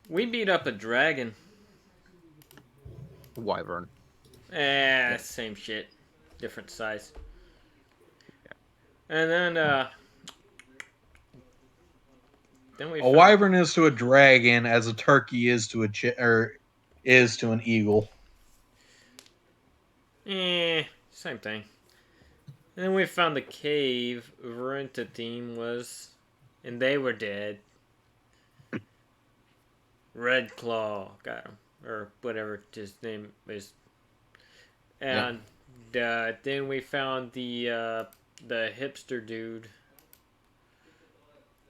We beat up a dragon. Wyvern. Same shit. Different size. And then we A found wyvern is to a dragon as a turkey is to is to an eagle. same thing. And then we found the cave Verenta team was, and they were dead. Red Claw got him, or whatever his name is. And then we found the hipster dude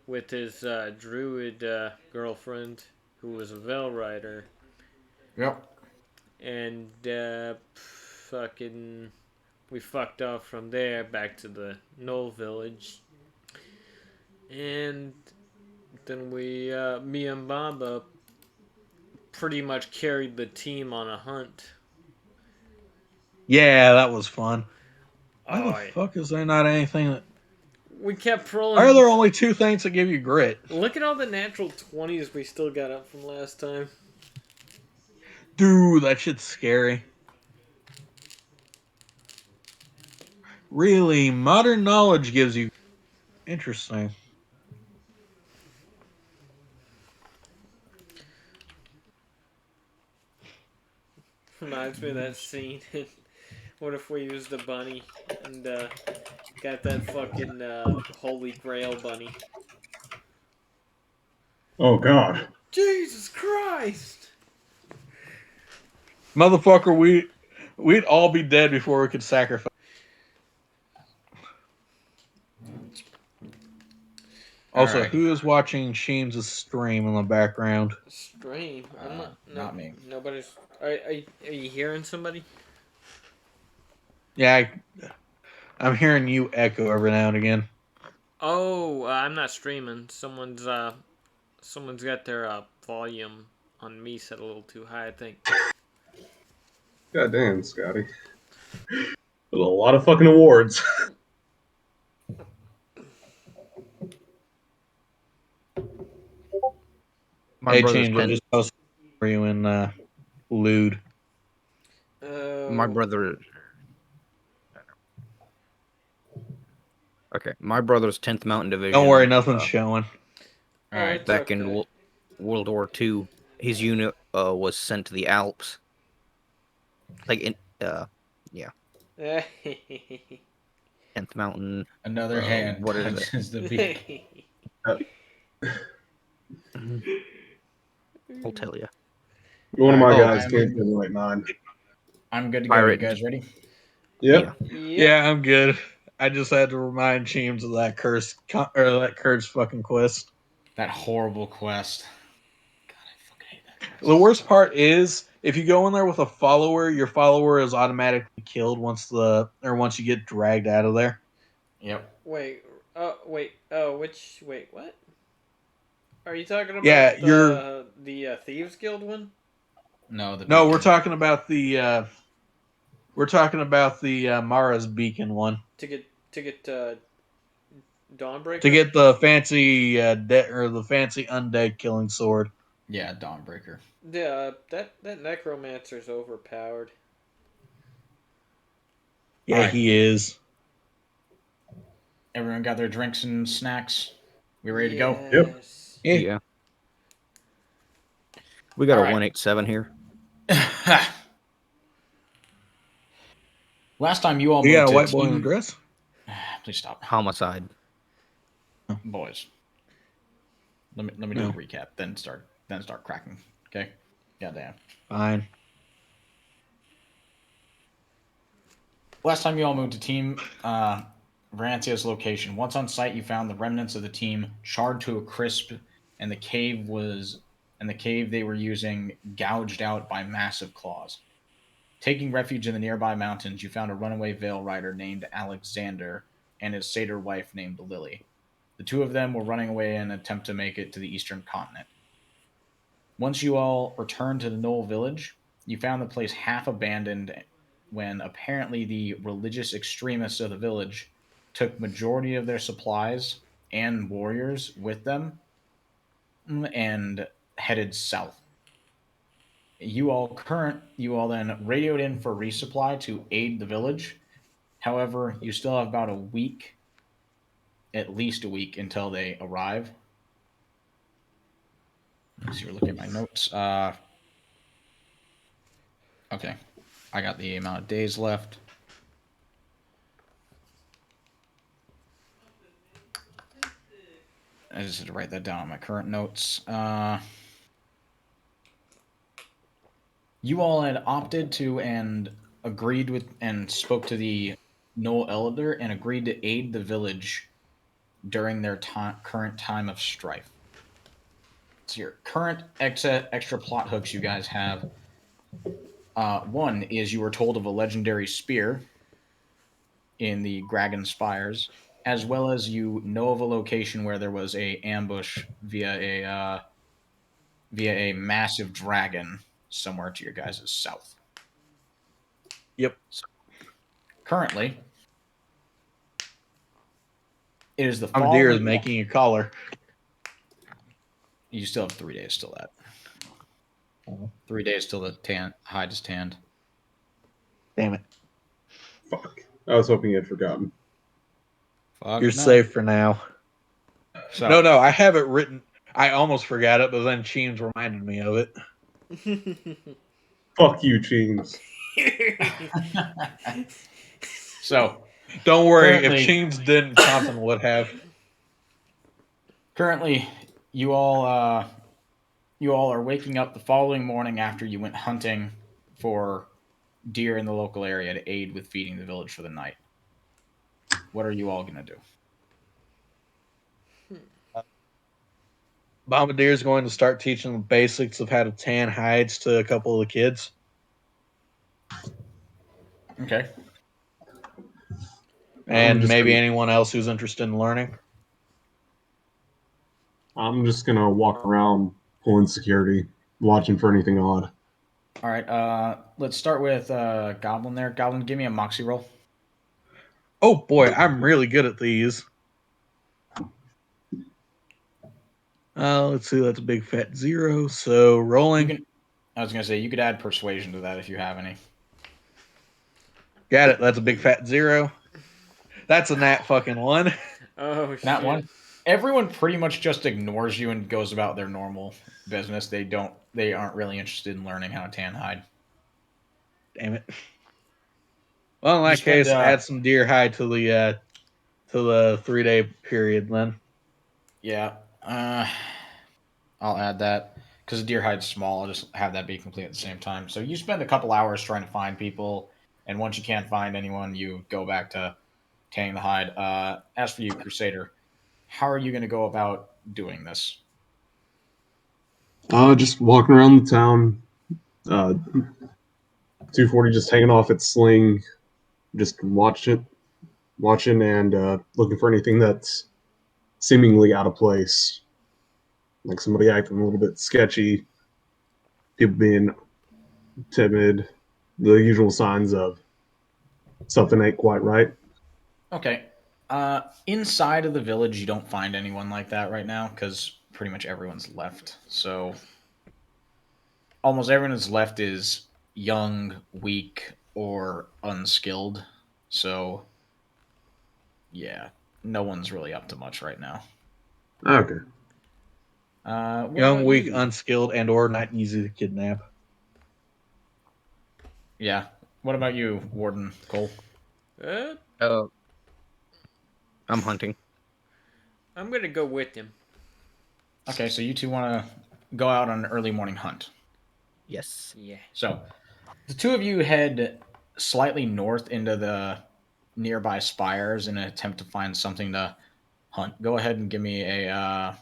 with his druid girlfriend who was a Veil Rider. Yep. And fucking we fucked off from there back to the Knoll village. And then me and Bamba pretty much carried the team on a hunt. Yeah, that was fun. Why the Oh, fuck is there not anything that... we kept Why are rolling. there only 2 things that give you grit? Look at all the natural 20s we still got up from last time. Dude, that shit's scary. Really, modern knowledge gives you... Interesting. Reminds me of that scene. What if we used the bunny and got that fucking Holy Grail bunny? Oh God. Jesus Christ! Motherfucker, we'd all be dead before we could sacrifice. Also, Alright. who is watching Sheems' stream in the background? Stream. I'm not. No, Not me. Nobody's. Are you hearing somebody? Yeah, I'm hearing you echo every now and again. Oh, I'm not streaming. Someone's got their volume on me set a little too high. I think. God damn, Scotty. There's a lot of fucking awards. My Hey, brother's James, I 10th. just posted for you in Lude. My brother. Okay, my brother's 10th Mountain Division. Don't worry, nothing's showing. Alright. Back in World War II, his unit was sent to the Alps. Like in yeah, 10th Mountain. Another hand What is it? touches the beak. I'll tell you. One of my Alright, guys came in like 9. I'm good to go. Pirate. You guys ready? Yep. Yeah, I'm good. I just had to remind Sheems of that that cursed fucking quest. That horrible quest. God, I fucking hate that quest. The worst part is if you go in there with a follower, your follower is automatically killed once you get dragged out of there. Yep. Wait. Wait. Oh, which? Wait. What? Are you talking about Yeah, the Thieves Guild one? No, the No, beacon. we're talking about the Mara's Beacon one. To get Dawnbreaker. To get the fancy the fancy undead killing sword. Yeah, Dawnbreaker. Yeah, that necromancer's overpowered. Yeah, Alright. he is. Everyone got their drinks and snacks? We ready to go? Yep. Yeah. We got a Alright. 187 here. Last time you all You moved got a to white boy in a team... dress? Please stop. Homicide. Boys. Let me do a recap, then start cracking. Okay? Goddamn. Fine. Last time you all moved to Team Varancia's location. Once on site, you found the remnants of the team charred to a crisp, and the cave they were using gouged out by massive claws. Taking refuge in the nearby mountains, you found a runaway Veil Rider named Alexander and his satyr wife named Lily. The two of them were running away in an attempt to make it to the eastern continent. Once you all returned to the Knoll village, you found the place half abandoned when apparently the religious extremists of the village took majority of their supplies and warriors with them and headed south. You all then radioed in for resupply to aid the village. However, you still have about a week, at least a week, until they arrive. Let's see, we're looking at my notes. Okay, I got the amount of days left. I just had to write that down on my current notes. You all had opted to and agreed with and spoke to the Knoll Elder and agreed to aid the village during their current time of strife. So your current extra plot hooks you guys have. One is you were told of a legendary spear in the Gragan Spires, as well as you know of a location where there was a ambush via a massive dragon somewhere to your guys' south. Yep. So, currently, it is the Bombardier is following. making a collar. You still have 3 days till that. 3 days till the hide is tanned. Damn it. Fuck. I was hoping you had forgotten. Fuck You're no. safe for now. So, No, I have it written. I almost forgot it, but then Cheems reminded me of it. Fuck you, Cheems. so Don't worry, if Currently- Cheems didn't, Compton would have. currently, you all are waking up the following morning after you went hunting for deer in the local area to aid with feeding the village for the night. What are you all gonna do? Bombardier is going to start teaching the basics of how to tan hides to a couple of the kids. Okay. And maybe gonna, anyone else who's interested in learning. I'm just gonna walk around pulling security, watching for anything odd. All right. Let's start with Goblin there. Goblin, give me a moxie roll. Oh boy, I'm really good at these. Let's see, that's a big fat 0. So rolling. I was gonna say you could add persuasion to that if you have any. Got it. That's a big fat 0. That's a nat fucking 1. Oh shit. That one. Everyone pretty much just ignores you and goes about their normal business. They aren't really interested in learning how to tan hide. Damn it. Well, in that You spend, case, add some deer hide to the 3-day period then. Yeah. I'll add that because the deer hide's small. I'll just have that be complete at the same time. So you spend a couple hours trying to find people, and once you can't find anyone, you go back to tanning the hide. As for you, Crusader, how are you going to go about doing this? Just walking around the town. 240 just hanging off its sling, just watching and looking for anything that's seemingly out of place, like somebody acting a little bit sketchy, people being timid, the usual signs of something ain't quite right. Okay. Inside of the village, you don't find anyone like that right now because pretty much everyone's left. So almost everyone that's left is young, weak, or unskilled. So yeah, no one's really up to much right now. Okay. What Young, about weak, you? unskilled, and or not easy to kidnap. Yeah. What about you, Warden Cole? Uh, I'm hunting. I'm gonna go with him. Okay, so you two want to go out on an early morning hunt. Yes. Yeah. So the two of you head slightly north into the nearby spires in an attempt to find something to hunt. Go ahead and give me a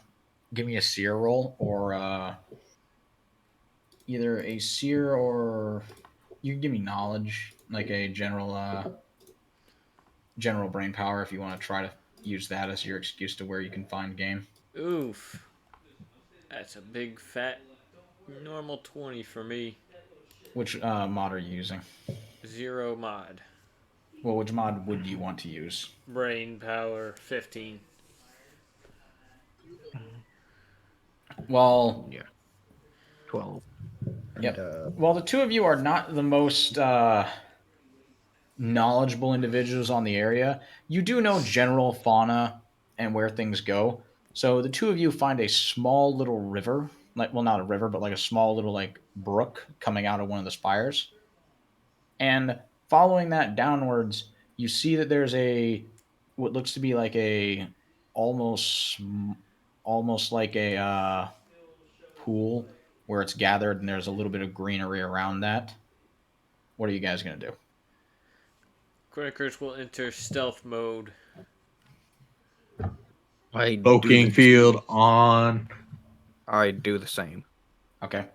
seer roll or either a seer or you can give me knowledge, like a general brain power if you want to try to use that as your excuse to where you can find game. Oof. That's a big fat normal 20 for me. Which mod are you using? 0 mod. Well, which mod would you want to use? Brain power 15. Well, Yeah. 12. And, yep. Well, the two of you are not the most knowledgeable individuals on the area. You do know general fauna and where things go. So the two of you find a small little river, like, well, not a river, but like a small little like brook coming out of one of the spires. And following that downwards, you see that there's a what looks to be like a almost almost like a pool where it's gathered, and there's a little bit of greenery around that. What are you guys gonna do? Quakers will enter stealth mode. I do Poking the field on. I do the same. Okay.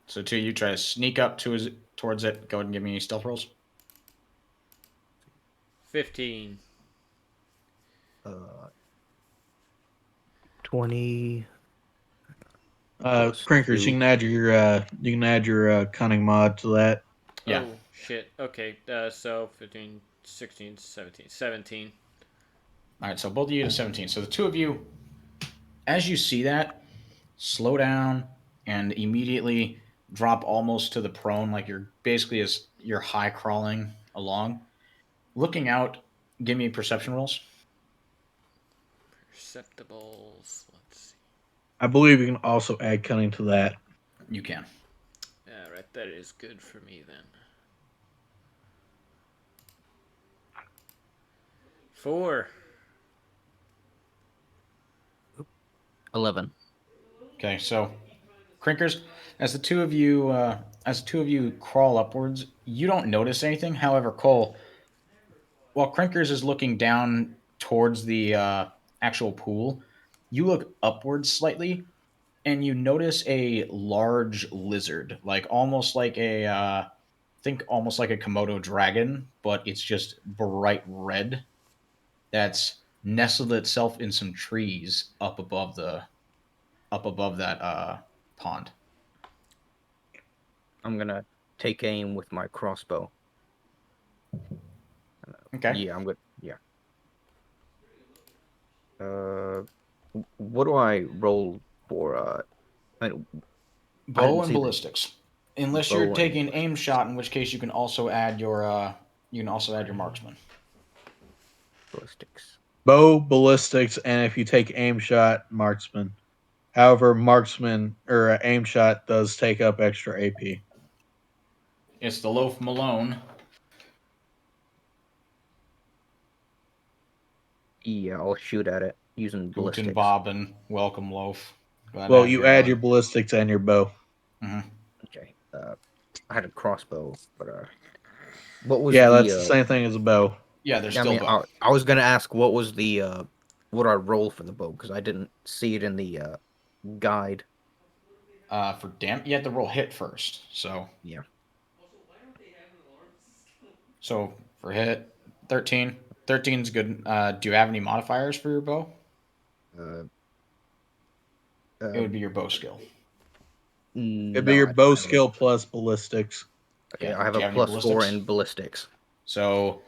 So two, you try to sneak up towards it. Go ahead and give me stealth rolls. 15. Uh, 20 Crinkers, you +2. can add your cunning mod to that. Yeah. Oh, shit. Okay, so 15, 16, 17. 17. All right. So both of you to 17. So the two of you, as you see that, slow down and immediately drop almost to the prone, like you're basically as you're high crawling along. Looking out, give me perception rolls. Perceptibles. Let's see. I believe you can also add cunning to that. You can. Alright, that is good for me then. 4. 11. Okay. So, Crinkers, as the two of you crawl upwards, you don't notice anything. However, Cole, while Crinkers is looking down towards the actual pool, you look upwards slightly and you notice a large lizard, like almost like a think almost like a Komodo dragon, but it's just bright red. That's nestled itself in some trees up above that pond. I'm gonna take aim with my crossbow. Okay. Yeah, I'm good. Yeah. What do I roll for? I, I Bow didn't and see the ballistics, unless you're bow and taking aim shot, in which case you can also add your marksman. ballistics. Bow, ballistics, and if you take aim shot, marksman. However, marksman or aim shot does take up extra AP. It's the loaf Malone. Yeah, I'll shoot at it using Guten ballistics. Bobbin. Welcome, loaf. Go ahead and Well, add you your add your ballistics and your bow. Mhm. Okay. I had a crossbow, but what was Yeah, the that's the same thing as a bow. Yeah, there's I still mean, bow. I was gonna ask what was the what I roll for the bow because I didn't see it in the guide. For you have to roll hit first. So Yeah. for hit, 13. 13 is good. Do you have any modifiers for your bow? Uh, It uh, would be your bow skill. It'd be no, your I don't bow have a. skill plus ballistics. Okay, Yeah. I have Do a you have any +4 ballistics? in ballistics. So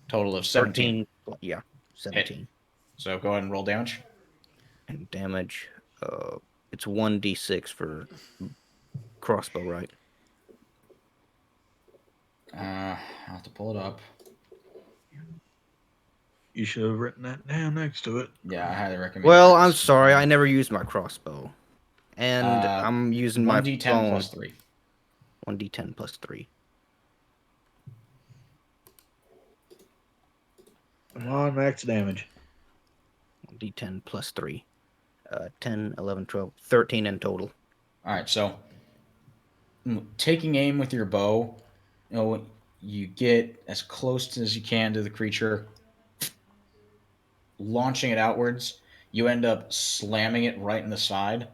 total of 17. 13. Yeah, Hit. 17. So go ahead and roll damage. And damage. It's 1d6 for crossbow, right? I'll have to pull it up. You should have written that down next to it. Yeah, I highly recommend. Well, I'm sorry, I never used my crossbow, and I'm using my 1d10 phone. plus 3. 1d10 plus 3. Come on, max damage. 1d10 plus 3. 10, 11, 12, 13 in total. All right, so taking aim with your bow, you get as close as you can to the creature, launching it outwards. You end up slamming it right in the side,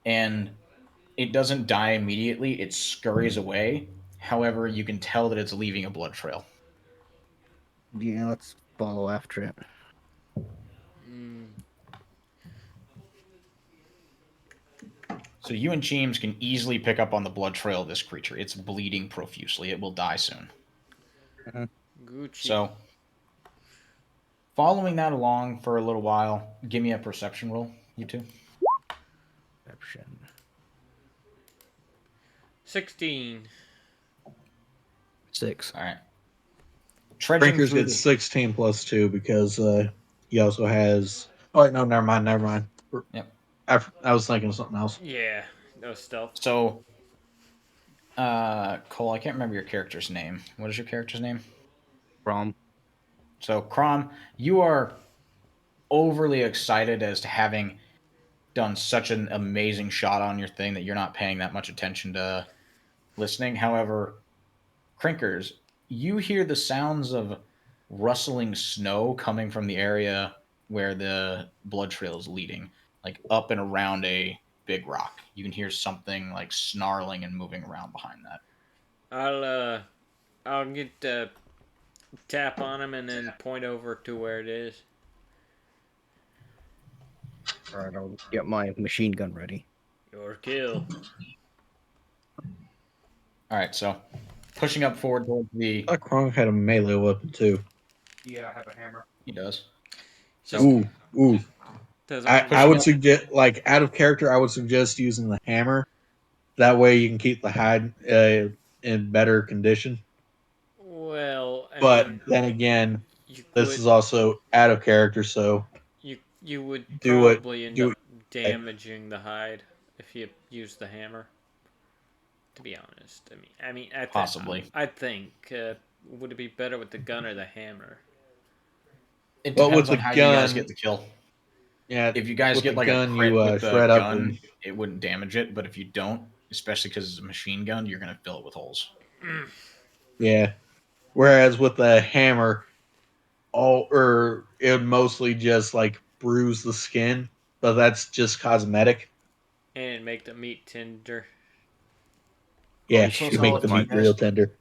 and it doesn't die immediately. It scurries away. However, you can tell that it's leaving a blood trail. Yeah, let's follow after it. Mm. So you and James can easily pick up on the blood trail of this creature. It's bleeding profusely. It will die soon. Gucci. So, following that along for a little while, give me a perception roll, you two. Perception. 16. 6. All right. Trudging Drinkers through get the 16 plus 2 because he also has. Oh, wait, no, never mind. Yep. I was thinking of something else. Yeah, no stealth. So, Cole, I can't remember your character's name. What is your character's name? From So, Crom, you are overly excited as to having done such an amazing shot on your thing that you're not paying that much attention to listening. However, Crinkers, you hear the sounds of rustling snow coming from the area where the blood trail is leading, like up and around a big rock. You can hear something like snarling and moving around behind that. I'll get tap on him and then point over to where it is. Alright, I'll get my machine gun ready. Your kill. All right, so pushing up forward towards the. I thought Kronk had a melee weapon too. Yeah, I have a hammer. He does. Just Ooh. doesn't I want would up. suggest, like, out of character, I would suggest using the hammer. That way you can keep the hide in better condition. Well, I But mean, then again, you this could is also out of character, so you would do it. probably end Do up damaging the hide if you use the hammer. To be honest, Possibly. I think would it be better with the gun or the hammer? It But with depends on the how you guys get gun, the kill. yeah, If you guys with the get like a gun you crit with the shred up gun, and it wouldn't damage it. But if you don't, especially because it's a machine gun, you're going to fill it with holes. yeah. Whereas with the hammer, it would mostly just like bruise the skin, but that's just cosmetic. And make the meat tender. I'll Yeah, just So to shoot make solid the with for you my meat real guys. tender.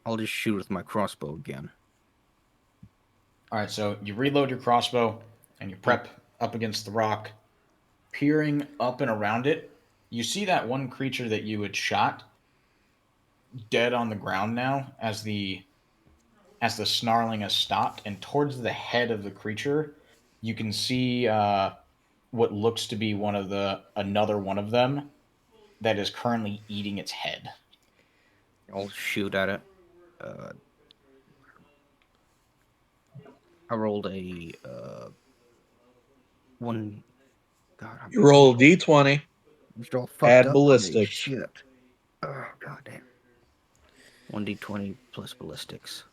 I'll just shoot with my crossbow again. All right, so you reload your crossbow and you prep up against the rock, peering up and around it. You see that one creature that you had shot dead on the ground now as the snarling has stopped, and towards the head of the creature, you can see what looks to be another one of them that is currently eating its head. I'll shoot at it. I rolled a one. God, You roll a d20, I'm just all fucked add up today. ballistics. Shit. Oh god damn. 1d20 plus ballistics.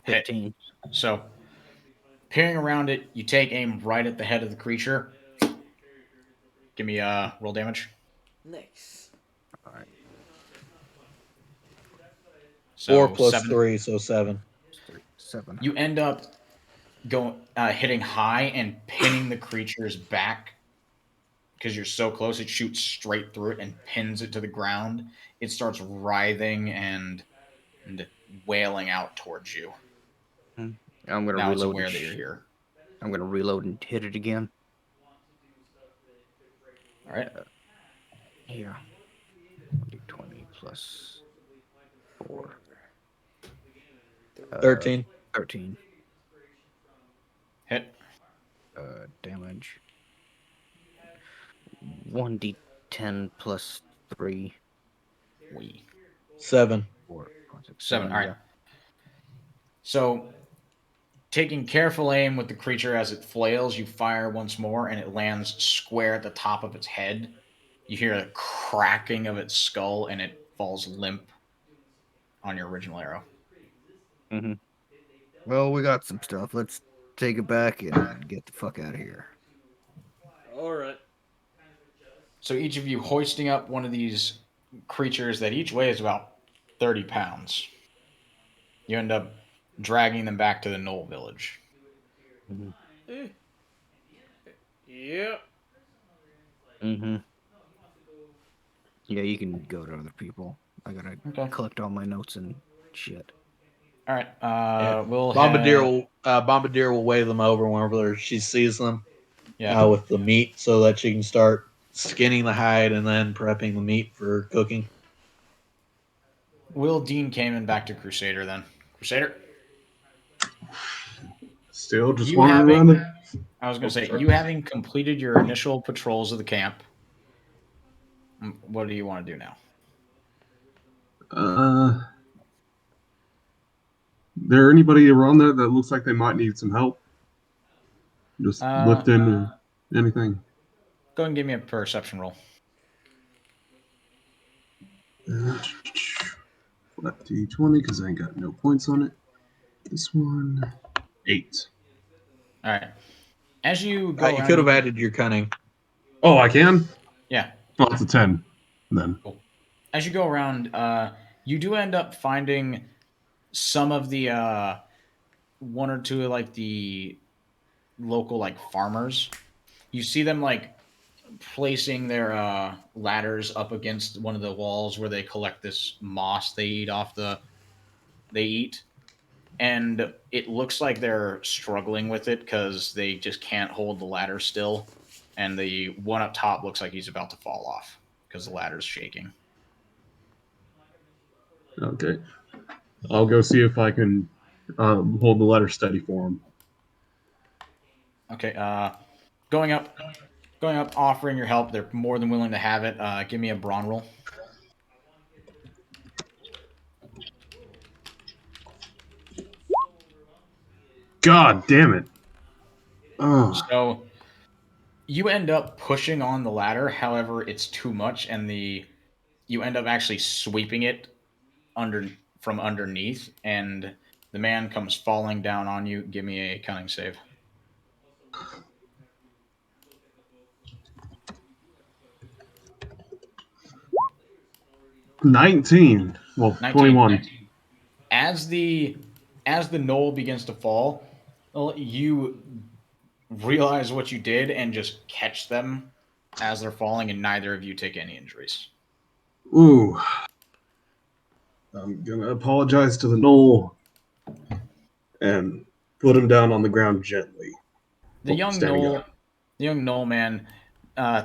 Hit. 15. So, peering around it, you take aim right at the head of the creature. Give me roll damage. Nice. Alright. 4 So plus 7. 3, so 7. 7. You end up hitting high and pinning the creature's back because you're so close. It shoots straight through it and pins it to the ground. It starts writhing and wailing out towards you. I'm gonna Now it's reload aware that you're here. I'm gonna reload and hit it again. All right. Yeah. 1d20 plus 4. 13. 13. Hit. Damage. 1d10 plus 3. 7. 4, 5, 6, 7. 7. All right. Yeah. So, taking careful aim with the creature as it flails, you fire once more, and it lands square at the top of its head. You hear a cracking of its skull, and it falls limp on your original arrow. Mm-hmm. Well, we got some stuff. Let's take it back and get the fuck out of here. All right. So each of you hoisting up one of these creatures that each weighs about 30 pounds. You end up dragging them back to the Knoll village. Mm-hmm. Yeah. Mm-hmm. Yeah, you can go to other people. I gotta Okay. collect all my notes and shit. All right. Yeah. We'll Bombardier will weigh them over whenever she sees them Yeah. with the meat so that she can start skinning the hide and then prepping the meat for cooking. Will Dean Kamen back to Crusader then? Crusader. Still just You wandering around having, it. I was going to say, sorry. you having completed your initial patrols of the camp, what do you want to do now? There anybody around there that looks like they might need some help? Just lifting or anything? Go ahead and give me a perception roll. Flip to 20 because I ain't got no points on it. This one, 8. All right. As you go You around, could have added your cunning. Oh, I can? yeah. Oh, it's a 10 then. Cool. As you go around, you do end up finding some of the one or two like the local like farmers. You see them like placing their ladders up against one of the walls where they collect this moss they eat, and it looks like they're struggling with it because they just can't hold the ladder still, and the one up top looks like he's about to fall off because the ladder's shaking. Okay. I'll go see if I can hold the ladder steady for him. Okay, going up, offering your help. They're more than willing to have it. Give me a brawn roll. God damn it. Oh. So you end up pushing on the ladder. However, it's too much, and you end up actually sweeping it under from underneath, and the man comes falling down on you. Give me a cunning save. 19. Well, 19. 21. As the knoll begins to fall, well, you realize what you did and just catch them as they're falling, and neither of you take any injuries. Ooh. I'm gonna apologize to the knoll and put him down on the ground gently. The Well, young standing knoll, up. man,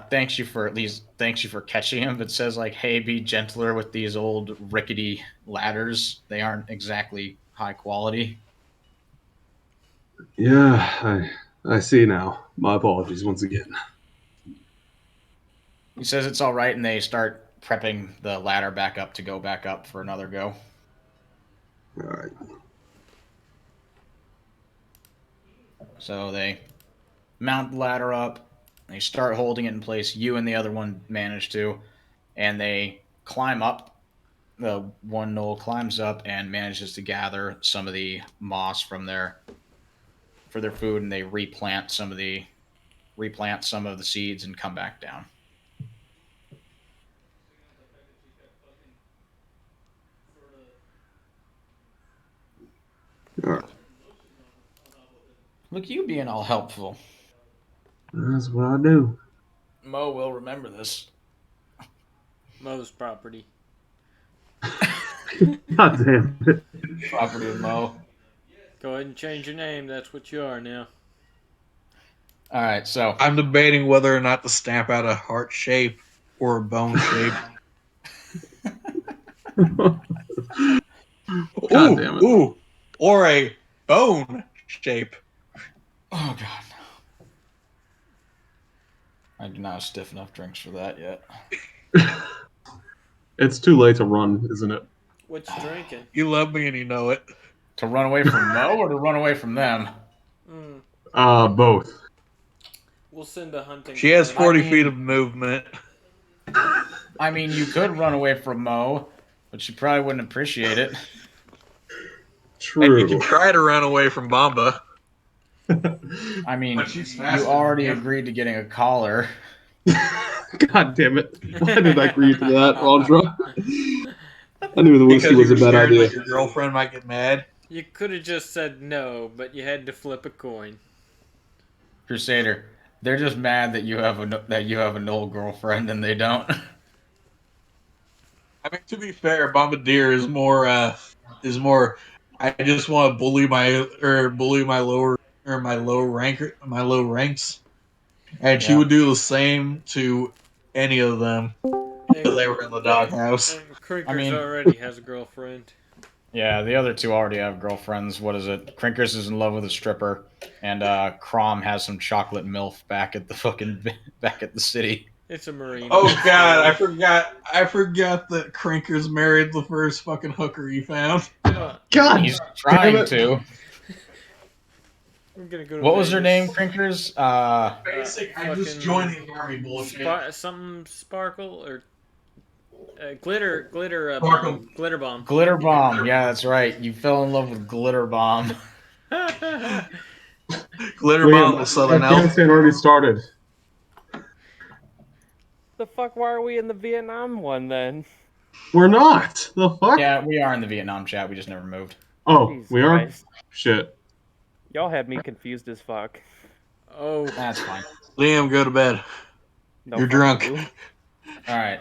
thanks you for catching him, but says like, "Hey, be gentler with these old rickety ladders. They aren't exactly high quality." Yeah, I see now. My apologies once again. He says it's all right, and they start prepping the ladder back up to go back up for another go. All right. So they mount the ladder up. They start holding it in place. You and the other one manage to, and they climb up. The one knoll climbs up and manages to gather some of the moss for their food, and they replant some of the seeds and come back down. All right. Look, you being all helpful. That's what I do. Mo will remember this. Mo's property. God damn it. Property of Mo. Go ahead and change your name. That's what you are now. All right, so I'm debating whether or not to stamp out a heart shape or a bone shape. God damn it. Ooh, or a bone shape. oh god, I do not have stiff enough drinks for that yet. It's too late to run, isn't it? What you drinking? You love me and you know it. To run away from Mo or to run away from them? Both. We'll send a hunting. She has party. 40 feet of movement. I mean, you could run away from Mo, but she probably wouldn't appreciate it. And you True. can try to run away from Bomba. I mean, But she's you faster already than you. agreed to getting a collar. God damn it. Why did I agree to that, Andra? I knew the whiskey Because was you a were bad scared idea. that your girlfriend might get mad. You could have just said no, but you had to flip a coin. Crusader, they're just mad that you have an old girlfriend and they don't. I mean, to be fair, Bombardier is more. I just want to bully my lower or my low ranks, and she Yeah. would do the same to any of them if And, they were in the doghouse. and Crinkers I mean- already has a girlfriend. Yeah, the other two already have girlfriends. What is it? Crinkers is in love with a stripper, and Crom has some chocolate milf back at the fucking back at the city. It's a marine. Oh God, I story. forgot that Cranker's married the first fucking hooker he found. God He's damn trying it. to. I'm gonna go to What was her name? Vegas. Crinkers? Basic, I just Fucking joined the army bullshit. something sparkle or glitter Sparkle. bomb, glitter bomb. Glitter Bomb. Yeah, that's right. You fell in love with Glitter Bomb. Glitter Liam, Bomb, the Southern Elf. Afghanistan already started. The fuck? Why are we in the Vietnam one then? We're not. The fuck? Yeah, we are in the Vietnam chat. We just never moved. Oh, Jesus we are? Christ. Shit. Y'all had me confused as fuck. Oh, That's fine. Liam, go to bed. No You're fucking drunk. you. All right.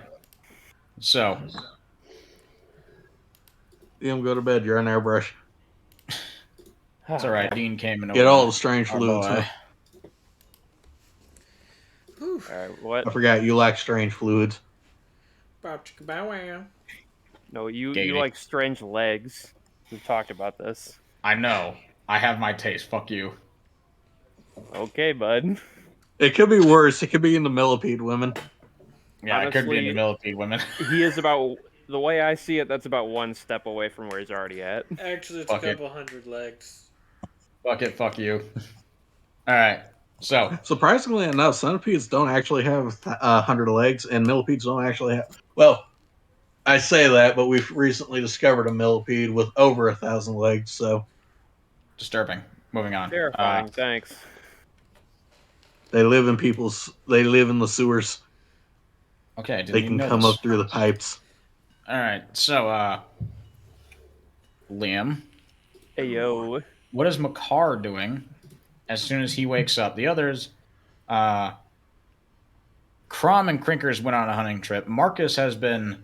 So, Liam, go to bed. You're on airbrush. it's all right. Dean came and Get opened all the strange our fluids. boy. Huh? whew. Alright, what? I forgot you like strange fluids. Bow chicka bow wow. No, you Gating. like strange legs. We've talked about this. I know. I have my taste. Fuck you. Okay, bud. It could be worse. It could be in the millipede women. Yeah, it could be in the Honestly, millipede women. He is about, the way I see it, that's about one step away from where he's already at. Actually, it's Fuck a it. couple hundred legs. Fuck it. Fuck you. All right. So, Surprisingly enough, centipedes don't actually have 100 legs, and millipedes don't actually have. Well, I say that, but we've recently discovered a millipede with over 1,000 legs. So disturbing. Moving on. Terrifying, thanks. they live in people's. They live in the sewers. Okay, I didn't They even can know come this. up through the pipes. All right. So, Liam, Hey, yo. what is Makar doing as soon as he wakes up? The others, Crom and Crinkers went on a hunting trip. Marcus has been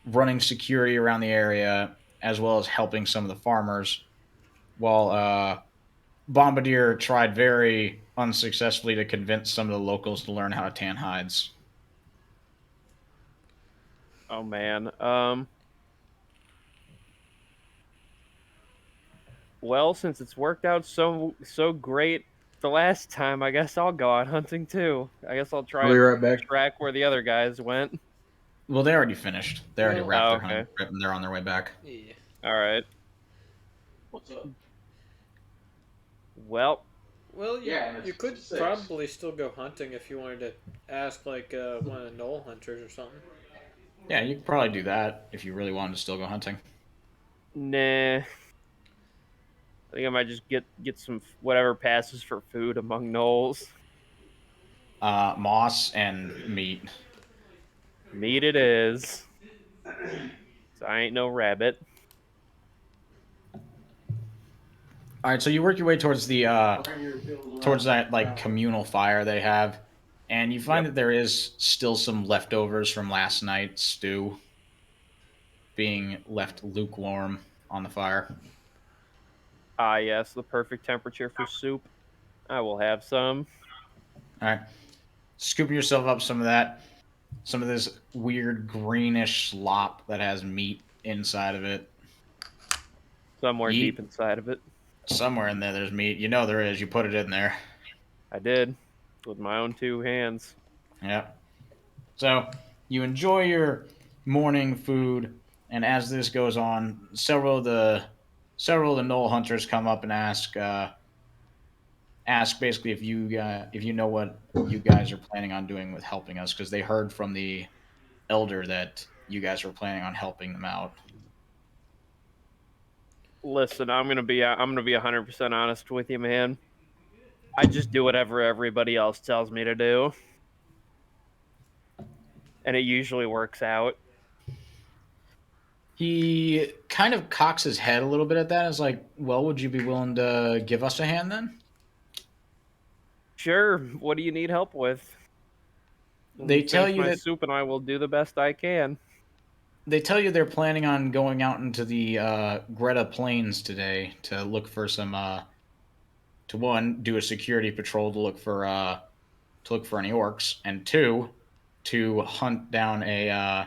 running security around the area as well as helping some of the farmers, while Bombardier tried very unsuccessfully to convince some of the locals to learn how to tan hides. Oh, man. Well, since it's worked out so great the last time, I guess I'll go out hunting too. I guess I'll try I'll be and right back. track where the other guys went. Well, they already finished. They already Well- wrapped Oh, their okay. hunting trip and they're on their way back. Yeah. All right. What's up? Well, Well, Yeah, it's you could 6. probably still go hunting if you wanted to ask like one of the knoll hunters or something. Yeah, you could probably do that if you really wanted to still go hunting. nah. I think I might just get some whatever passes for food among gnolls. Moss and meat. Meat it is. So I ain't no rabbit. All right, so you work your way towards the towards that like communal fire they have, and you find that there is still some leftovers from last night's stew being left lukewarm on the fire. Ah, yes, the perfect temperature for soup. I will have some. All right, scooping yourself up some of that, some of this weird greenish slop that has meat inside of it. Somewhere Yeet. deep inside of it. Somewhere in there, there's meat. You know there is. You put it in there. I did. With my own 2 hands. Yep. So you enjoy your morning food, and as this goes on, several of the knoll hunters come up and ask basically if you know what you guys are planning on doing with helping us, because they heard from the elder that you guys were planning on helping them out. Listen, I'm gonna be 100% honest with you, man. I just do whatever everybody else tells me to do, and it usually works out. He kind of cocks his head a little bit at that. And is like, well, would you be willing to give us a hand then? Sure. What do you need help with? They tell Finish you my that soup, and I will do the best I can. they tell you they're planning on going out into the Greta Plains today to look for some to one, do a security patrol to look for any orcs, and two, to hunt down a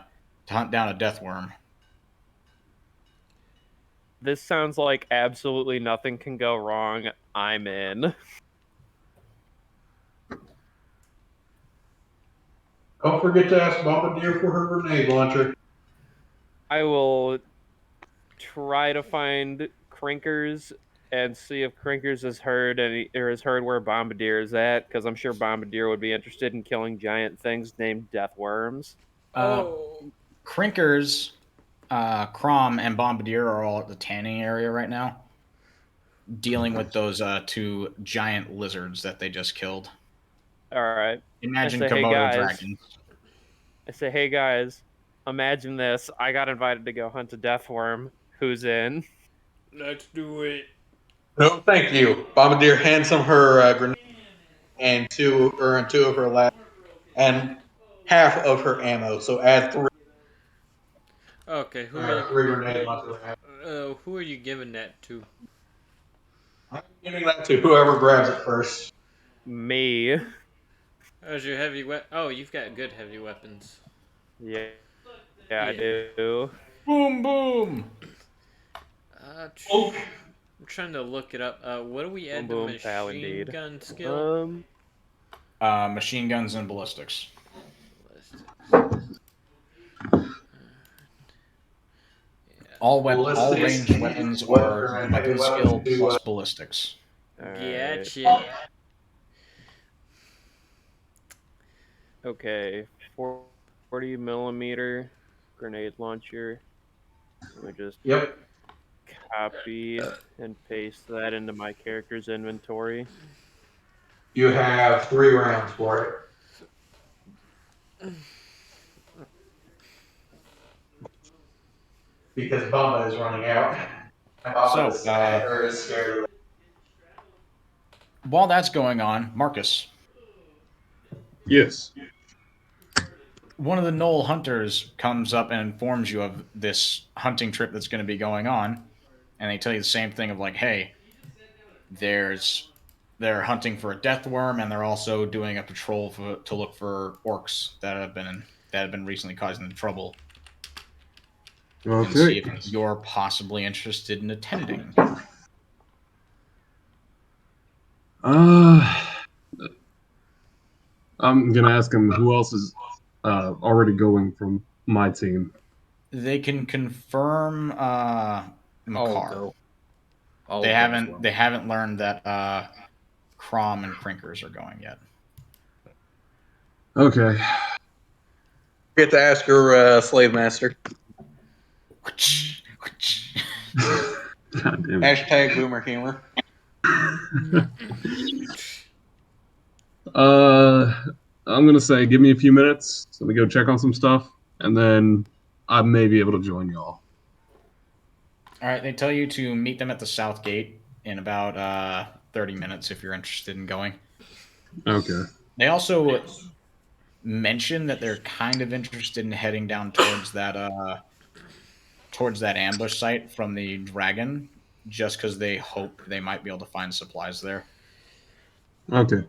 death worm. This sounds like absolutely nothing can go wrong. I'm in. Don't forget to ask Bombardier for her grenade launcher. I will try to find Crinkers and see if Crinkers has heard where Bombardier is at, because I'm sure Bombardier would be interested in killing giant things named death worms. Oh, Crinkers, Crom, and Bombardier are all at the tanning area right now, dealing with those two giant lizards that they just killed. All right. Imagine say, hey, Komodo guys. dragons. I say, hey guys, imagine this. I got invited to go hunt a death worm. Who's in? let's do it. No, thank you. Bombardier hands him her grenade and two of her last and half of her ammo. So add three. Okay, Three grenade launchers. who are you giving that to? I'm giving that to whoever grabs it first. Me. How's your heavy weapon? Oh, you've got good heavy weapons. Yeah, I do. Boom, boom. I'm trying to look it up. What do we add Boom, to boom, pal, machine indeed. gun skill? Machine guns and ballistics. All ranged weapons are weapon skill plus ballistics. Gotcha. Okay, 40 millimeter grenade launcher. Let me just copy and paste that into my character's inventory. You have 3 rounds for it. Because Bomba is running out. Is scared. While that's going on, Marcus. Yes. One of the Knoll hunters comes up and informs you of this hunting trip that's going to be going on, and they tell you the same thing of like, hey, they're hunting for a death worm, and they're also doing a patrol to look for orcs that have been recently causing them trouble. Okay. And see if you're possibly interested in attending. I'm gonna ask him who else is already going from my team. They can confirm Makar. They haven't learned that Crom and Crinkers are going yet. Okay. Get to ask your slave master. God damn it. Hashtag boomer humor. I'm gonna say give me a few minutes. Let me go check on some stuff, and then I may be able to join y'all. All right, they tell you to meet them at the south gate in about 30 minutes if you're interested in going. Okay. They also mention that they're kind of interested in heading down towards that ambush site from the dragon, just because they hope they might be able to find supplies there. Okay.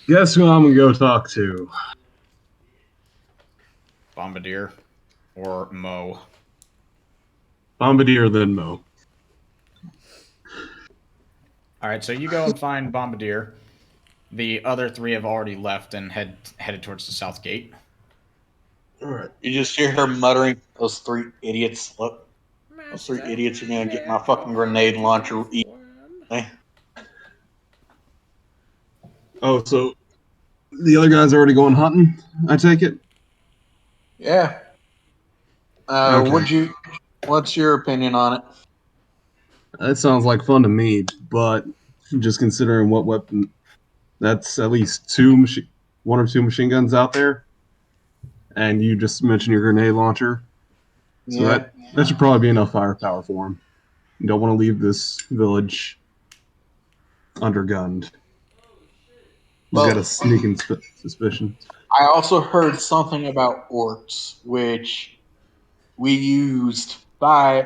Guess who I'm gonna go talk to? Bombardier or Mo. Bombardier, then Mo. All right, so you go and find Bombardier. The other 3 have already left and headed towards the south gate. All right. You just hear her muttering, "Those 3 idiots! Look, those 3 idiots are gonna get my fucking grenade launcher." Oh, so the other guy's already going hunting, I take it? Yeah. Okay. What's your opinion on it? That sounds like fun to me, but just considering what weapon, that's at least 1 or 2 machine guns out there, and you just mentioned your grenade launcher, so that should probably be enough firepower for him. You don't want to leave this village undergunned. He's got a sneaking suspicion. I also heard something about orcs, which we used a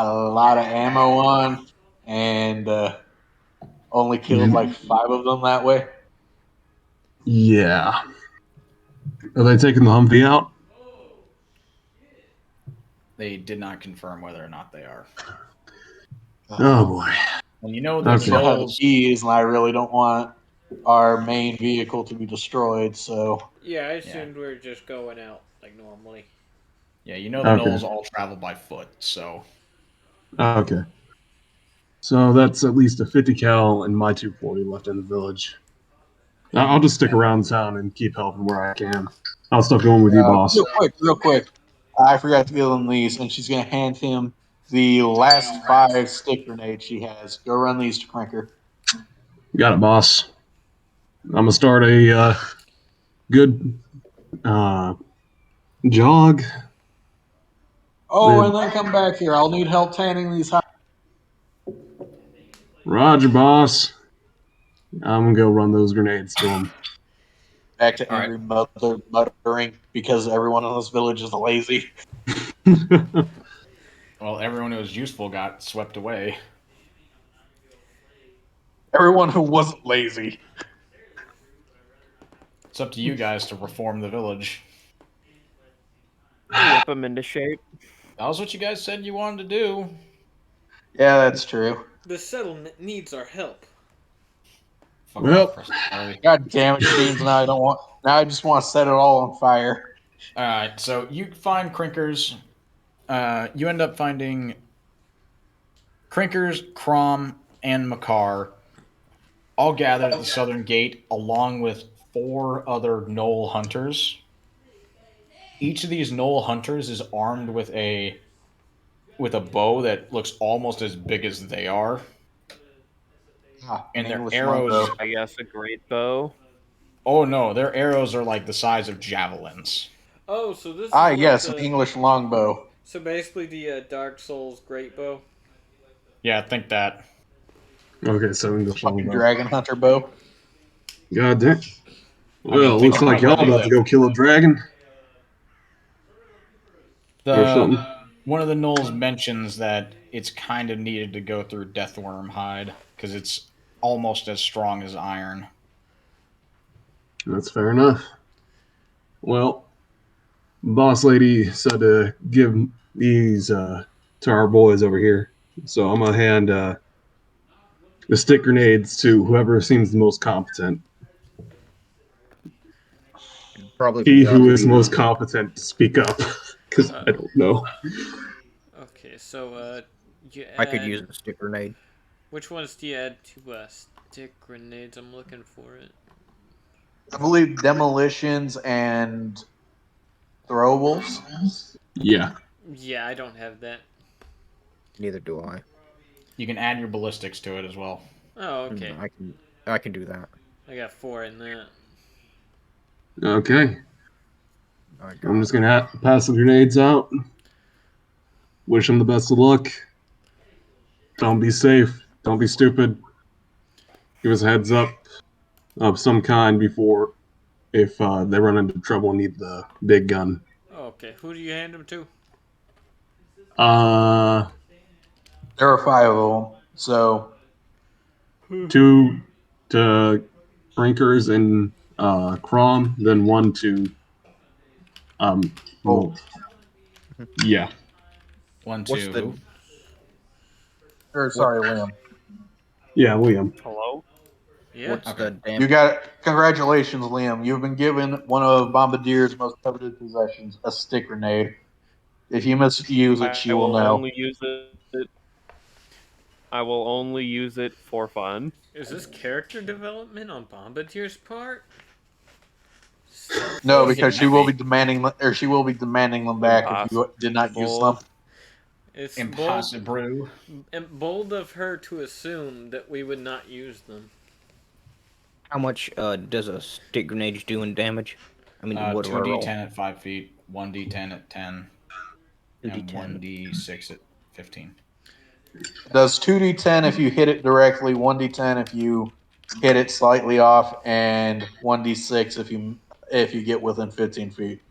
lot of ammo on, and only killed like 5 of them that way. Yeah. Are they taking the Humvee out? They did not confirm whether or not they are. Oh boy. And you know I the Okay. still have the gnolls. keys, and I really don't want our main vehicle to be destroyed. So Yeah, I Yeah. assumed we were just going out like normally. Yeah, you know the Okay. gnolls all travel by foot, so Okay. So that's at least a 50 cal and my 240 left in the village. I'll just stick around town and keep helping where I can. I'll stop going with you, boss. real quick, I forgot to give him these, and she's gonna hand him the last 5 stick grenades she has. Go run these to Cranker. Got it, boss. I'm gonna start a good jog. Oh, Then and then come back here. I'll need help tanning these. Roger, boss. I'm gonna go run those grenades to him. Back to All right. angry mother muttering because everyone in this village is lazy. well, everyone who was useful got swept away. Everyone who wasn't lazy. It's up to you guys to reform the village. Whip them into shape. That was what you guys said you wanted to do. Yeah, that's true. The settlement needs our help. Fuck Well, off, Preston Charlie. God damn it, Beans! Now I don't want. Now I just want to set it all on fire. All right, so you find Crinkers. You end up finding Crinkers, Crom, and Makar all gathered at the southern gate, along with 4 other Gnoll hunters. Each of these Gnoll hunters is armed with a bow that looks almost as big as they are, Ah, an and their English arrows. longbow. I guess a great bow. Oh no, their arrows are like the size of javelins. Oh, so this is Ah, like yes, an the English longbow. so basically the Dark Souls Great Bow. Yeah, think that. okay, so English Fucking longbow. dragon hunter bow. God damn. I Well, mean, think looks like y'all about about to go kill a dragon or something. One of the gnolls mentions that it's kind of needed to go through Deathworm hide because it's almost as strong as iron. That's fair enough. Well, boss lady said to give these to our boys over here. So I'm gonna hand the stick grenades to whoever seems the most competent. Probably He be who us. is most competent to speak up, because Uh, I don't know. Okay, so you add. I could use a stick grenade. Which ones do you add to stick grenades? I'm looking for it. I believe demolitions and throwables. Yeah. Yeah, I don't have that. Neither do I. You can add your ballistics to it as well. Oh, okay. I can do that. I got 4 in that. Okay. I I'm got just gonna pass the grenades out. Wish them the best of luck. Don't be safe. Don't be stupid. Give us a heads up of some kind before if they run into trouble and need the big gun. Okay, who do you hand them to? Uh, There are 5 of them, so 2 to Brinkers and Crom, then 1 to Bolt. yeah. One, What's two, the who? Or what? sorry, Liam. Yeah, William. Hello? Yeah. What's Okay. the damn? You got it. Congratulations, Liam. You've been given one of Bombadier's most coveted possessions, a stick grenade. If you misuse it, she I will will know. only use it. I will only use it for fun. Is this character development on Bombadier's part? No, Selfless. because she will be demanding, or she will be demanding them back if you did not use them. It's Impossible. bold of her to assume that we would not use them. How much does a stick grenade do in damage? I mean, what do I roll? 2d10 at 5 feet, 1d10 at 10, and 2d10. 1d6 at 15. It does 2d10 if you hit it directly, 1d10 if you hit it slightly off, and 1d6 if you get within 15 feet.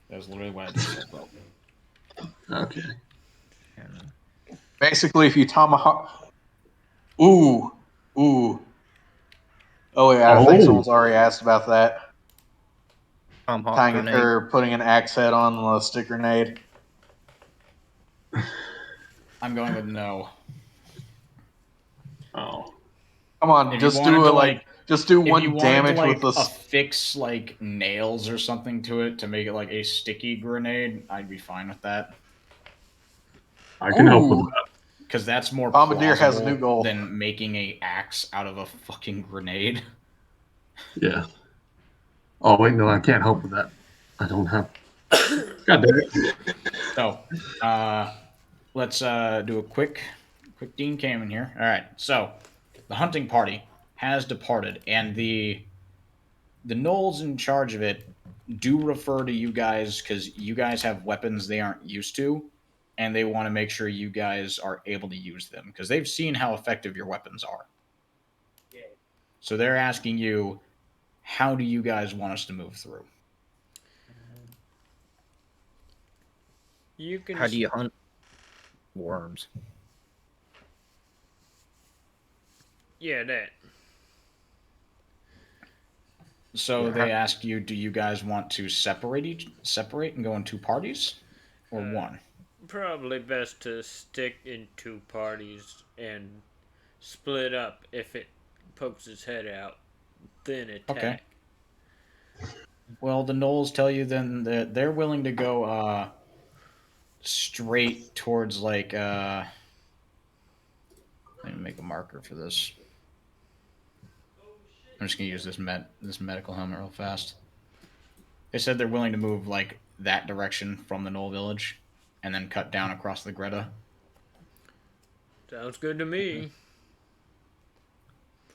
That's literally what I just said, bro. Okay. Basically, if you tomahawk. Ooh. Oh, yeah, I think someone's already asked about that. Tomahawk Tying grenade. or putting an axe head on the stick grenade. I'm going with no. Oh. Come on, If you just do wanted to just do if you one wanted to damage with the. affix like nails or something to it to make it like a sticky grenade, I'd be fine with that. I can help with Ooh, that. Because that's more Bombardier has a new plausible goal. than making a axe out of a fucking grenade. Yeah. Oh wait, no, I can't help with that. I don't have. God damn it. So, let's do a quick Dean Kamen here. All right. So, the hunting party has departed, and the gnolls in charge of it do refer to you guys because you guys have weapons they aren't used to, and they want to make sure you guys are able to use them because they've seen how effective your weapons are. So they're asking you, how do you guys want us to move through? You can. How do you hunt worms? Yeah, that. So Yeah, they ask you, do you guys want to separate and go in two parties, or one? Probably best to stick in two parties and split up if it pokes its head out, then Okay. attack. Well, the gnolls tell you then that they're willing to go straight towards like let me make a marker for this. I'm just gonna use this medical helmet real fast. They said they're willing to move like that direction from the Knoll village, and then cut down across the Greta. Sounds good to me.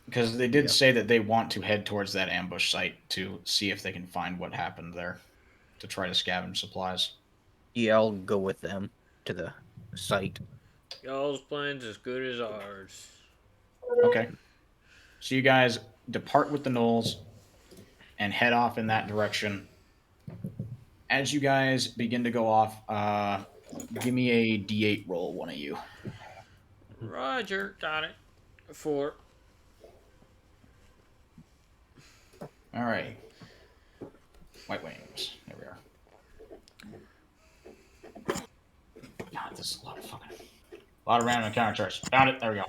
Because they did yeah. say that they want to head towards that ambush site to see if they can find what happened there, to try to scavenge supplies. Yeah, I'll go with them to the site. Y'all's plan's as good as ours. Okay. So you guys depart with the Knolls and head off in that direction. As you guys begin to go off, give me a D8 roll, one of you. Roger, got it. 4. All right. White Wings. There we are. God, this is a lot of random encounter charts. Found it. There we go.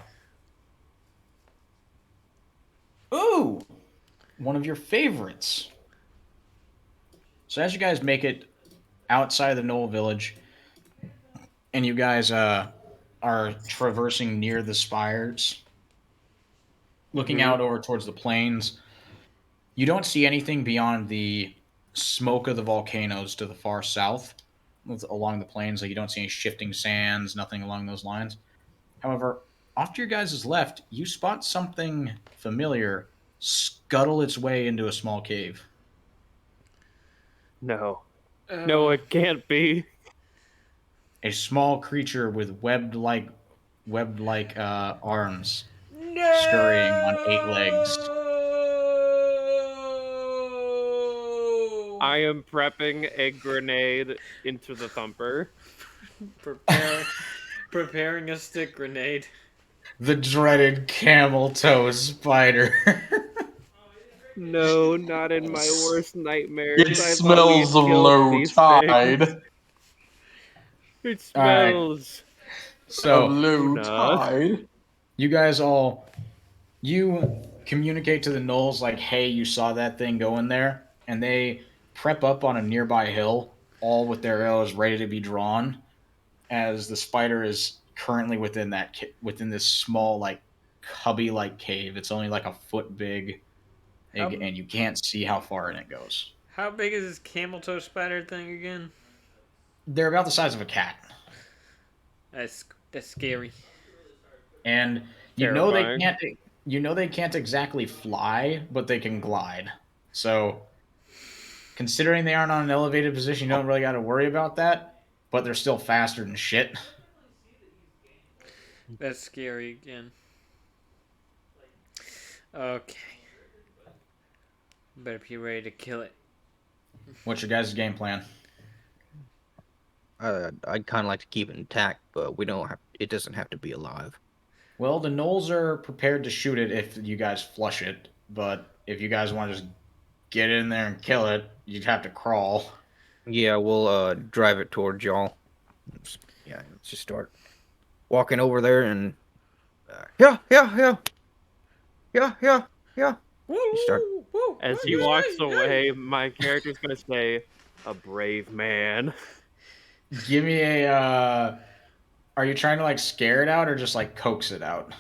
Ooh, one of your favorites. So as you guys make it outside of the Knoll village, and you guys are traversing near the spires, looking out over towards the plains, you don't see anything beyond the smoke of the volcanoes to the far south along the plains. Like you don't see any shifting sands, nothing along those lines. However, off to your guys' left, you spot something familiar scuttle its way into a small cave. No. No, it can't be. A small creature with webbed like arms, scurrying on 8 legs. No! I am prepping a grenade into the thumper. Preparing a stick grenade. The dreaded camel toe spider. No, not in my worst nightmares. it I thought we smells had of killed low these things. tide. It All right. smells. Of So low Tuna. tide. you guys you communicate to the Knolls like, hey, you saw that thing going there, and they prep up on a nearby hill, all with their arrows ready to be drawn, as the spider is currently within this small like cubby like cave. It's only like a foot big, How and you can't see how far in it goes. how big is this camel toe spider thing again? They're about the size of a cat, That's scary. and Terrifying. they can't exactly fly, but they can glide. So considering they aren't on an elevated position, you don't really got to worry about that. But they're still faster than shit. That's scary again. Okay. Better be ready to kill it. What's your guys' game plan? I'd kind of like to keep it intact, but we don't have. It doesn't have to be alive. Well, the Knolls are prepared to shoot it if you guys flush it. But if you guys want to just get in there and kill it, you'd have to crawl. Yeah, we'll drive it towards y'all. Yeah, let's just start walking over there and yeah. Woo, You start. woo, woo, As he hey, walks hey, hey. away, my character's gonna say, "A brave man." Give me a. Are you trying to like scare it out or just like coax it out?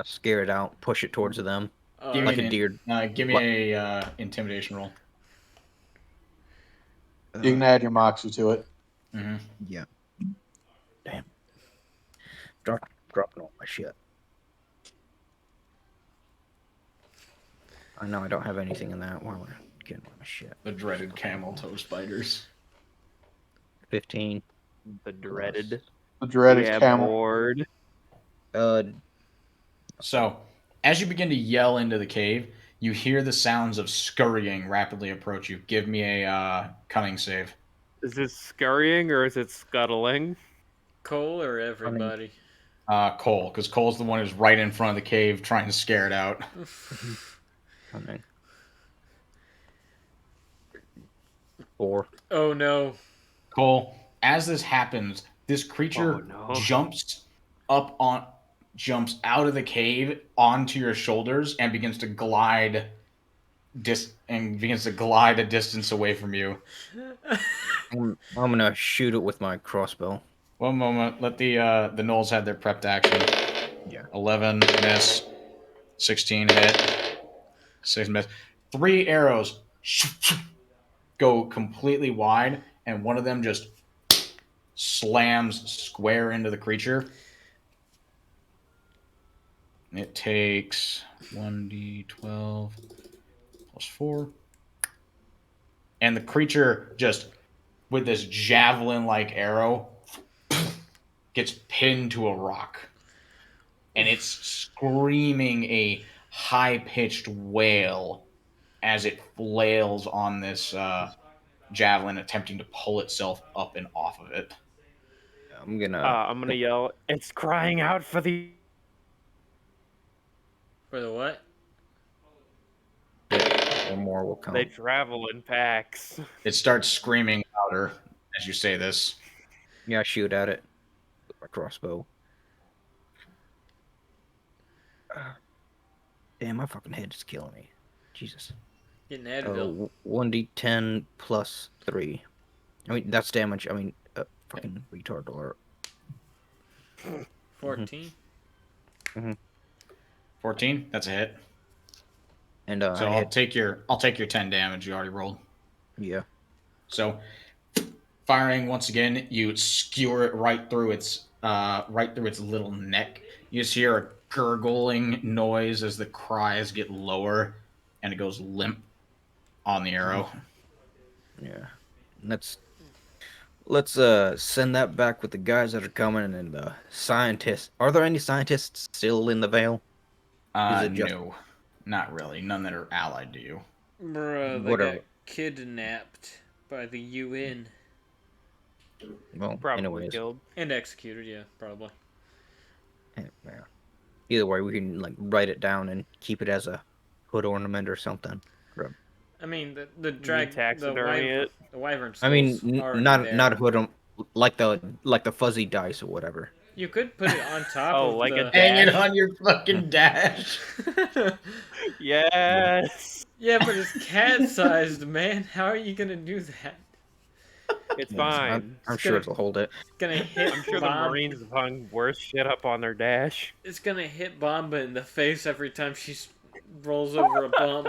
Scare it out, push it towards them Give Alright. like a me deer. give me a intimidation roll. You can add your moxie to it. Mm-hmm. Yeah. Damn. Dropping all my shit. I know I don't have anything in that. Why am I getting all my shit? The dreaded camel toe spiders. 15. The dreaded. The dreaded Yeah, camel. bored. So, as you begin to yell into the cave, you hear the sounds of scurrying rapidly approach you. Give me a cunning save. Is this scurrying or is it scuttling? Cole or everybody? Cole, because Cole's the one who's right in front of the cave trying to scare it out. Cunning. 4. Oh no. Cole, as this happens, this creature Oh, no. jumps out of the cave onto your shoulders and begins to glide a distance away from you. I'm gonna shoot it with my crossbow. One moment. Let the gnolls have their prepped action. Yeah. 11 miss, 16 hit, 6 miss. 3 arrows go completely wide, and one of them just slams square into the creature. It takes 1d12 plus 4. And the creature just, with this javelin-like arrow, gets pinned to a rock. And it's screaming a high-pitched wail as it flails on this javelin, attempting to pull itself up and off of it. I'm gonna. I'm gonna yell, "It's crying out for the..." For the what? One more will come. They travel in packs. It starts screaming louder as you say this. Yeah, shoot at it with my crossbow. Damn, my fucking head is killing me. Jesus. Getting Advil. 1d10 plus 3. I mean, that's damage. I mean, fucking retard alert. 14. 14. That's a hit. And So I'll take your 10 damage you already rolled. Yeah. So firing once again, you skewer it right through its little neck. You just hear a gurgling noise as the cries get lower, and it goes limp on the arrow. Yeah. Let's send that back with the guys that are coming and the scientists. Are there any scientists still in the Vale? No, not really. None that are allied to you. Bruh, they Whatever. got kidnapped by the UN. Well, Probably anyways. killed. And executed, yeah, probably. Yeah. Either way, we can like write it down and keep it as a hood ornament or something. I mean, the drag, taxidermy it. the wyvern I mean, skull's already not there. a hood, like the fuzzy dice or whatever. You could put it on top Oh, of like the... a Hang it on your fucking dash. Yes. Yeah, but it's cat-sized, man. How are you gonna do that? It's Yeah, fine. I'm sure it'll hold it. It's gonna hit I'm sure the Marines have hung worse shit up on their dash. It's gonna hit Bomba in the face every time she rolls over a bump.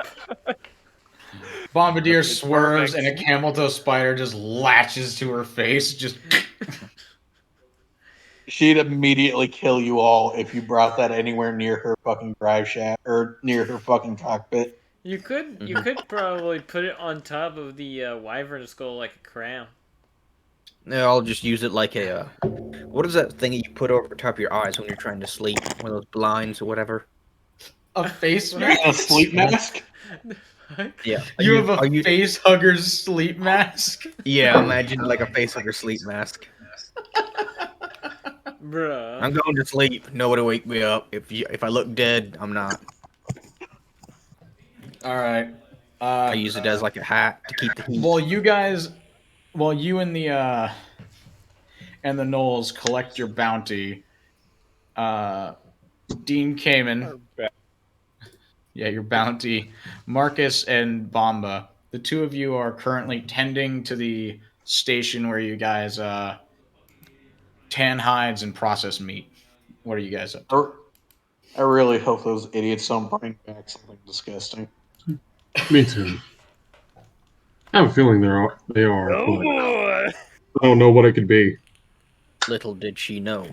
Bombardier It's swerves, perfect. and a camel toe spider just latches to her face. Just She'd immediately kill you all if you brought that anywhere near her fucking drive shaft or near her fucking cockpit. You could probably put it on top of the wyvern skull like a crown. Yeah, I'll just use it like a. What is that thing that you put over the top of your eyes when you're trying to sleep? One of those blinds or whatever. a face mask. A sleep mask? Yeah. You have a face hugger's sleep mask. Yeah, imagine like a face hugger sleep mask. Bruh. I'm going to sleep. Nobody wake me up. If I look dead, I'm not. All right. I use it as like a hat to keep the heat. Well, you guys, you and the and the Knolls collect your bounty. Dean Kamen, yeah, your bounty. Marcus and Bomba, the two of you are currently tending to the station where you guys tan hides and process meat. What are you guys up to? I really hope those idiots don't bring back something disgusting. Me too. I have a feeling they are, Oh but boy! I don't know what it could be. Little did she know.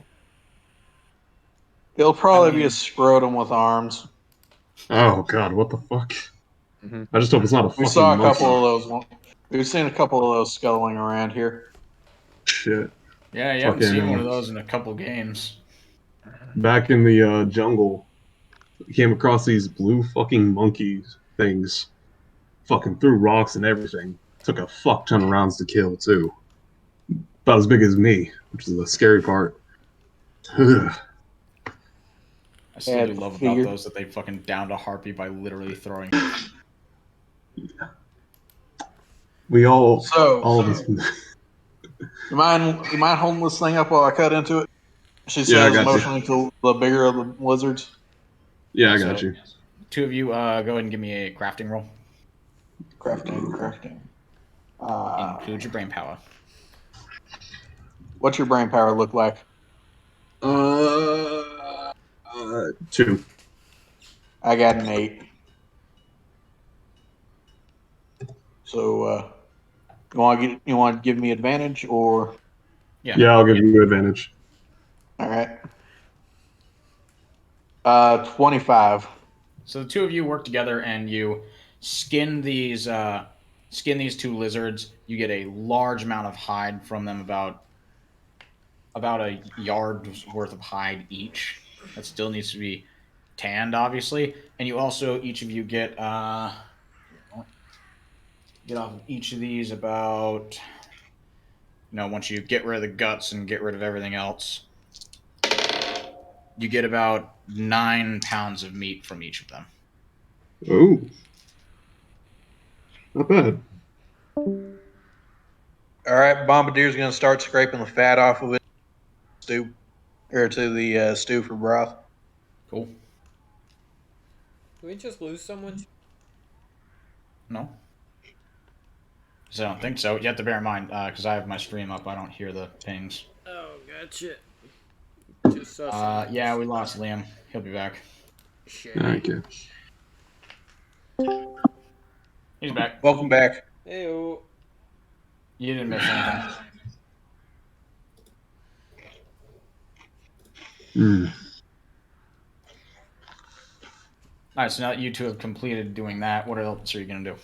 It'll probably be a mean- scrotum with arms. Oh god, what the fuck? Mhm. I just hope it's not a We fucking saw a monkey. couple of those. We've seen a couple of those scuttling around here. Shit. Yeah, you haven't seen one of Fucking those in a couple games. back in the jungle, we came across these blue fucking monkeys things. Fucking threw rocks and everything. Took a fuck ton of rounds to kill too. About as big as me, which is the scary part. Ugh. I still do Yeah, love about figured. those that they fucking downed a harpy by literally throwing. We all So, of us. you mind holding this thing up while I cut into it? She Yeah, I says, got you. motioning to the bigger of the lizards. Yeah, I So- got you. Two of you, go ahead and give me a crafting roll. Crafting. Include your brain power. What's your brain power look like? 2. I got an 8. So, you want to give me advantage or? Yeah. Yeah, I'll give you advantage. All right. 25. So the two of you work together and you skin these two lizards. You get a large amount of hide from them, about a yard's worth of hide each. That still needs to be tanned, obviously. And you also each of you get get off of each of these about, once you get rid of the guts and get rid of everything else, you get about 9 pounds of meat from each of them. Oh, not bad. All right, Bombardier's going to start scraping the fat off of it. Stew, or to the stew for broth. Cool. Did we just lose someone? No? So I don't think so. You have to bear in mind, because I have my stream up, I don't hear the pings. Oh, gotcha. Just saw someone. Yeah, we lost Liam. He'll be back. Shit. Okay. He's back. Welcome back. Ew. You didn't miss anything. Hmm. Alright, so now that you two have completed doing that, what else are you going to do?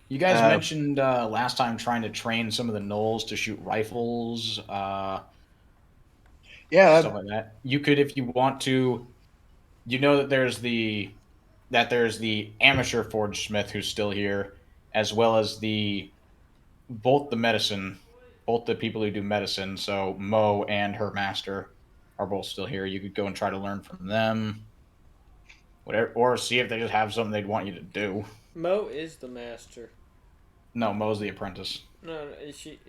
You guys mentioned last time trying to train some of the gnolls to shoot rifles, Yeah, stuff like that. You could, if you want to, that there's the amateur forge smith who's still here, as well as both the people who do medicine. So Mo and her master are both still here. You could go and try to learn from them, whatever, or see if they just have something they'd want you to do. Mo is the master. No, Mo's the apprentice. No, is she?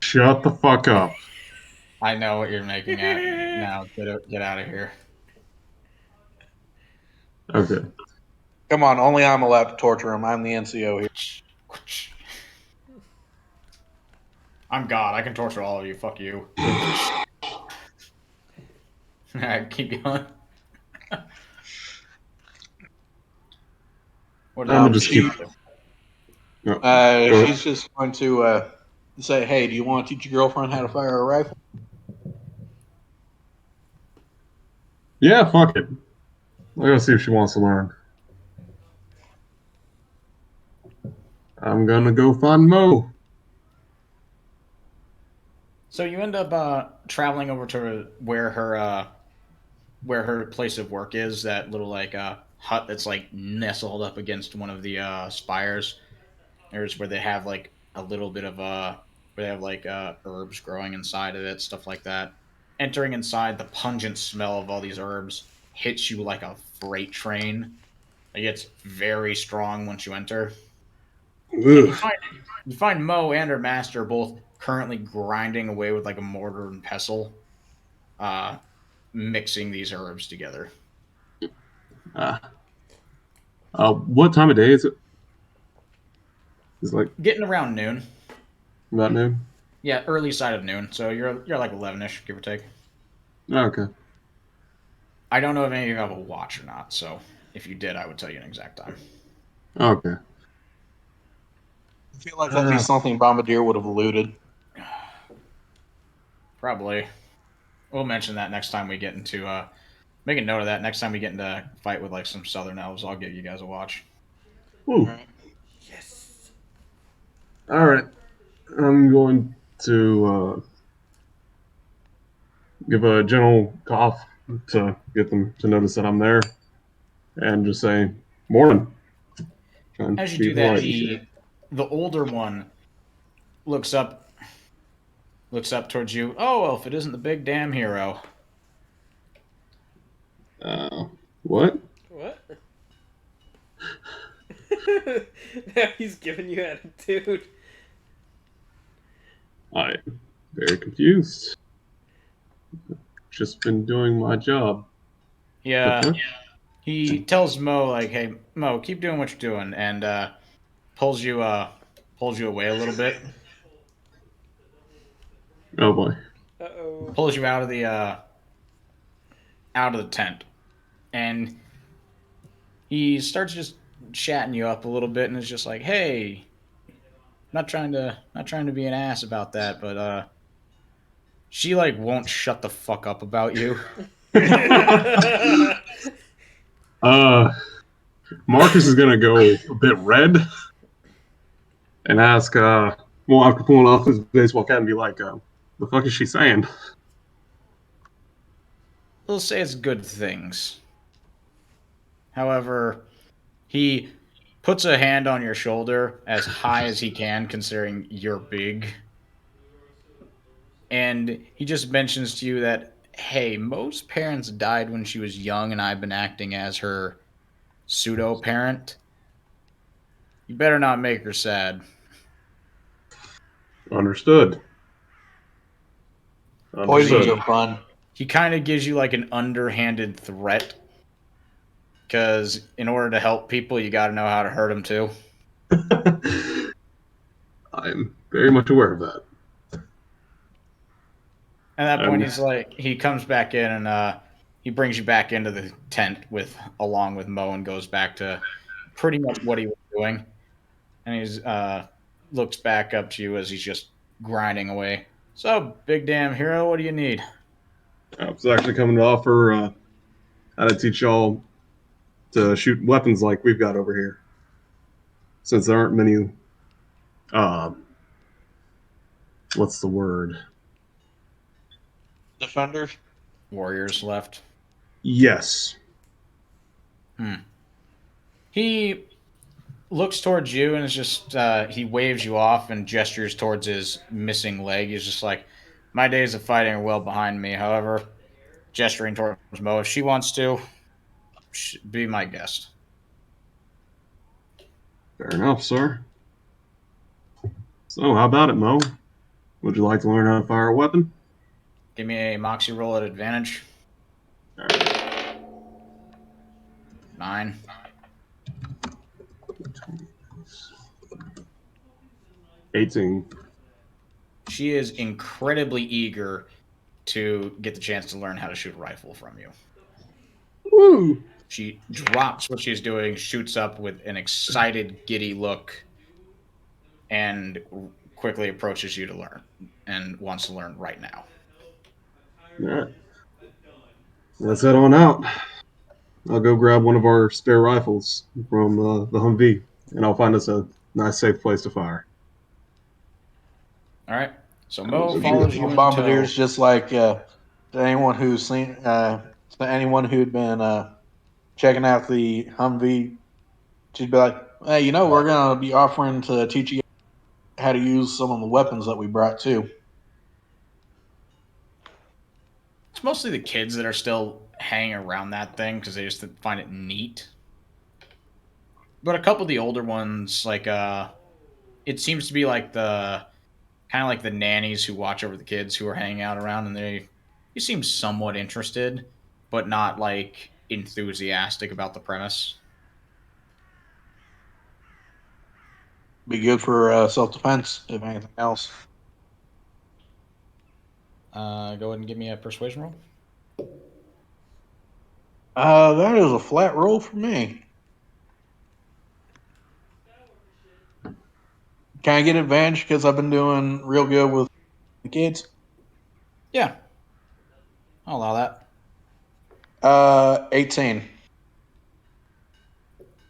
Shut the fuck up. I know what you're making at now. Get out of here. Okay. come on. Only I'm allowed to torture him. I'm the NCO here. I'm God. I can torture all of you. Fuck you. Alright, keep going. What I'm gonna else just do you keep. do? No, go ahead. She's just going to say, "Hey, do you want to teach your girlfriend how to fire a rifle?" Yeah, fuck it. I'll go see if she wants to learn. I'm gonna go find Mo. So you end up traveling over to where her place of work is. That little hut that's like nestled up against one of the spires. There's where they have like a little bit of where they have like herbs growing inside of it, stuff like that. Entering inside, the pungent smell of all these herbs hits you like a freight train. It gets very strong once you enter. And Ugh. you find Mo and her master both currently grinding away with like a mortar and pestle, mixing these herbs together. Uh, what time of day is it? It's like Getting around noon. about noon. Yeah, early side of noon. So you're like 11ish, give or take. Oh, okay. I don't know if any of you have a watch or not, so if you did, I would tell you an exact time. Okay. I feel like that'd be something Bombardier would have looted. Probably. We'll mention that next time we get into make a note of that. Next time we get into a fight with like some southern elves, I'll give you guys a watch. Ooh. Right. Yes. All right. I'm going to give a gentle cough to get them to notice that I'm there, and just say morning. And As you be do that, polite. the older one looks up towards you. Oh, Elf, it isn't the big damn hero. What? What? Now he's giving you attitude. I'm very confused. Just been doing my job. Yeah. The fuck? He tells Mo like, "Hey, Mo, keep doing what you're doing," and pulls you away a little bit, Oh boy. Uh-oh. pulls you out of the tent, and he starts just chatting you up a little bit, and is just like, "Hey, not trying to be an ass about that, but she like won't shut the fuck up about you." Marcus is gonna go a bit red and ask, well, after pulling off his baseball cap and be like, the fuck is she saying? He'll say it's good things. However, he puts a hand on your shoulder as high as he can, considering you're big. And he just mentions to you that, hey, most parents died when she was young, and I've been acting as her pseudo parent. You better not make her sad. Understood. Poisons Understood. are fun. He kind of gives you like an underhanded threat, because in order to help people, you got to know how to hurt them too. I'm very much aware of that. At that point, And he comes back in and he brings you back into the tent along with Mo and goes back to pretty much what he was doing. And he's looks back up to you as he's just grinding away. So, big damn hero, what do you need? I was actually coming to offer how to teach y'all to shoot weapons like we've got over here. Since there aren't many, uh, what's the word? Defenders? Warriors left. Yes. He looks towards you and is just he waves you off and gestures towards his missing leg. He's just like, my days of fighting are well behind me. However, gesturing towards Mo, if she wants to, be my guest. Fair enough, sir. So, how about it, Mo? Would you like to learn how to fire a weapon? Give me a moxie roll at advantage. 9. 18. She is incredibly eager to get the chance to learn how to shoot a rifle from you. Woo! She drops what she's doing, shoots up with an excited, giddy look, and quickly approaches you to learn and wants to learn right now. All right. Let's head on out. I'll go grab one of our spare rifles from the Humvee, and I'll find us a nice, safe place to fire. All right. So Mo So follows you Bombardier's until just like to anyone who's seen to anyone who'd been checking out the Humvee, she'd be like, "Hey, we're gonna be offering to teach you how to use some of the weapons that we brought too." it's mostly the kids that are still hanging around that thing because they just find it neat. But a couple of the older ones, like it seems to be like the kind of like the nannies who watch over the kids who are hanging out around, and you seem somewhat interested, but not like enthusiastic about the premise. Be good for self-defense, if anything else. Go ahead and give me a persuasion roll. That is a flat roll for me. Can I get advantage because I've been doing real good with the kids? Yeah, I'll allow that. 18.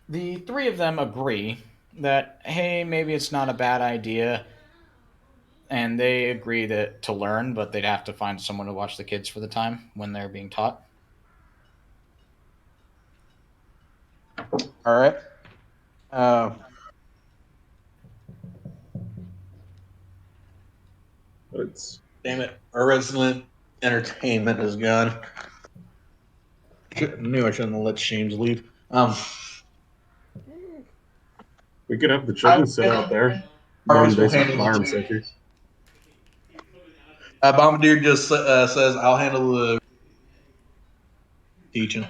The three of them agree that, hey, maybe it's not a bad idea, and they agree to learn, but they'd have to find someone to watch the kids for the time when they're being taught. All right. It's Damn it. Our resident entertainment is gone. Knew I shouldn't have let James leave. we could have the children sit out there. Learn Marcus will basic handle firearm it. safety. Bombardier just says, I'll handle the teaching.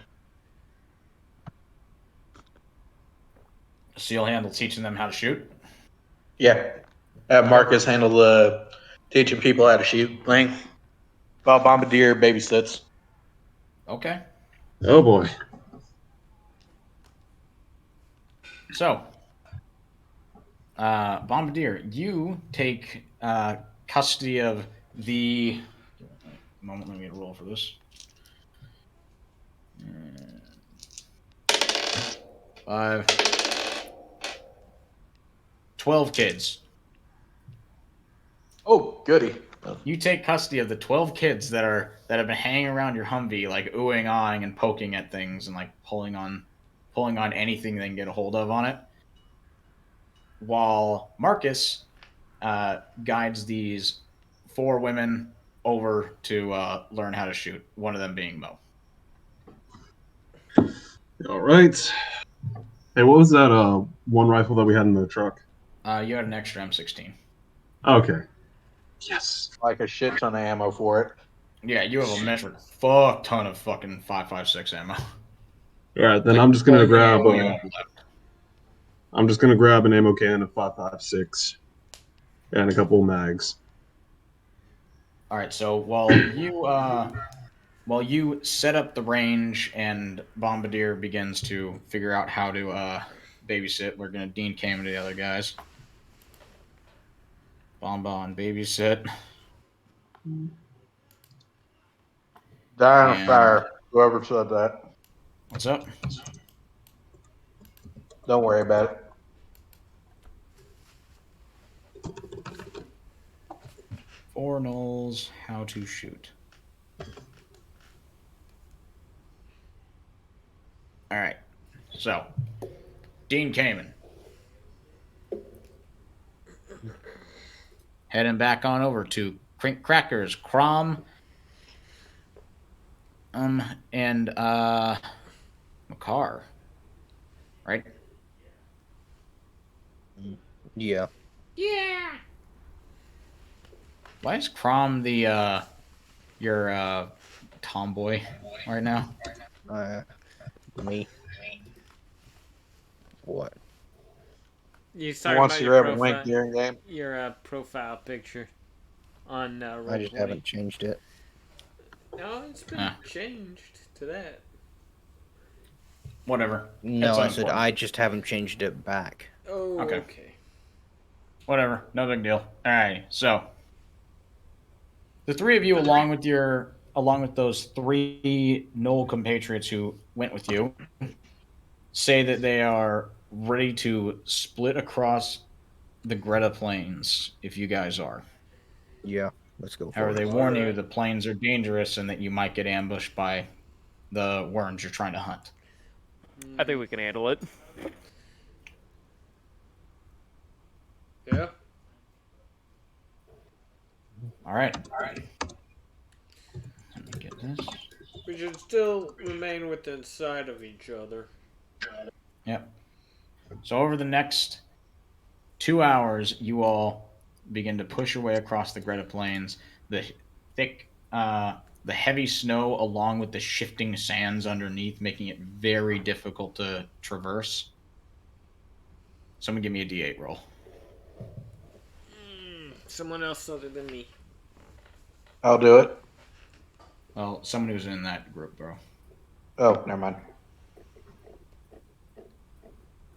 So you'll handle teaching them how to shoot? Yeah. Have Marcus handle the teaching people how to shoot thing. While Bombardier babysits. Okay. Oh boy. So, Bombardier, you take custody of the. Moment, let me get a roll for this. 5, 12 kids. Oh, goody. You take custody of the 12 kids that have been hanging around your Humvee, like oohing, awing, and poking at things, and like pulling on anything they can get a hold of on it. While Marcus guides these 4 women over to learn how to shoot. One of them being Mo. All right. Hey, what was that one rifle that we had in the truck? You had an extra M16. Okay. Yes. Like a shit ton of ammo for it. Yeah, you have a metric fuck ton of fucking 5.56 ammo. All right, then Like, I'm just gonna only grab. ammo you have left. I'm just gonna grab an ammo can of 5.56 and a couple of mags. All right, so while you set up the range and Bombardier begins to figure out how to babysit, we're gonna Dean Cam to the other guys. Bomba on babysit. Die in a And fire. Whoever said that. what's up? Don't worry about it. Four nulls, how to shoot. All right, so Dean Kamen. Heading back on over to Crackers, Crom, and Makar. Right? Yeah. Why is Crom the your tomboy right now? Me. What? You He talking wants about to your grab a wink profile, during game. your profile picture on I just Roll20. haven't changed it. No, it's been changed to that. Whatever. No, It's I said unimportant. I just haven't changed it back. Oh, Okay. okay. Whatever. No big deal. All right. So the three of you, along with those 3 Knoll compatriots who went with you, say that they are ready to split across the Greta Plains if you guys are. Yeah, let's go However, for they it. warn you Alright. the plains are dangerous and that you might get ambushed by the worms you're trying to hunt. I think we can handle it. Yeah. All right. Let me get this. We should still remain within sight of each other. Yep. So over the next 2 hours, you all begin to push your way across the Greta Plains. The thick, the heavy snow, along with the shifting sands underneath, making it very difficult to traverse. Someone give me a D8 roll. Someone else other than me. I'll do it. Well, someone who's in that group, bro. Oh, never mind.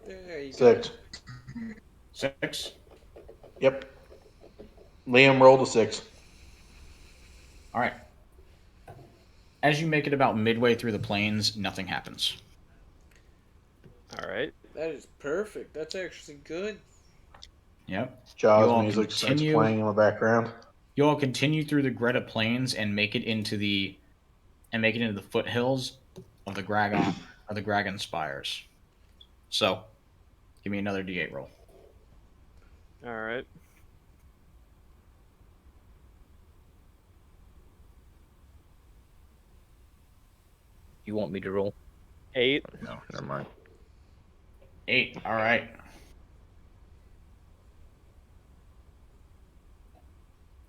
There you 6. go. 6. Yep. Liam rolled a 6. All right. As you make it about midway through the plains, nothing happens. All right. That is perfect. That's actually good. Yep. Jaws You all music starts continue- playing in the background. You all continue through the Greta Plains and make it into the foothills of the Gragon Spires. So, give me another D8 roll. All right. You want me to roll? 8. No, never mind. 8. All right.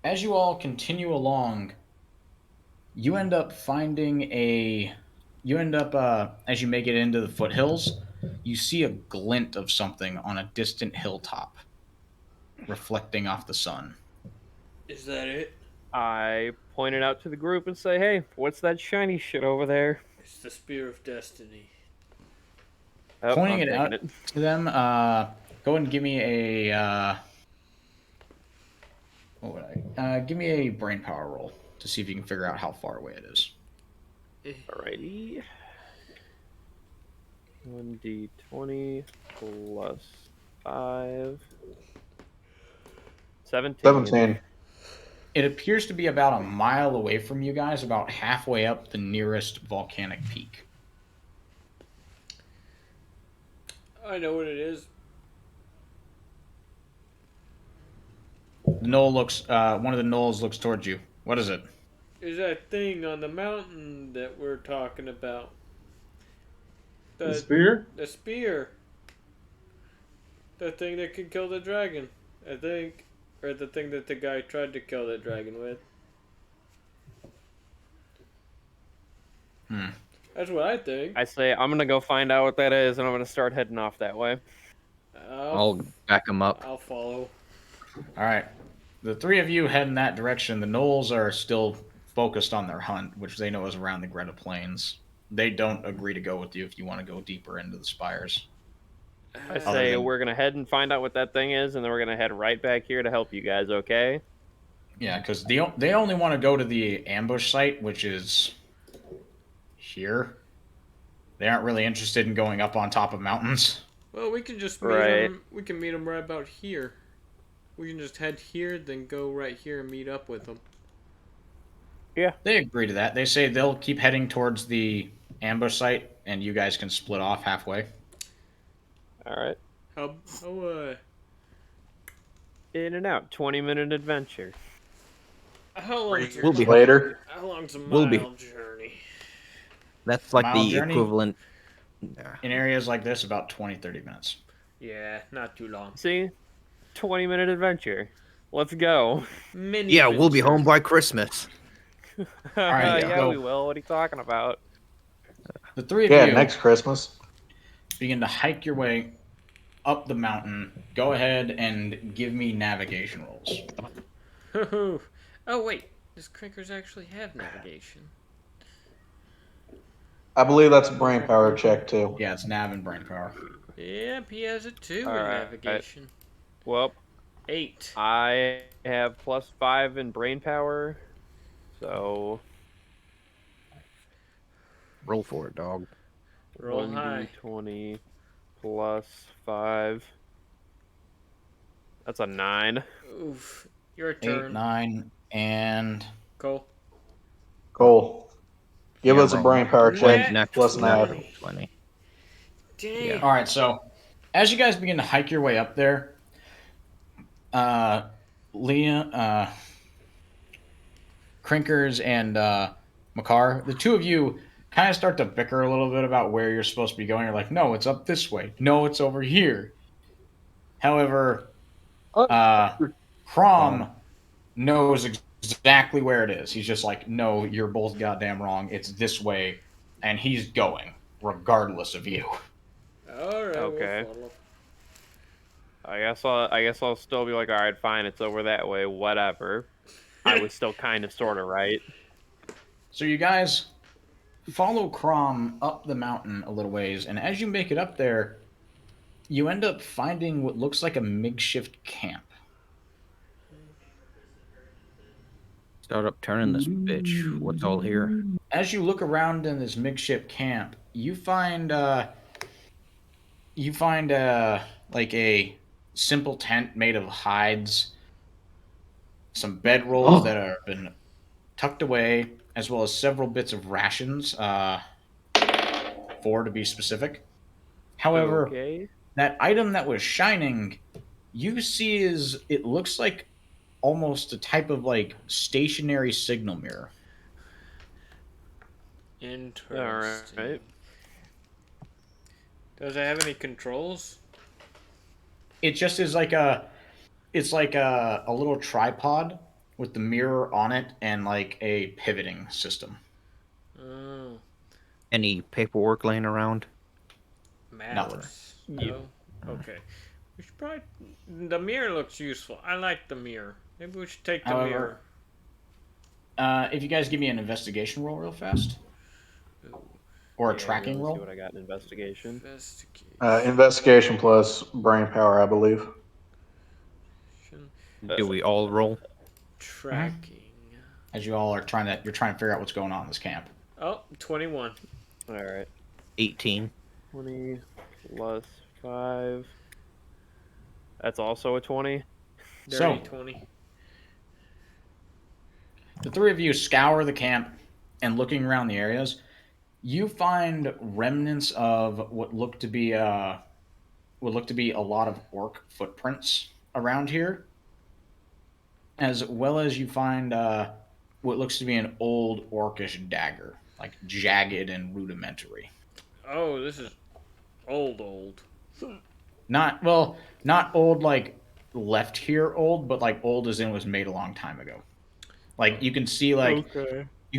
As you all continue along, you end up as you make it into the foothills, you see a glint of something on a distant hilltop, reflecting off the sun. Is that it? I point it out to the group and say, "Hey, what's that shiny shit over there?" It's the Spear of Destiny. Oh, Pointing I'm it out taking to them, go ahead and give me a give me a brain power roll to see if you can figure out how far away it is. Alrighty. 1d20 plus 5. 17. 17. It appears to be about a mile away from you guys, about halfway up the nearest volcanic peak. I know what it is. The knoll looks. One of the knolls looks towards you. What is it? Is that thing on the mountain that we're talking about? The spear? The spear. The thing that can kill the dragon, I think. Or the thing that the guy tried to kill the dragon with. That's what I think. I say, I'm going to go find out what that is, and I'm going to start heading off that way. I'll back him up. I'll follow. All right. The three of you head in that direction. The gnolls are still focused on their hunt, which they know is around the Greta Plains. They don't agree to go with you if you want to go deeper into the spires. I say we're going to head and find out what that thing is, and then we're going to head right back here to help you guys, okay? Yeah, because they only want to go to the ambush site, which is here. They aren't really interested in going up on top of mountains. Well, we can just meet him. We can meet him right about here. We can just head here, then go right here and meet up with them. Yeah. They agree to that. They say they'll keep heading towards the ambush site, and you guys can split off halfway. All right. How In and out. 20-minute adventure. How long? We'll be later. How long's a We'll be- journey? That's like Mile the journey? equivalent. In areas like this, about 20-30 minutes. Yeah, not too long. See? 20-minute adventure. Let's go. Mini Yeah, we'll be adventure. home by Christmas. right, yeah, go. we will. What are you talking about? The three of Yeah, you next Christmas. begin to hike your way up the mountain. Go ahead and give me navigation rolls. Oh wait, does Crinkers actually have navigation? I believe that's a brain power check too. Yeah, it's nav and brain power. Yep, he has it too in Alright. navigation. Well, 8. I have plus 5 in brain power. So, Roll for it, dog. Roll high. 1d20 plus 5. That's a 9. Oof. Your 8, turn. 9, and Cole. Cole, give Yeah, us a wrong. brain power check Nat- plus nat- nav. 20. Dang. Yeah. all right. So, as you guys begin to hike your way up there, Leah, Crinkers, and Makar, the two of you kind of start to bicker a little bit about where you're supposed to be going. You're like, no, it's up this way. No, it's over here. However, Crom knows exactly where it is. He's just like, no, you're both goddamn wrong. It's this way, and he's going regardless of you. All right, we'll Okay. follow. I guess I'll still be like, all right, fine, it's over that way, whatever. I was still kind of sort of right. So you guys follow Crom up the mountain a little ways, and as you make it up there, you end up finding what looks like a makeshift camp. Start up turning this bitch. What's all here? As you look around in this makeshift camp, you find like a simple tent made of hides, some bedrolls that Oh, have been tucked away, as well as several bits of rations, four to be specific. However, Okay. that item that was shining, you see is it looks like almost a type of like stationary signal mirror. All Interesting. right. Does it have any controls? It just is like a little tripod with the mirror on it and like a pivoting system. Oh, Any paperwork laying around? Nothing. maps. Yep. No. Okay. We should probably. The mirror looks useful. I like the mirror. Maybe we should take the mirror. However, if you guys give me an investigation roll real fast Ooh, or a Yeah, tracking let's see roll. what I got in investigation. investigation. investigation plus brain power, I believe. Do we all roll? Tracking. As you all are you're trying to figure out what's going on in this camp. Oh, 21. All right. 18. 20 plus 5. That's also a 20. Dirty So 20. the three of you scour the camp and looking around the areas, you find remnants of what look to be a lot of orc footprints around here, as well as you find what looks to be an old orcish dagger, like jagged and rudimentary. Oh, this is old. Not old like left here old, but like old as in was made a long time ago. Like Okay. you can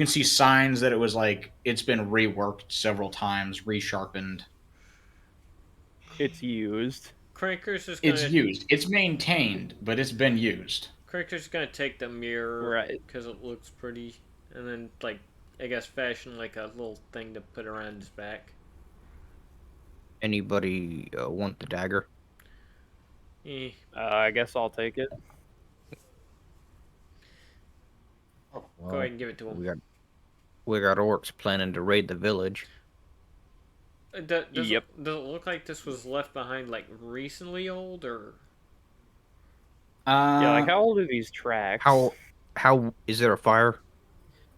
see signs that it was like it's been reworked several times, resharpened. It's used. Cranker's just It's gonna. used. It's maintained, but it's been used. Cranker's gonna take the mirror Right. because it looks pretty, and then I guess fashion like a little thing to put around his back. Anybody want the dagger? Eh. I guess I'll take it. Go ahead and give it to him. We got orcs planning to raid the village. Does Yep. does it look like this was left behind like recently old or? Yeah, like Uh, how old are these tracks? How is there a fire?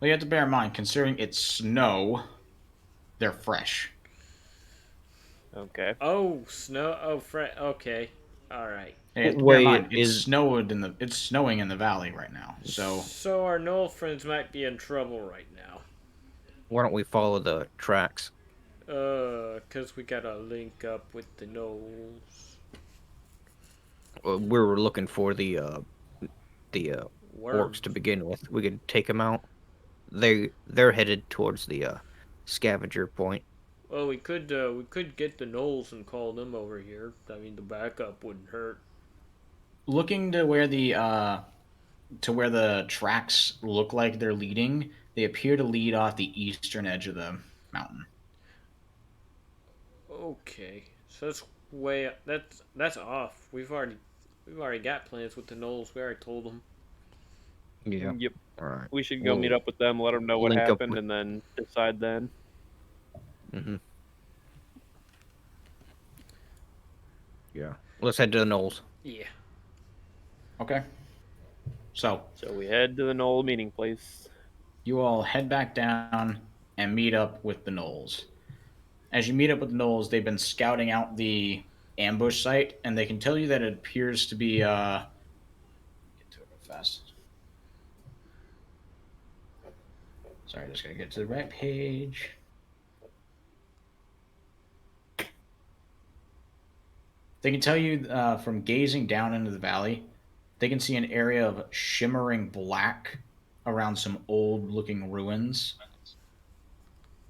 well, you have to bear in mind, considering it's snow, they're fresh. Okay. Oh, snow. Oh, okay. All right. You have to bear in Wait, mind, it's snowing in the valley right now. So our Knoll friends might be in trouble right now. why don't we follow the tracks? Cause we gotta link up with the Knolls. We were looking for the Worms. orcs to begin with. We could take them out. They're headed towards the scavenger point. Well, we could get the Knolls and call them over here. I mean, the backup wouldn't hurt. looking to where the tracks look like they're leading, they appear to lead off the eastern edge of the mountain. Okay, so that's way that's off. We've already got plans with the Knolls. We already told them. Yeah. Yep. All right. We should go We'll meet up with them, let them know what link up happened, with- and then decide then. Mm-hmm. Yeah. Let's head to the Knolls. Yeah. Okay. So So we head to the Knoll meeting place. you all head back down and meet up with the Knolls. As you meet up with the Knolls, they've been scouting out the ambush site, and they can tell you that it appears to be get to it real fast. Sorry, just gotta get to the right page. They can tell you from gazing down into the valley They can see an area of shimmering black around some old-looking ruins.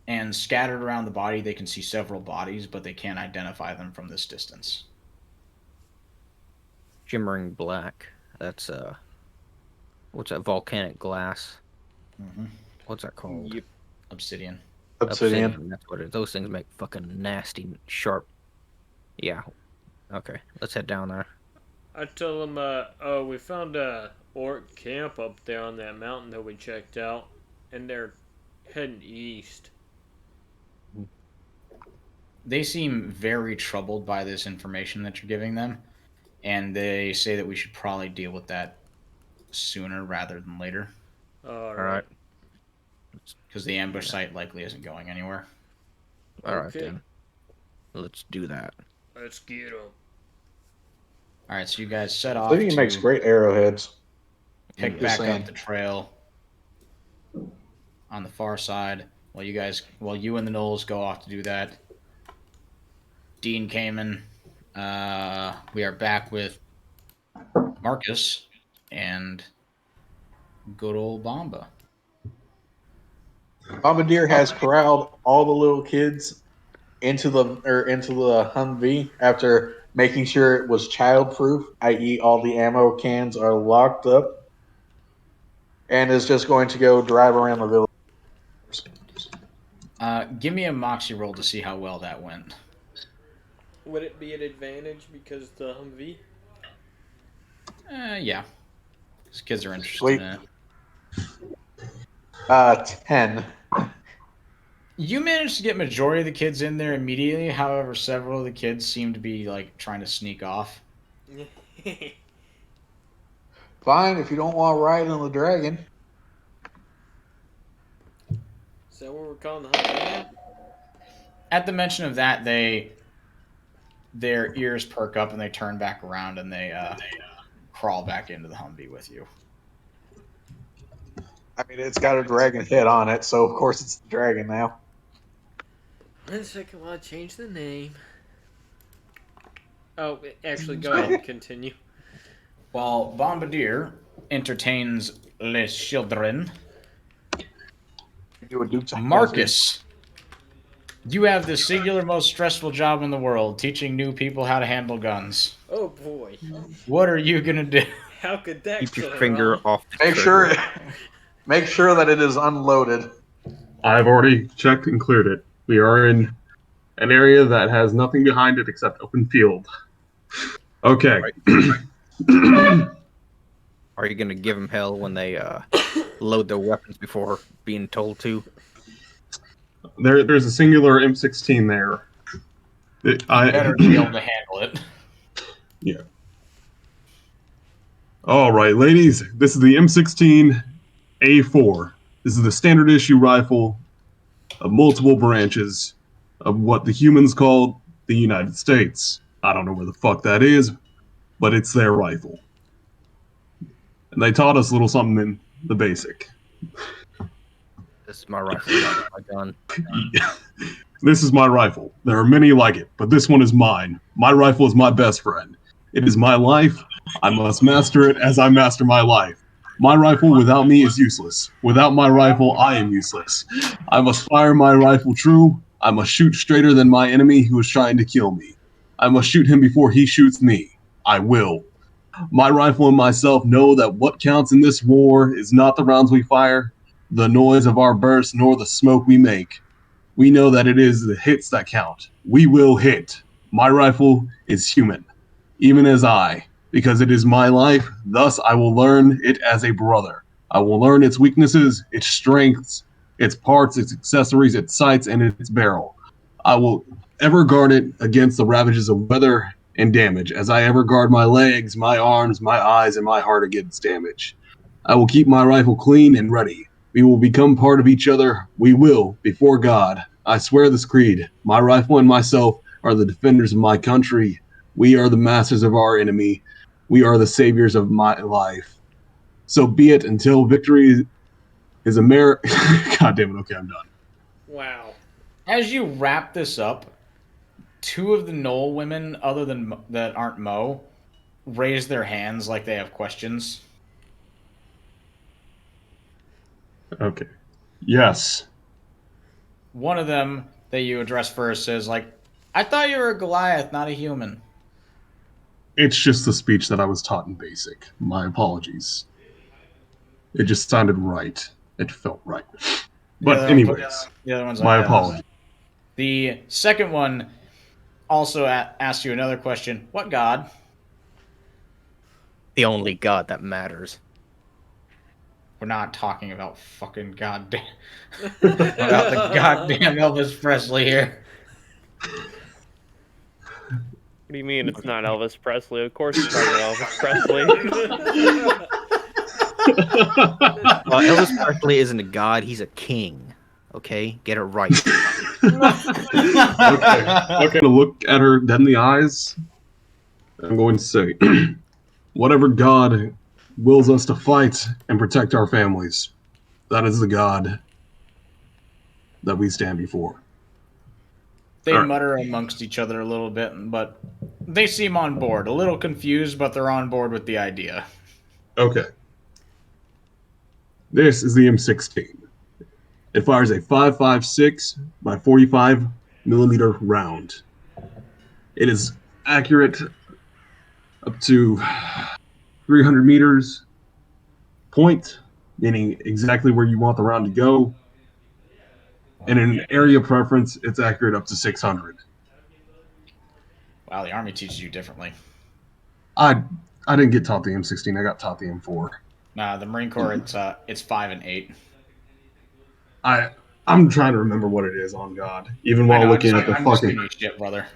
And scattered around the body, they can see several bodies, but they can't identify them from this distance. Shimmering black. That's what's that? Volcanic glass. Mm-hmm. What's that called? Yep. Obsidian. Obsidian. That's what it is. Those things make fucking nasty, sharp. Yeah. Okay, let's head down there. I tell them, oh, we found a orc camp up there on that mountain that we checked out, and they're heading east. They seem very troubled by this information that you're giving them, and they say that we should probably deal with that sooner rather than later. All All right. Because the ambush site likely isn't going anywhere. All right, Okay. then. Let's do that. Let's get them. All right, so you guys set off Obsidian to makes great arrowheads. pick Just back saying. up the trail on the far side while you and the Knolls go off to do that. Dean Kamen, we are back with Marcus and good old Bomba. Bombardier has corralled all the little kids into the Humvee after making sure it was childproof, i.e., all the ammo cans are locked up, and is just going to go drive around the village. Give me a moxie roll to see how well that went. Would it be an advantage because the Humvee? Yeah. These kids are interested Sweet. in it. 10. You managed to get majority of the kids in there immediately. However, several of the kids seem to be like trying to sneak off. Fine, if you don't want to ride on the dragon. Is that what we're calling the Humvee? At the mention of that, their ears perk up and they turn back around and they crawl back into the Humvee with you. I mean, it's got a dragon head on it, so of course it's the dragon now. Wait a second while I change the name. Oh, actually, go ahead and continue. While Bombardier entertains les children, Do a Duke's Marcus, you have the singular most stressful job in the world, teaching new people how to handle guns. Oh boy, What are you gonna do? how could that Keep your go finger wrong? off the Make trigger. make sure that it is unloaded. I've already checked and cleared it. We are in an area that has nothing behind it except open field. Okay. Are you gonna give them hell when they load their weapons before being told to? There's a singular M16 there. Better be able to handle it. Yeah. All right, ladies. This is the M16A4. This is the standard issue rifle of multiple branches of what the humans call the United States. I don't know where the fuck that is, but it's their rifle. And they taught us a little something in the basic. This is my rifle. This is my gun. This is my rifle. There are many like it, but this one is mine. My rifle is my best friend. It is my life. I must master it as I master my life. My rifle without me is useless. Without my rifle, I am useless. I must fire my rifle true. I must shoot straighter than my enemy who is trying to kill me. I must shoot him before he shoots me. I will. My rifle and myself know that what counts in this war is not the rounds we fire, the noise of our burst, nor the smoke we make. We know that it is the hits that count. We will hit. My rifle is human, even as I, because it is my life, thus I will learn it as a brother. I will learn its weaknesses, its strengths, its parts, its accessories, its sights, and its barrel. I will ever guard it against the ravages of weather and damage, as I ever guard my legs, my arms, my eyes, and my heart against damage. I will keep my rifle clean and ready. We will become part of each other. We will, before God. I swear this creed. My rifle and myself are the defenders of my country. We are the masters of our enemy. We are the saviors of my life. So be it until victory is America. God damn it. Okay, I'm done. Wow. As you wrap this up, two of the Knoll women, other than that aren't Mo, raise their hands like they have questions. Okay. Yes. One of them that you address first says, like, I thought you were a Goliath, not a human. It's just the speech that I was taught in basic. My apologies. It just sounded right. It felt right. But anyways, The other one's like, my yeah. apologies. The second one also asks you another question. What god? The only god that matters. We're not talking about fucking goddamn about the goddamn Elvis Presley here. What do you mean it's not Elvis Presley? Of course you're talking about Elvis Presley. Elvis Presley isn't a god, he's a king. Okay? Get it right. Okay. Okay. To look at her dead in the eyes, I'm going to say, whatever God wills us to fight and protect our families, that is the God that we stand before. They All right. mutter amongst each other a little bit, but they seem on board. A little confused, but they're on board with the idea. Okay. This is the M16. It fires a 5.56 by 45 millimeter round. It is accurate up to 300 meters point, meaning exactly where you want the round to go. And in an area preference, it's accurate up to 600. Wow, the army teaches you differently. I didn't get taught the M16. I got taught the M4. Nah, the Marine Corps it's 5 and 8. I'm trying to remember what it is on God, even while looking at the I'm just fucking. giving you shit, brother.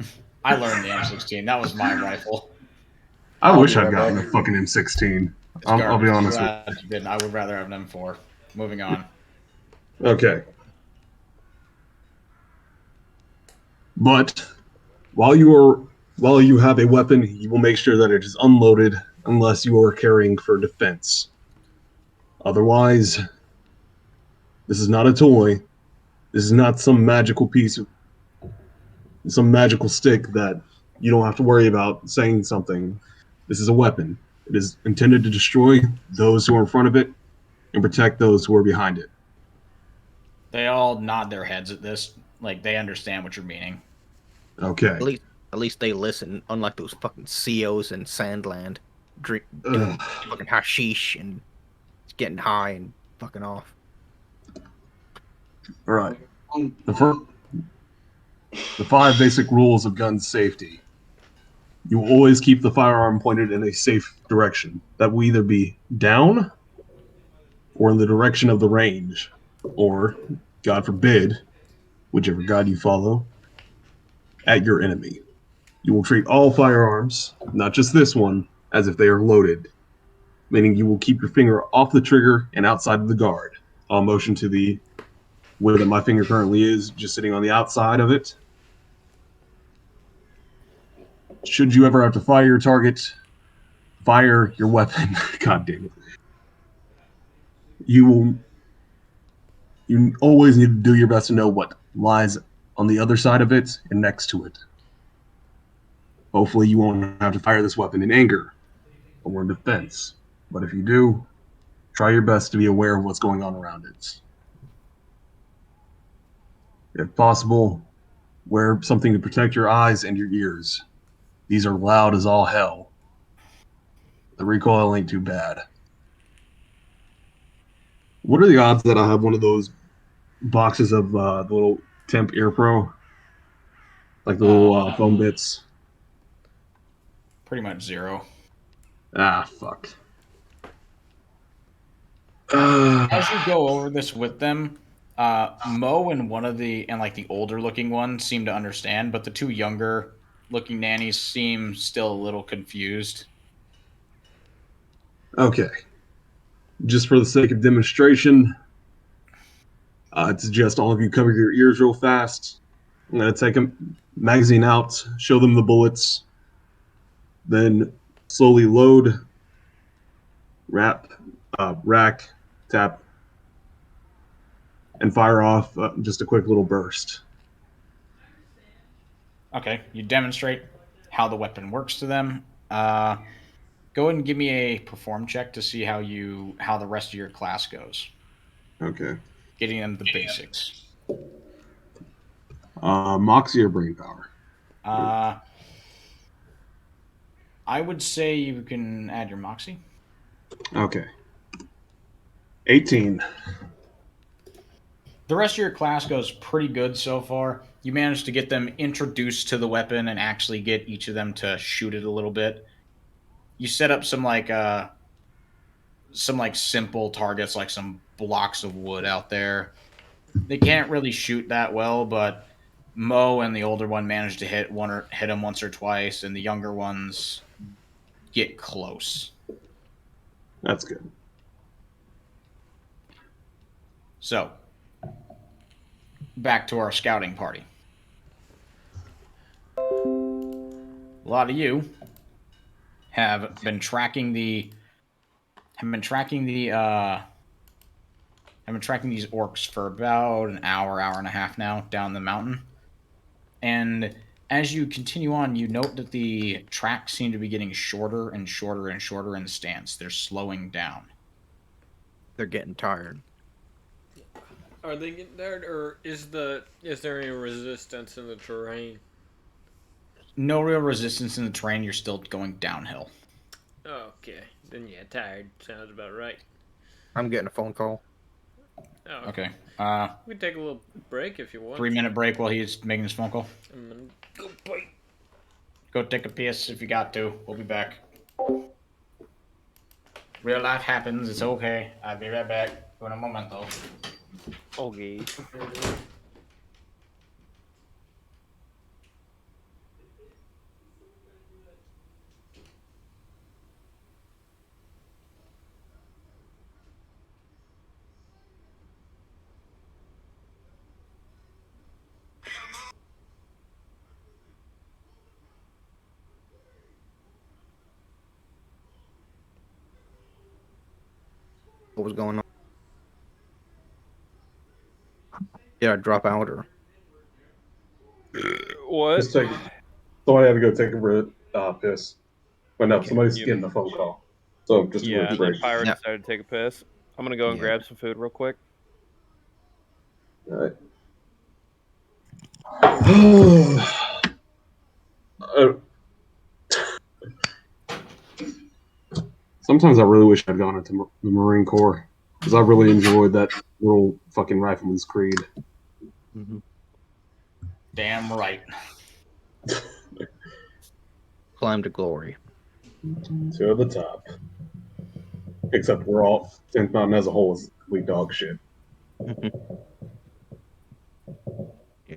I learned the M16. That was my rifle. I I'll wish be I'd right gotten back. the fucking M16. It's I'll garbage. be I'm honest with glad you didn't. I would rather have an M4. Moving on. you. Okay. But while you have a weapon, you will make sure that it is unloaded unless you are carrying for defense. Otherwise, this is not a toy. This is not some magical some magical stick that you don't have to worry about saying something. This is a weapon. It is intended to destroy those who are in front of it and protect those who are behind it. They all nod their heads at this, like they understand what you're meaning. Okay. At least they listen, unlike those fucking COs in Sandland, doing fucking hashish and getting high and fucking off. All right. The 5 basic rules of gun safety. You will always keep the firearm pointed in a safe direction. That will either be down or in the direction of the range, or, God forbid, whichever God you follow, at your enemy. You will treat all firearms, not just this one, as if they are loaded, meaning you will keep your finger off the trigger and outside of the guard. I'll motion to the way that my finger currently is, just sitting on the outside of it. Should you ever have to fire your target, fire your weapon. God damn it. You always need to do your best to know what lies on the other side of it and next to it. Hopefully you won't have to fire this weapon in anger or in defense. But if you do, try your best to be aware of what's going on around it. If possible, wear something to protect your eyes and your ears. These are loud as all hell. The recoil ain't too bad. What are the odds that I have one of those boxes of the little Temp Ear Pro? Like the little foam bits? Pretty much 0. Ah, fuck. As you go over this with them, Mo and the older looking one seem to understand, but the 2 younger looking nannies seem still a little confused. Okay. Just for the sake of demonstration, I'd suggest all of you cover your ears real fast. I'm going to take a magazine out, show them the bullets, then slowly load, rack, tap, and fire off just a quick little burst. Okay, you demonstrate how the weapon works to them. Go ahead and give me a perform check to see how the rest of your class goes. Okay. Getting them the basics. Moxie or brain power? I would say you can add your moxie. Okay. 18. The rest of your class goes pretty good so far. You managed to get them introduced to the weapon and actually get each of them to shoot it a little bit. You set up some simple targets, like some blocks of wood out there. They can't really shoot that well, but Mo and the older one managed to hit him once or twice, and the younger ones get close. That's good. So, back to our scouting party. A lot of you have been tracking these orcs for about an hour and a half now down the mountain. And as you continue on, you note that the tracks seem to be getting shorter and shorter and shorter in stance. They're slowing down. They're getting tired. Are they getting tired, or is there any resistance in the terrain? No real resistance in the terrain. You're still going downhill. Okay, then yeah, tired sounds about right. I'm getting a phone call. Oh, Okay. we can take a little break if you want. 3-minute break while he's making his phone call. I'm gonna go bite. Go take a piss if you got to. We'll be back. Real life happens. It's okay. I'll be right back. In a momento. Okay. What was going on? Did I drop out or? What? Just take. Somebody had to go take a piss. But no, Okay. somebody's Yep. getting a phone call. So just a Yeah, quick and break. then Pyro Yeah. decided to take a piss. I'm gonna go and Yeah. grab some food real quick. All right. Sometimes I really wish I'd gone into the Marine Corps because I really enjoyed that little fucking Rifleman's Creed. Mm-hmm. Damn right. Climb to glory. To the top. Except we're all 10th Mountain as a whole is complete dog shit.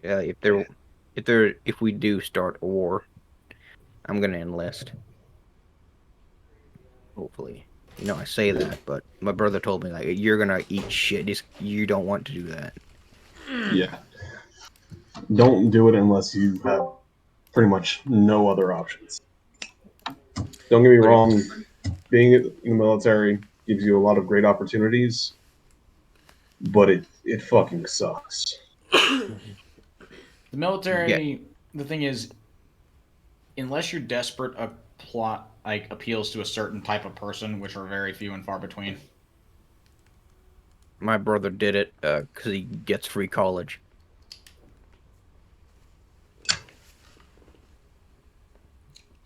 Yeah, if we do start a war, I'm gonna enlist. Hopefully. I say that, but my brother told me, like, you're gonna eat shit. You don't want to do that. Yeah. Don't do it unless you have pretty much no other options. Don't get me wrong, being in the military gives you a lot of great opportunities, but it fucking sucks. The military, Yeah. the thing is, unless you're desperate, a plot appeals to a certain type of person, which are very few and far between. My brother did it because he gets free college.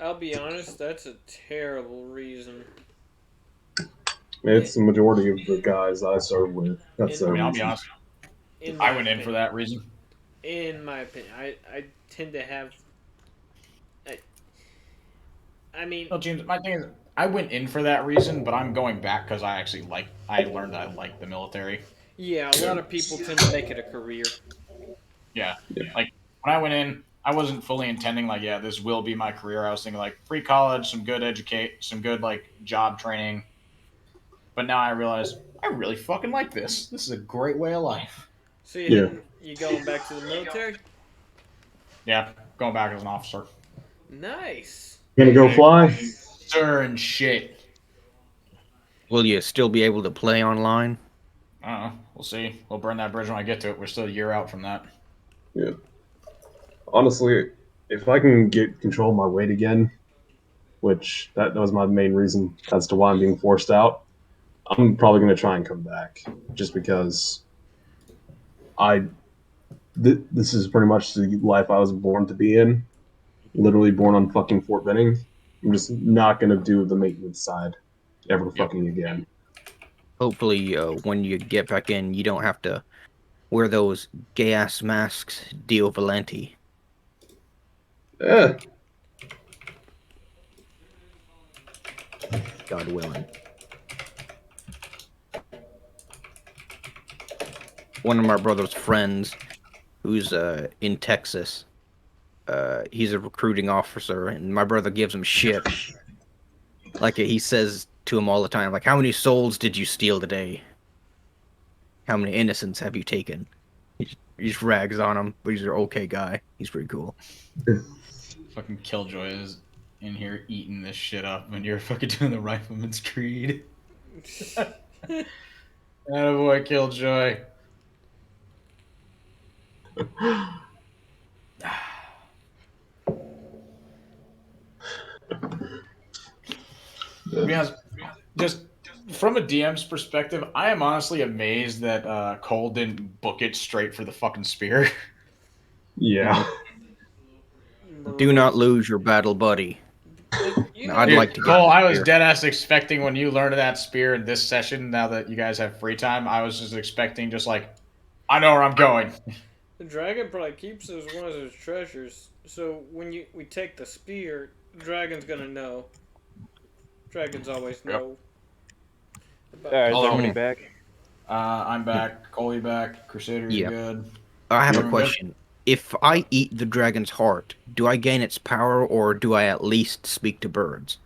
I'll be honest, that's a terrible reason. It's the majority of the guys I serve with. That's I their mean, I'll be reason. honest. In I my went in for opinion. that reason. In my opinion, I tend to have. I mean, No, James, my thing is, I went in for that reason, but I'm going back because I learned that I like the military. yeah, a lot of people tend to make it a career. Yeah. Yeah. Like, when I went in, I wasn't fully intending, this will be my career. I was thinking, free college, some good, job training. But now I realize I really fucking like this. This is a great way of life. So Yeah. you going back to the military? Yeah, going back as an officer. Nice. Gonna go fly? Sir and shit. Will you still be able to play online? I don't know. We'll see. We'll burn that bridge when I get to it. We're still a year out from that. Yeah. Honestly, if I can get control of my weight again, which that was my main reason as to why I'm being forced out. I'm probably going to try and come back just because this is pretty much the life I was born to be in. Literally born on fucking Fort Benning. I'm just not going to do the maintenance side ever fucking again. Hopefully, when you get back in, you don't have to wear those gay ass masks, Dio Valenti. Eh, God willing. One of my brother's friends, who's in Texas, he's a recruiting officer, and my brother gives him shit. Like he says to him all the time, like, "How many souls did you steal today? How many innocents have you taken?" He just rags on him, but he's an okay guy. He's pretty cool. Fucking Killjoy is in here eating this shit up when you're fucking doing the Rifleman's Creed. Attaboy, Killjoy. To be honest, just from a DM's perspective, I am honestly amazed that Cole didn't book it straight for the fucking spear. yeah. Do not lose your battle buddy. You I'd know, like to get Cole, the I was spear. dead ass expecting when you learned of that spear in this session, now that you guys have free time, I was just expecting just like, I know where I'm going. the dragon probably keeps it as one of his treasures. So when we take the spear, the dragon's gonna know. Dragons always know. All right, is Although- everybody back? I'm back. Cole, you back. Crusader, you Yeah. good? I have a Everyone good? question. If I eat the dragon's heart, do I gain its power, or do I at least speak to birds?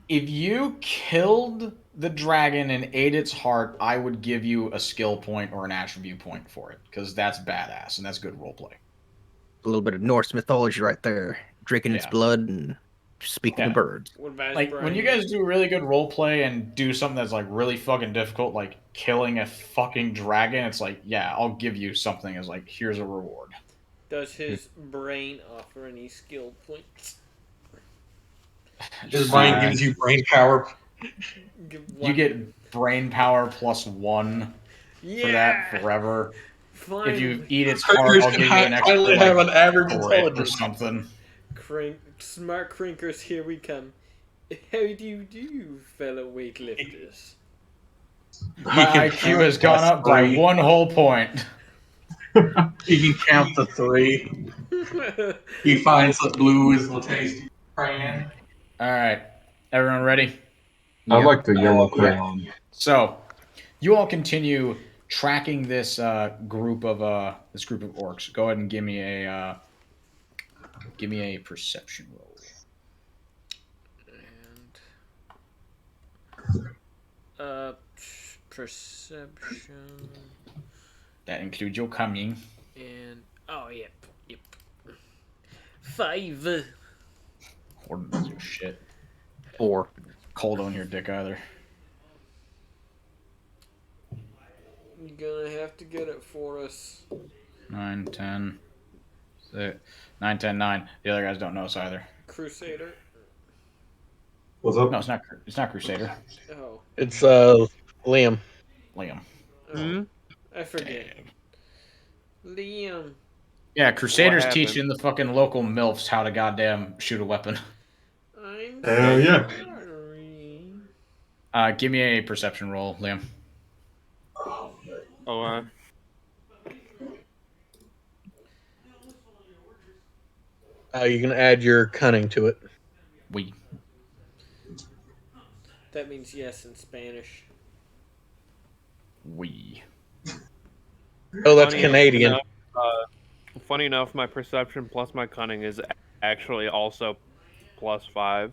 If you killed the dragon and ate its heart, I would give you a skill point or an attribute point for it, because that's badass and that's good roleplay. A little bit of Norse mythology right there. Drinking its Yeah. blood and speaking to Yeah. birds. What about his Like when you brain? guys do really good roleplay and do something that's like really fucking difficult, like killing a fucking dragon, it's like, yeah, I'll give you something as like, here's a reward. Does his brain offer any skill points? His brain gives you brain power. You get brain power +1 for that forever. Finally. If you eat its heart, Crinkers I'll can give you an extra finally have an average crit or intelligence. something. Smart crinkers, here we come. How do you do, fellow weightlifters? My IQ has gone up by 1 whole point. He can count to 3. He finds that blue is the tasty crayon. All right, everyone ready? I like the yellow Yeah. crayon. So, you all continue tracking this group of orcs. Go ahead and give me a perception roll. And perception That includes your coming. and yep. 5. Horden does your shit. 4. Cole don't hear dick either. You're gonna have to get it for us. 9, 10, 6, 9, 10, 9. The other guys don't know us either. Crusader. What's up? No, it's not. It's not Crusader. Oh, It's Liam. Liam. I forget. Liam. Yeah, Crusader's happened? teaching the fucking local MILFs how to goddamn shoot a weapon. I'm yeah. sorry. Give me a perception roll, Liam. Oh, You can add your cunning to it. We. That means yes in Spanish. Oh, that's Funny Canadian. enough, funny enough, my perception plus my cunning is actually also +5.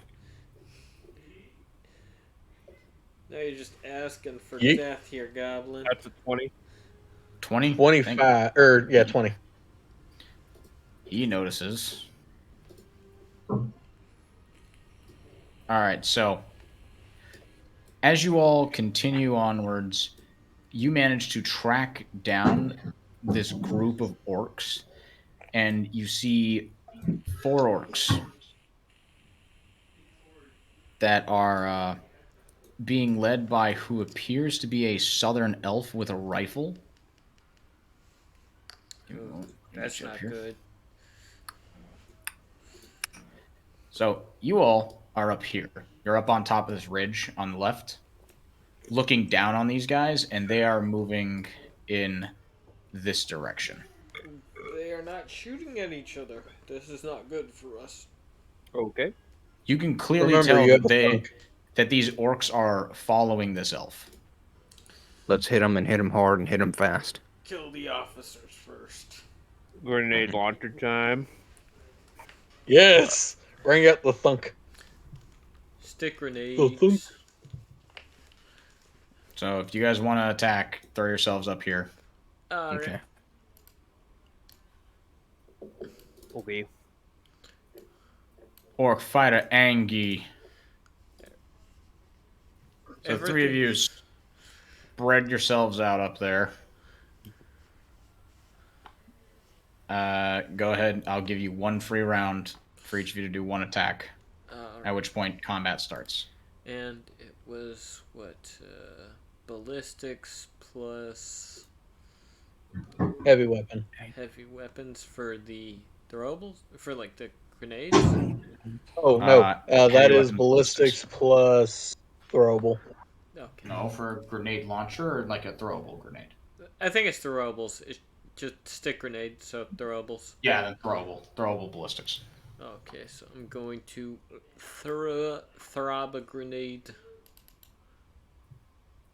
Now you're just asking for Yeet. death here, Goblin. That's a 20. 20? 25. 20. He notices. Alright, so as you all continue onwards, you manage to track down this group of orcs, and you see 4 orcs. that are being led by who appears to be a southern elf with a rifle. Oh, that's not good. So you all are up here. You're up on top of this ridge on the left, looking down on these guys, and they are moving in this direction. They are not shooting at each other. This is not good for us. Okay. You can clearly Remember, tell you have that a thunk. these orcs are following this elf. Let's hit him and hit him hard and hit him fast. Kill the officers first. Grenade launcher time. Yes! Bring out the thunk. Stick The thunk. grenades. So if you guys want to attack, throw yourselves up here. Okay. Okay. Orc fighter Angie. So the three of you spread yourselves out up there. Go ahead. I'll give you one free round for each of you to do one attack. At which point combat starts. And it was what? Ballistics plus Heavy weapon. heavy weapons for the throwables? For like the grenades? Oh, no. That heavy is weapon ballistics plus throwable. Okay. No, for a grenade launcher or like a throwable grenade? I think it's throwables. It's just stick grenade, so throwables. Yeah, then throwable ballistics. Okay, so I'm going to throb a grenade.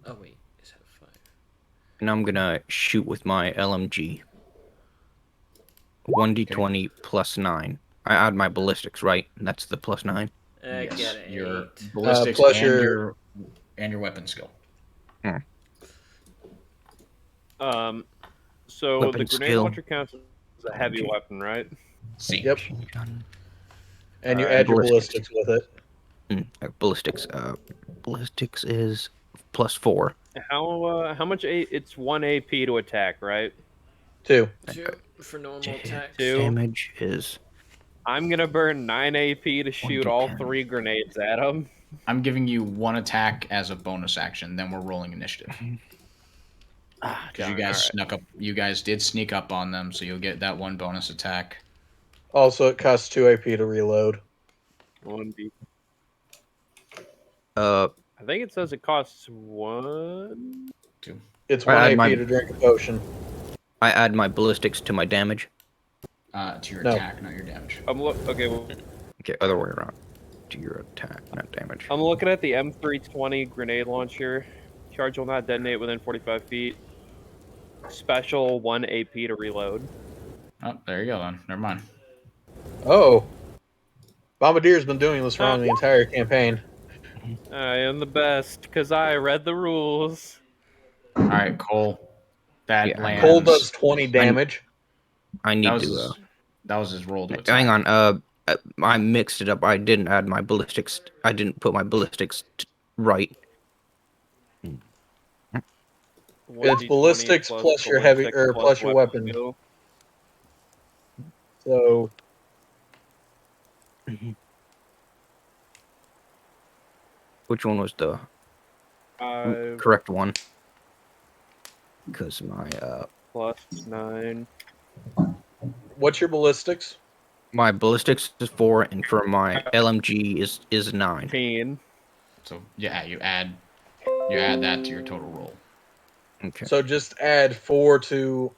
Oh wait, is that 5? And I'm gonna shoot with my LMG. 1d20 plus 9. I add my ballistics, right? And that's the plus 9. I Yes, get an your 8. ballistics plus and your- your weapon skill. So Weapon the grenade skill. launcher counts as a heavy Okay. weapon, right? See. Yep. And you Alright, add your ballistics. ballistics with it. Ballistics. Ballistics is plus 4. How much? It's 1 AP to attack, right? 2. 2 for normal To hit attacks. 2. damage is I'm gonna burn 9 AP to shoot all 1d10. 3 grenades at him. I'm giving you one attack as a bonus action, then we're rolling initiative. Because you guys snuck up, you guys did sneak up on them, so you'll get that one bonus attack. Also, it costs 2 AP to reload. 1d. uh I think it says it costs 1. It's I 1 add AP my- to drink a potion. I add my ballistics to my damage. To your No. attack, not your damage. Okay. Well, Okay, other way around. To your attack, not damage. I'm looking at the M320 grenade launcher. Charge will not detonate within 45 feet. Special 1 AP to reload. Oh, there you go then. Never mind. Oh. Bombardier's been doing this wrong the entire campaign. I am the best because I read the rules. All right, Cole. That Yeah, lands. Cole does 20 damage. I need That was to his roll to attack. hang on. I mixed it up. I didn't add my ballistics. I didn't put my ballistics right. It's ballistics plus your heavy or plus your weapon. skill. So Which one was the correct one? Because my plus 9. what's your ballistics? my ballistics is 4, and for my LMG is 9. 15. So yeah, you add that to your total roll. Okay. So just add 4 to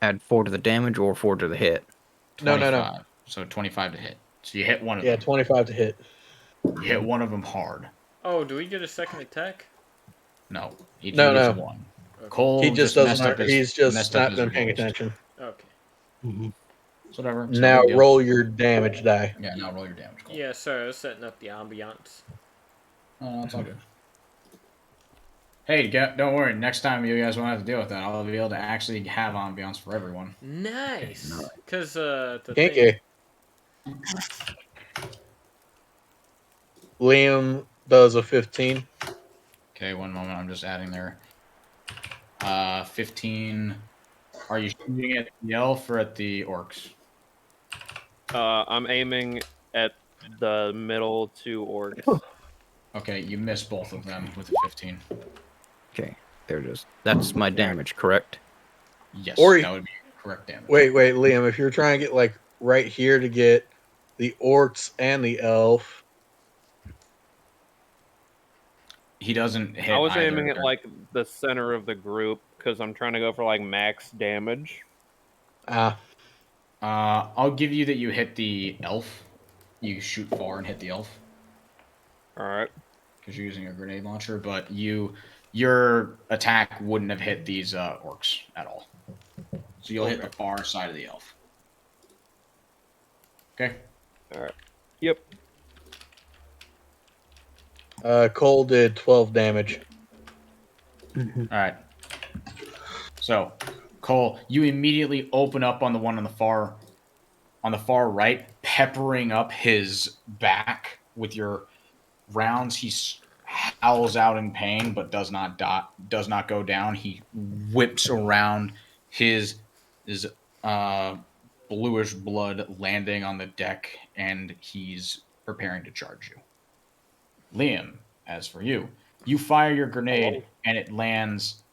Add 4 to the damage or 4 to the hit. 25. No. So 25 to hit. So you hit one of Yeah, them. 25 to hit. You hit one of them hard. Oh, do we get a second attack? No. Each No, of you gets no. one. Cole He just messed doesn't. up his- He's just messed up not his been paying rolls. attention. Okay. It's whatever. It's no Now big deal. roll your damage die. Yeah, now roll your damage. Cole. Yeah, sorry, I was setting up the ambiance. Oh, it's all good. Hey, don't worry. Next time you guys won't have to deal with that. I'll be able to actually have ambiance for everyone. Nice. Because the Kinky. Liam does a 15. Okay, one moment. I'm just adding there. 15. Are you shooting at the elf or at the orcs? I'm aiming at the middle two orcs. Okay, you missed both of them with a 15. Okay, there it is. That's my damage, correct? Yes, Or- that would be correct damage. Wait, Liam. If you're trying to get like right here to get the orcs and the elf, He doesn't hit. I was either. aiming at like the center of the group because I'm trying to go for like max damage. I'll give you that you hit the elf. You shoot far and hit the elf All right. because you're using a grenade launcher, but your attack wouldn't have hit these orcs at all. So you'll hit the far side of the elf. Okay. All right. Yep. Cole did 12 damage. All right. So, Cole, you immediately open up on the one on the far right, peppering up his back with your rounds. He howls out in pain, but does not go down. He whips around, his bluish blood landing on the deck, and he's preparing to charge you. Liam, as for you, you fire your grenade and it lands.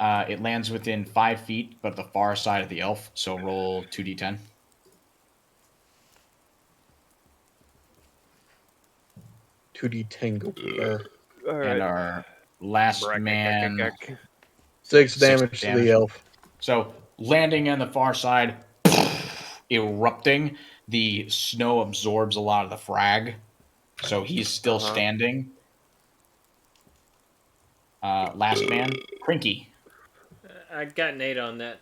It lands within 5 feet, but the far side of the elf. So roll 2d10. 2d tango. All right. And our last man, 6 damage to the elf. So landing on the far side, erupting, the snow absorbs a lot of the frag. So he's still standing. Last man, Crinky. I got an 8 on that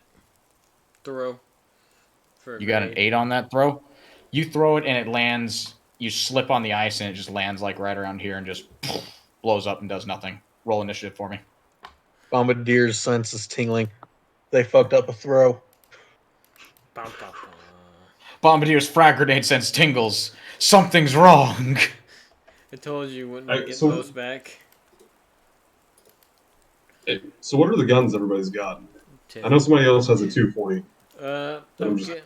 throw. You got an 8 on that throw? You throw it and it lands. You slip on the ice and it just lands like right around here and just blows up and does nothing. Roll initiative for me. Bombardier's senses tingling. They fucked up a throw. Bombardier's frag grenade sense tingles. Something's wrong. I told you wouldn't I get so- those back. So what are the guns everybody's got? 10. I know somebody else has a 240. Okay.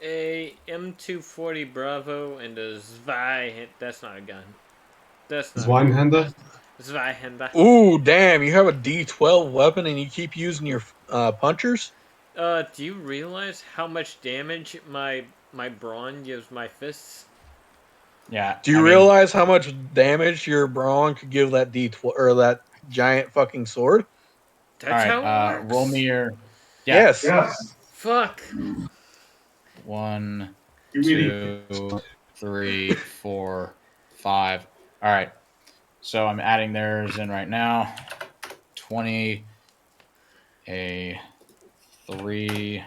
A M240 Bravo and a Zwei. That's not a gun. That's not. Zweinhänder? Zweihänder. Ooh, damn! You have a D12 weapon and you keep using your punchers. Do you realize how much damage my brawn gives my fists? Yeah. Do you realize how much damage your brawn could give that D12 or that giant fucking sword? That's all right, how it works. roll me your. Yeah. Yes. Fuck. 1, You 2, 3, 4, 5. All right. So I'm adding theirs in right now. 20, a 3,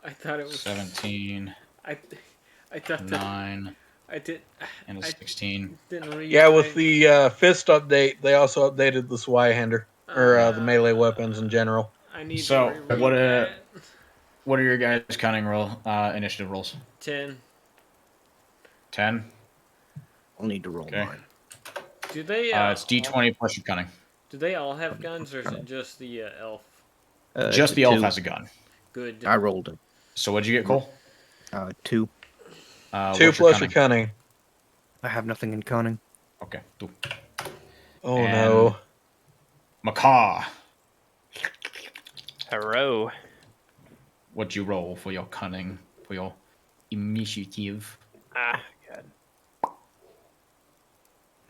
I thought it was 17, I thought that 9, I did. and a 16. Didn't read. Yeah, with the fist update, they also updated the Zweihander or the melee weapons in general. I need So, to reread what are your guys' cunning initiative rolls? 10. 10? I'll need to roll Okay. mine. Do they? It's D20 plus your cunning. Do they all have guns, or is it just the elf? Just the elf 2. has a gun. Good. I rolled it. So what'd you get, Cole? 2. 2 plus your cunning. I have nothing in cunning. Okay. 2. Oh And- no. Macaw, Hello. what'd you roll for your cunning, for your initiative? Ah, God.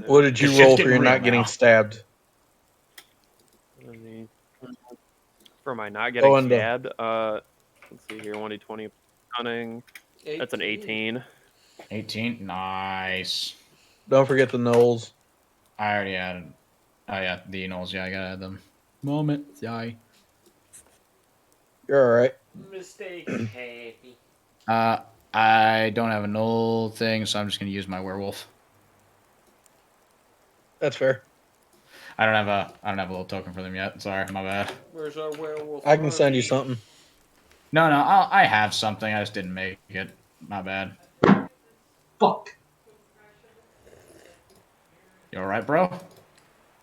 What did you It's roll just for your getting not real getting now. stabbed? For my not getting and, stabbed, let's see here, 1d20 cunning. That's an 18. 18? Nice. Don't forget the Knolls. I already added. Oh, yeah, the Knolls. Yeah, I gotta add them. Moment. Yeah. You're alright. Mistake happy. I don't have a Knoll thing, so I'm just gonna use my werewolf. That's fair. I don't have a little token for them yet. Sorry, my bad. Where's our werewolf? I can send you army? something. No, I have something. I just didn't make it. My bad. Fuck. You all right, bro?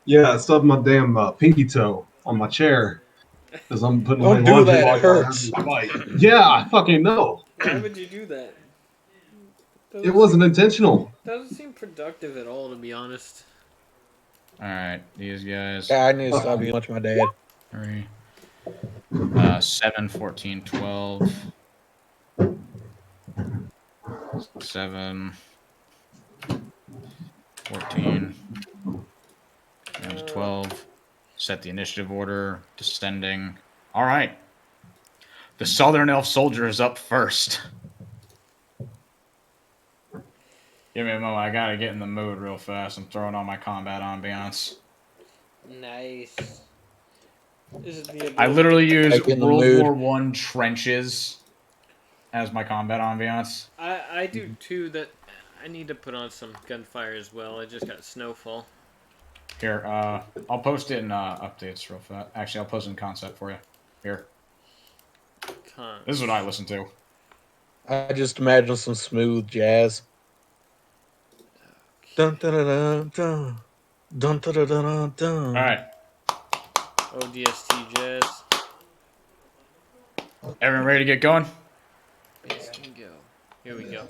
Yeah, I stubbed my damn pinky toe on my chair because I'm putting Don't away do laundry that, while it you're hurts. having a fight. Yeah, I fucking know. Why would you do that? It wasn't intentional. Doesn't seem productive at all, to be honest. Alright, these guys. Yeah, I need to stop eating lunch, my dad. 3. 7, 14, 12. 7. 14. Down to 12. Set the initiative order. Descending. Alright. The Southern Elf Soldier is up first. Give me a moment. I gotta get in the mood real fast. I'm throwing on my combat ambiance. Nice. This is the I literally use Like in the World mood. War One trenches as my combat ambiance. I do too. That I need to put on some gunfire as well. I just got snowfall. Here, I'll post it in updates real fast. Actually, I'll post it in concept for you. Here. This is what I listen to. I just imagine some smooth jazz. Dun dun dun dun dun dun dun dun dun. All right. ODST jazz. Everyone ready to get going? Bass can go. Here we go.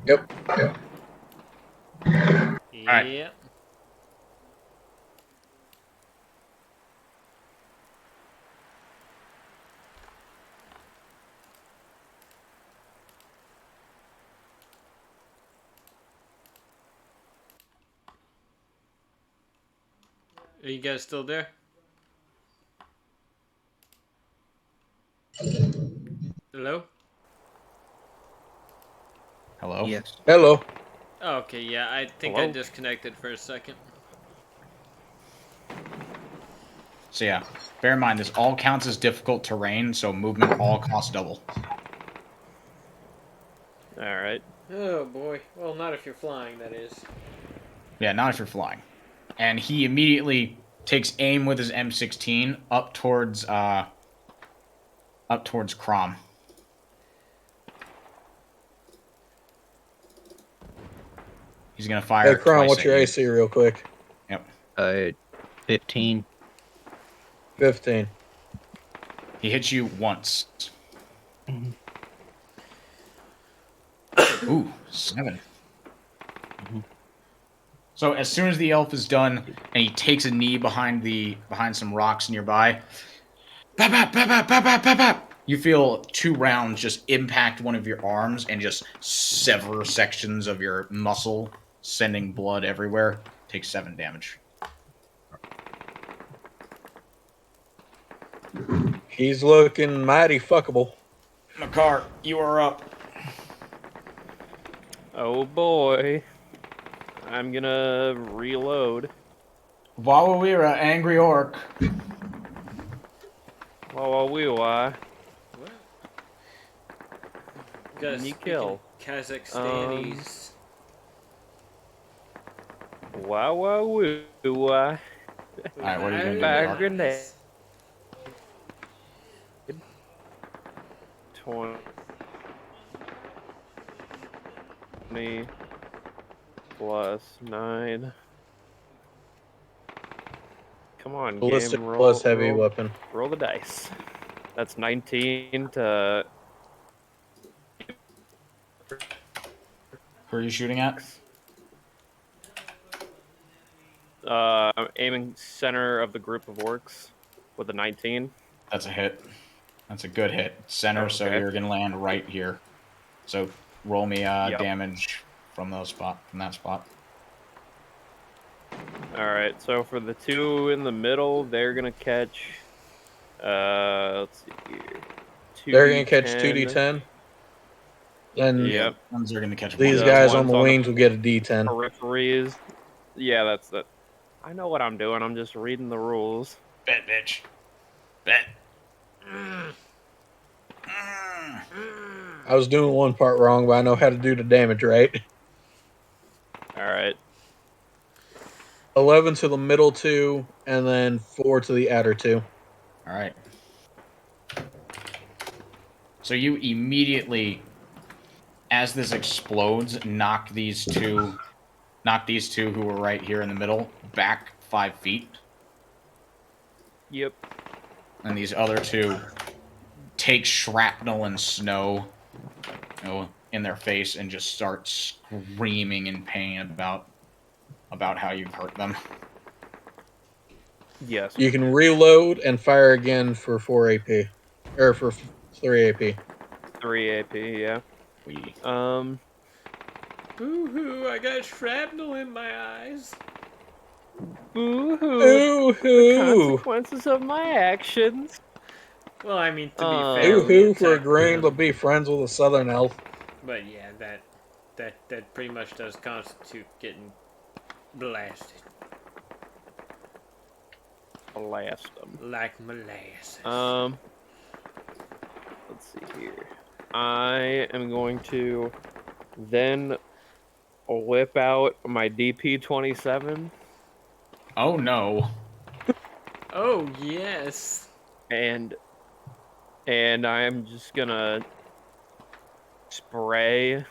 Yep. right. Yep. Are you guys still there? Hello? Hello. Yes. Hello. Oh, okay, yeah, I think I disconnected for a second. So yeah, bear in mind this all counts as difficult terrain, so movement all costs double. All right. Oh boy. Well, not if you're flying, that is. Yeah, not if you're flying. And he immediately takes aim with his M16 up towards Crom. He's gonna fire. Hey, Kron, twice what's at your you. AC real quick? Yep. 15. 15. He hits you once. Ooh, 7. So as soon as the elf is done, and he takes a knee behind some rocks nearby, bap, bap, bap, bap, bap, bap, bap, bap. You feel 2 rounds just impact one of your arms and just sever sections of your muscle, sending blood everywhere. Takes 7 damage. He's looking mighty fuckable. Makar, you are up. Oh boy. I'm gonna reload. Wawawira, angry orc. Wawawiwa. What? Gotta Me speak kill. in Kazakhstanese. Wawawiwa. Alright, what are you gonna do? Fire Mark? grenade. 20 plus 9. Come on, Ballistic game. Roll, plus heavy roll, weapon. roll the dice. That's 19 to... Who are you shooting at? I'm aiming center of the group of orcs with a 19. That's a hit. That's a good hit. Center, so Okay. you're gonna land right here. So roll me Yep. damage from that spot. Alright, so for the 2 in the middle, they're gonna catch... let's see here. They're going to catch 2d10. And Yep. Ones are gonna catch these one. guys on ones the on the- wings will get a d10. Peripheries. Yeah, that's that. I know what I'm doing. I'm just reading the rules. Bet, bitch. Bet. I was doing one part wrong, but I know how to do the damage right. Alright. 11 to the middle 2, and then 4 to the outer 2. All right. So you immediately, as this explodes, knock these two who were right here in the middle back 5 feet, Yep. and these other 2 take shrapnel and snow in their face and just start screaming in pain about how you've hurt them. Yes. You can reload and fire again for 4 AP. Or for 3 AP. 3 AP, yeah. We Boo-hoo, I got shrapnel in my eyes. Boo-hoo. Ooh The hoo! consequences of my actions. Well, I mean, to be fair, Ooh we hoo for attacked agreeing to them. be friends with a southern elf. But yeah, that pretty much does constitute getting blasted. Blast them. Like molasses. Let's see here. I am going to then whip out my DP-27 Oh no. Oh, yes. and I'm just gonna spray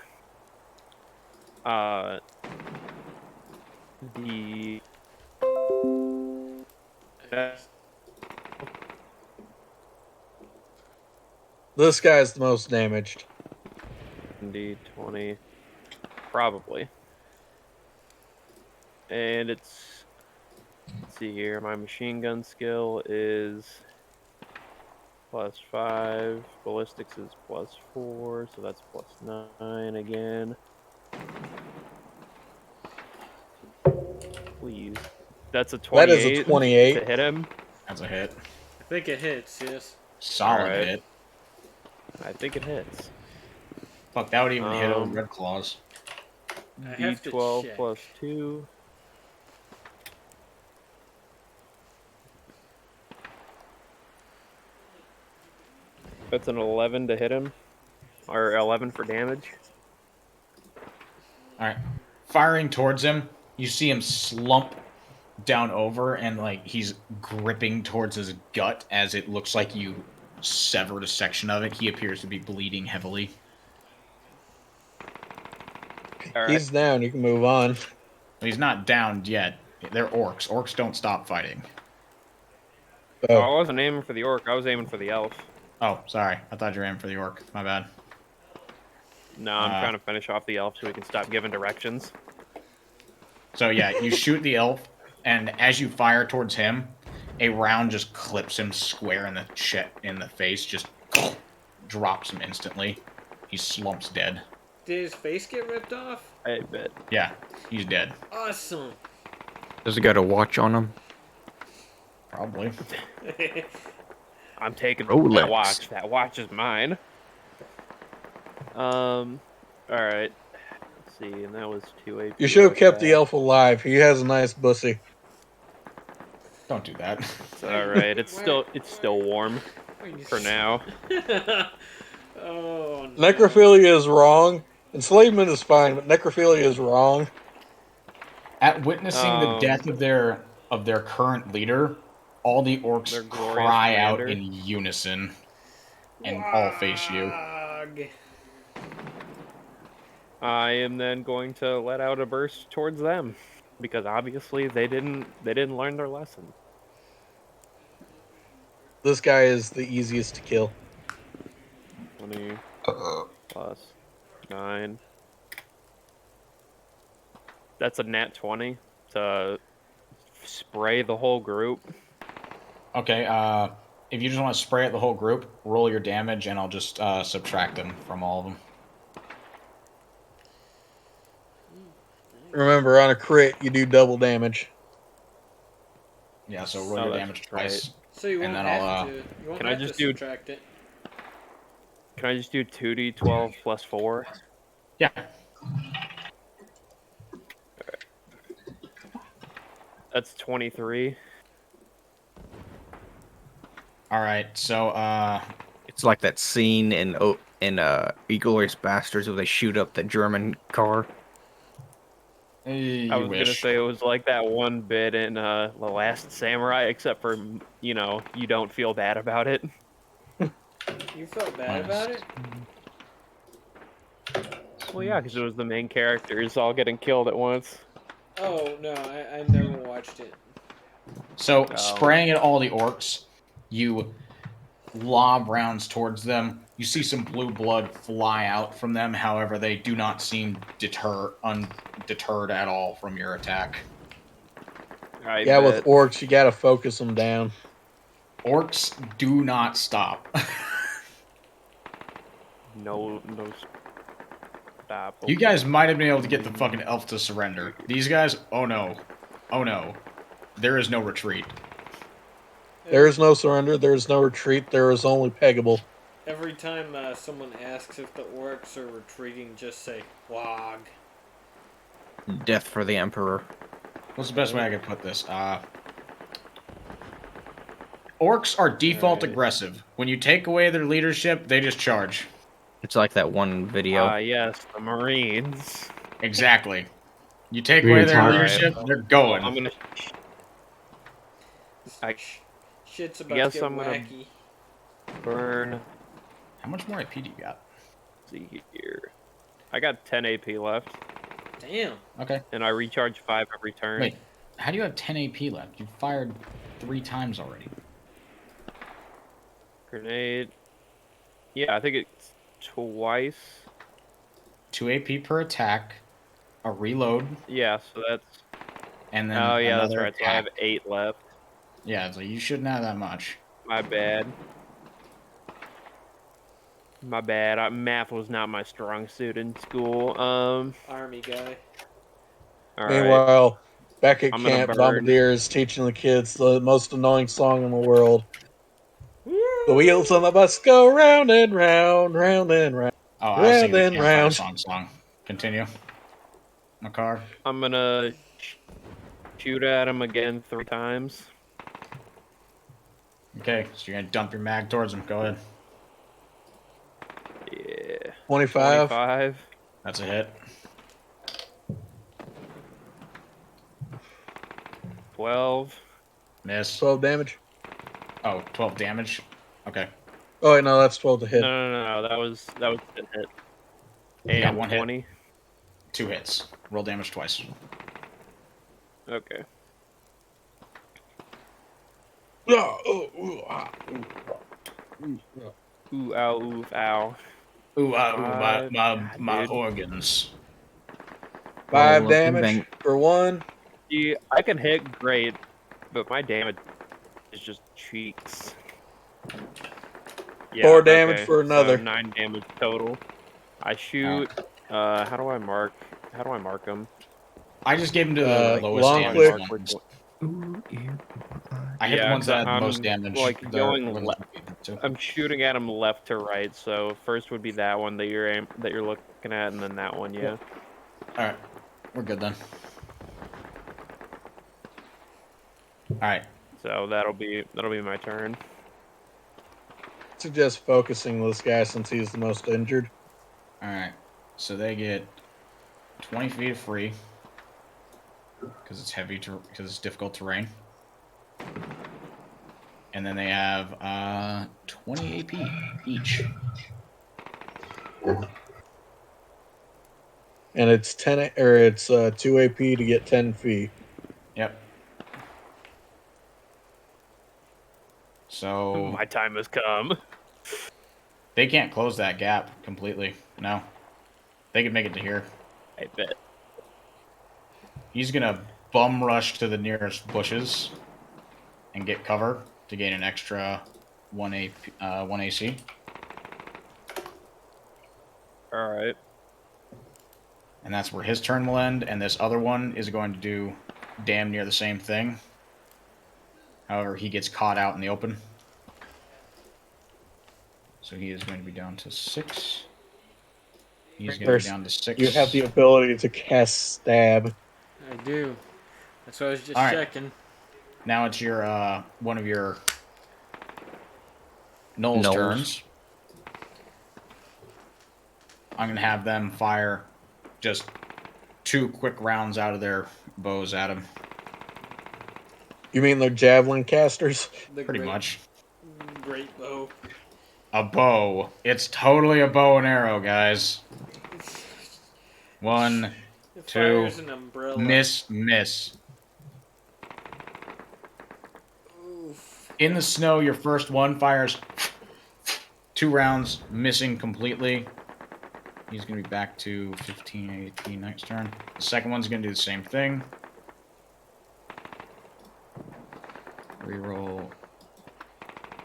the This guy's the most damaged. D20 probably. And it's, let's see here, my machine gun skill is +5, ballistics is +4, so that's +9 again. Please. That's a 28 That is a 28. to hit him. That's a hit. I think it hits, yes. Solid Alright. hit. I think it hits. Fuck, that would even hit old Um, Red Claws. I have to D12 check. +2. That's an 11 to hit him. Or 11 for damage. Alright. Firing towards him, you see him slump down over and like he's gripping towards his gut as it looks like you severed a section of it. He appears to be bleeding heavily. Alright. He's down. You can move on. He's not downed yet. They're orcs. Orcs don't stop fighting. Oh, Oh, I wasn't aiming for the orc. I was aiming for the elf. Oh, sorry. I thought you were aiming for the orc. My bad. No, I'm trying to finish off the elf so we can stop giving directions. So yeah, you shoot the elf, and as you fire towards him, a round just clips him square in the face, just drops him instantly. He slumps dead. Did his face get ripped off? I bet. Yeah, he's dead. Awesome. Does it got a watch on him? Probably. I'm taking Rolex. that watch. That watch is mine. Alright. Let's see, and that was 2 AP. you should have like kept the that. elf alive. He has a nice bussy. Don't do that. It's alright. It's still warm for now. Oh, no. Necrophilia is wrong. Enslavement is fine, but necrophilia is wrong. At witnessing the death of their current leader, all the Their orcs glorious cry out commander. in unison and all face you. Wog. I am then going to let out a burst towards them because obviously they didn't learn their lesson. This guy is the easiest to kill. 20 plus 9. That's a nat 20 to spray the whole group. Okay, if you just want to spray at the whole group, roll your damage and I'll just subtract them from all of them. Remember, on a crit, you do double damage. Yeah, so roll Oh, your that's damage right. twice. So you won't And then have I'll, to. You won't can I have just to do- subtract it. Can I just do 2d12 plus 4? Yeah. That's 23. Alright, so It's like that scene in Inglourious Bastards where they shoot up the German car. you I was wish. gonna say it was like that one bit in The Last Samurai, except for, you don't feel bad about it. You felt bad about it? Well, yeah, because it was the main characters all getting killed at once. Oh, no, I never watched it. So, Oh. spraying at all the orcs, you lob rounds towards them. You see some blue blood fly out from them. However, they do not seem undeterred at all from your attack. Yeah, with orcs, you gotta focus them down. Orcs do not stop. No stop. You guys might have been able to get the fucking elf to surrender. These guys, oh no. Oh no. There is no retreat. There is no surrender, there is no retreat, there is only peggable. Every time someone asks if the orcs are retreating, just say, Wog. Death for the Emperor. What's the best way I could put this? Orcs are default aggressive. When you take away their leadership, they just charge. It's like that one video. Yes, the Marines. Exactly. You take away their leadership, they're going. I'm gonna. Shit's about Guess to get I'm gonna wacky. burn. How much more IP do you got? Let's see here. I got 10 AP left. Damn. Okay. And I recharge 5 every turn. Wait, how do you have 10 AP left? You fired 3 times already. Grenade. Yeah, I think it's twice. 2 AP per attack, a reload, Yeah, so that's. and then Oh, yeah, that's another right. So I have attack. 8 left. Yeah, so you shouldn't have that much. My bad. My bad. Math was not my strong suit in school. Army guy. All right. Meanwhile, back at I'm gonna camp, burn. Bombardier is teaching the kids the most annoying song in the world. The wheels on the bus go round and round, round and round. Oh, I was Round thinking the and campfire round. song. Continue. Makar. I'm gonna shoot at him again 3 times. Okay, so you're gonna dump your mag towards him. Go ahead. Yeah. 25. 25. That's a hit. 12. Miss. 12 damage. Oh, 12 damage. Okay. Oh, wait, no, that's 12 to hit. No. That was a hit. You got And one hit. 20. 2 hits. Roll damage twice. Okay. Ooh, ow, oof, ow. My Dude. organs. 5 Well, damage bang. for 1. See, I can hit great, but my damage is just cheeks. Yeah, 4 damage for another. So 9 damage total. I shoot. How do I mark them? I just gave him to the lowest long damage click. ones. I hit the ones that had the most damage. Like The going ones left. that I gave them to. I'm shooting at them left to right. So first would be that one that you're looking at, and then that one. Yeah. All right, we're good then. All right. So that'll be my turn. Suggest focusing this guy since he's the most injured. All right. So they get 20 feet of free because it's because it's difficult terrain. And then they have 20 AP each. And it's 10 or it's 2 AP to get 10 feet. Yep. So My time has come. they can't close that gap completely. No. They can make it to here. I bet. He's gonna bum rush to the nearest bushes and get cover to gain an extra 1 AC. All right. And that's where his turn will end, and this other one is going to do damn near the same thing. However, he gets caught out in the open. So he is going to be down to 6. He's going to be down to 6. You have the ability to cast stab. I do. That's what I was just All right. checking. Now it's your one of your Knoll's turns. I'm going to have them fire just 2 quick rounds out of their bows at him. You mean they're javelin casters? Pretty much. Great bow. A bow. It's totally a bow and arrow, guys. 1, It 2, fires an umbrella. miss. Oof. In the snow, your first one fires 2 rounds, missing completely. He's going to be back to 15, 18 next turn. The second one's going to do the same thing. Reroll.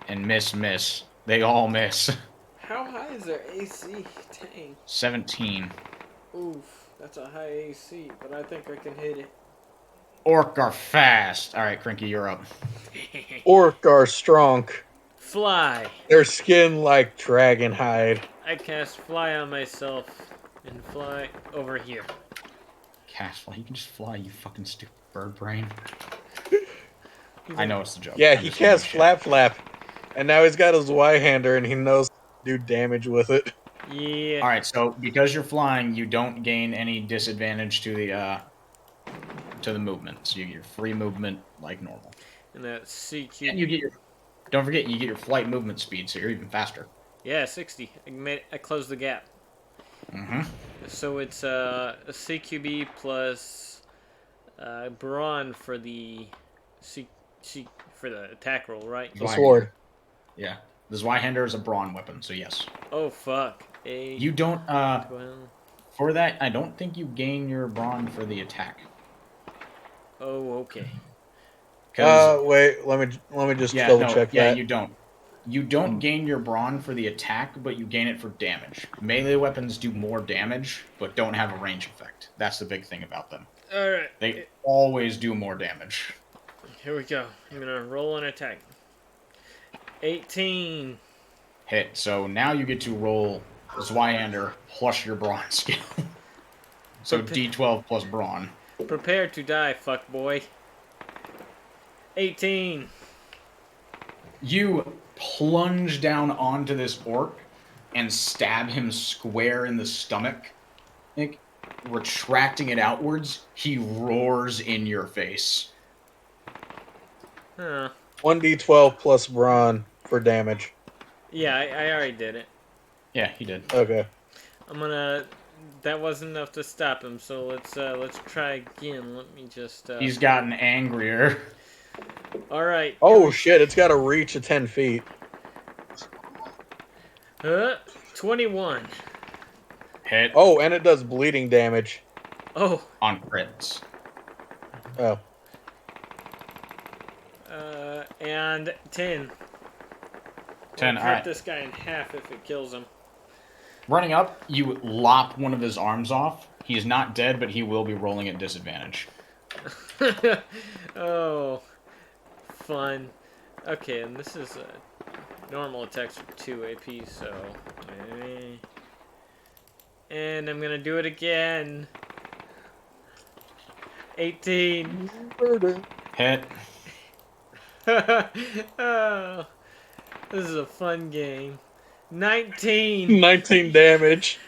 And miss. They all miss. How high is their AC? Dang. 17. Oof, that's a high AC, but I think I can hit it. Orc are fast. All right, Crinky, you're up. Orc are strong. Fly. Their skin like dragon hide. I cast fly on myself and fly over here. Cast fly. You can just fly, you fucking stupid bird brain. I know it's the joke. Yeah, I'm he just giving cast you shit. flap, and now he's got his Y-hander, and he knows to do damage with it. Yeah. All right, so because you're flying, you don't gain any disadvantage to the movement. So you get your free movement like normal. And that CQ. And you get your. Don't forget, you get your flight movement speed, so you're even faster. Yeah, 60. I closed the gap. Mm-hmm. So it's a CQB plus brawn for the for the attack roll, right? The sword. Yeah. The Zweihander is a brawn weapon, so yes. Oh fuck. You don't 12. for that, I don't think you gain your brawn for the attack. Oh, okay. Wait, let me just double check yeah, that. you don't. You don't gain your brawn for the attack, but you gain it for damage. Melee weapons do more damage, but don't have a range effect. That's the big thing about them. Alright. They always do more damage. Here we go. I'm gonna roll an attack. 18. Hit. So now you get to roll Zweihander plus your brawn skill. So D12 plus brawn. Prepare to die, fuck boy. 18. You plunge down onto this orc and stab him square in the stomach. Like, retracting it outwards, he roars in your face. Huh. 1d12 plus brawn for damage. Yeah, I already did it. Yeah, he did. Okay. I'm gonna. That wasn't enough to stop him, so let's try again. Let me just. He's gotten angrier. All right. Oh shit! It's got a reach of 10 feet. 21. Hit. Oh, and it does bleeding damage. Oh. On crits. Oh. And 10. 10. I'll All right. cut this guy in half if it kills him. Running up, you lop one of his arms off. He's not dead, but he will be rolling at disadvantage. Oh, fun. Okay, and this is a normal attacks for 2 AP, so. And I'm gonna do it again. 18. Hit. Oh, this is a fun game. 19. 19 damage.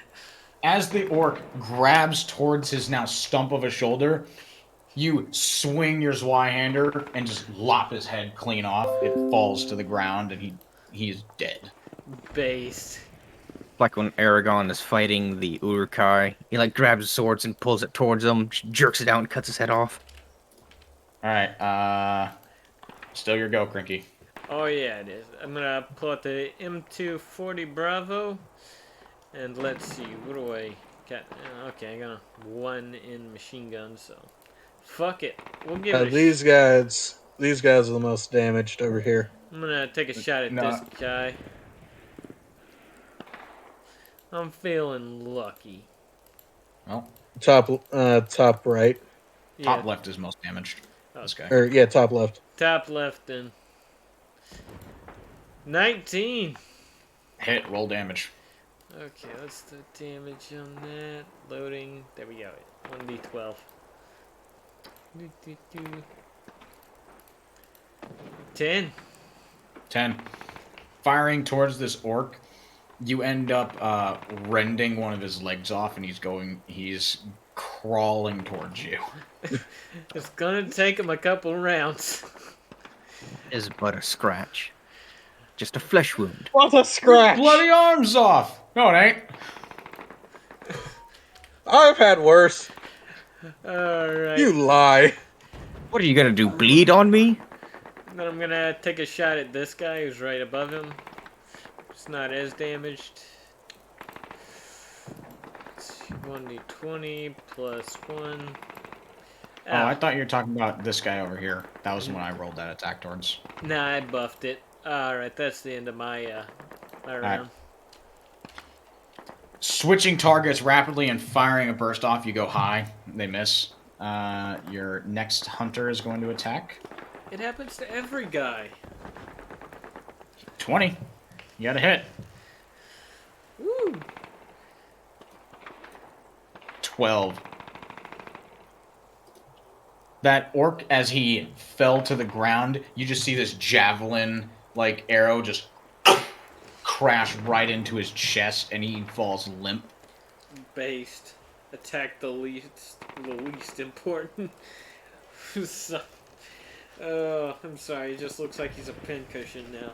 As the orc grabs towards his now stump of a shoulder, you swing your Zweihander and just lop his head clean off. It falls to the ground and he is dead. Based. Like when Aragon is fighting the Uruk-hai, he like grabs his swords and pulls it towards him, jerks it out and cuts his head off. Alright, still your go, Crinky. Oh yeah, it is. I'm gonna pull out the M240 Bravo, and let's see, what do I got? Okay, I got a 1 in machine gun, so fuck it. We'll give it a These guys are the most damaged over here. I'm gonna take a shot at this guy. I'm feeling lucky. Well, Top right. Yeah, top left is most damaged. Oh. This guy. Or yeah, top left. top left then. 19. Hit, roll damage. Okay, what's the damage on that? Loading. There we go. 1d12. 10. 10. Firing towards this orc, you end up rending one of his legs off, and he's crawling towards you. It's gonna take him a couple rounds. Is but a scratch. Just a flesh wound. What a scratch! Bloody arms off! No, it ain't. I've had worse. Alright. You lie. What are you gonna do, bleed on me? Then I'm gonna take a shot at this guy who's right above him. It's not as damaged. 1d20 plus 1. Oh, I thought you were talking about this guy over here. That was the one I rolled that attack towards. Nah, I buffed it. Alright, that's the end of my my round. Switching targets rapidly and firing a burst off, you go high. They miss. Your next hunter is going to attack. It happens to every guy. 20. You got a hit. Woo! 12. That orc, as he fell to the ground, you just see this javelin-like arrow just crash right into his chest, and he falls limp. Based. Attack the least important. So, oh, I'm sorry. He just looks like he's a pincushion now.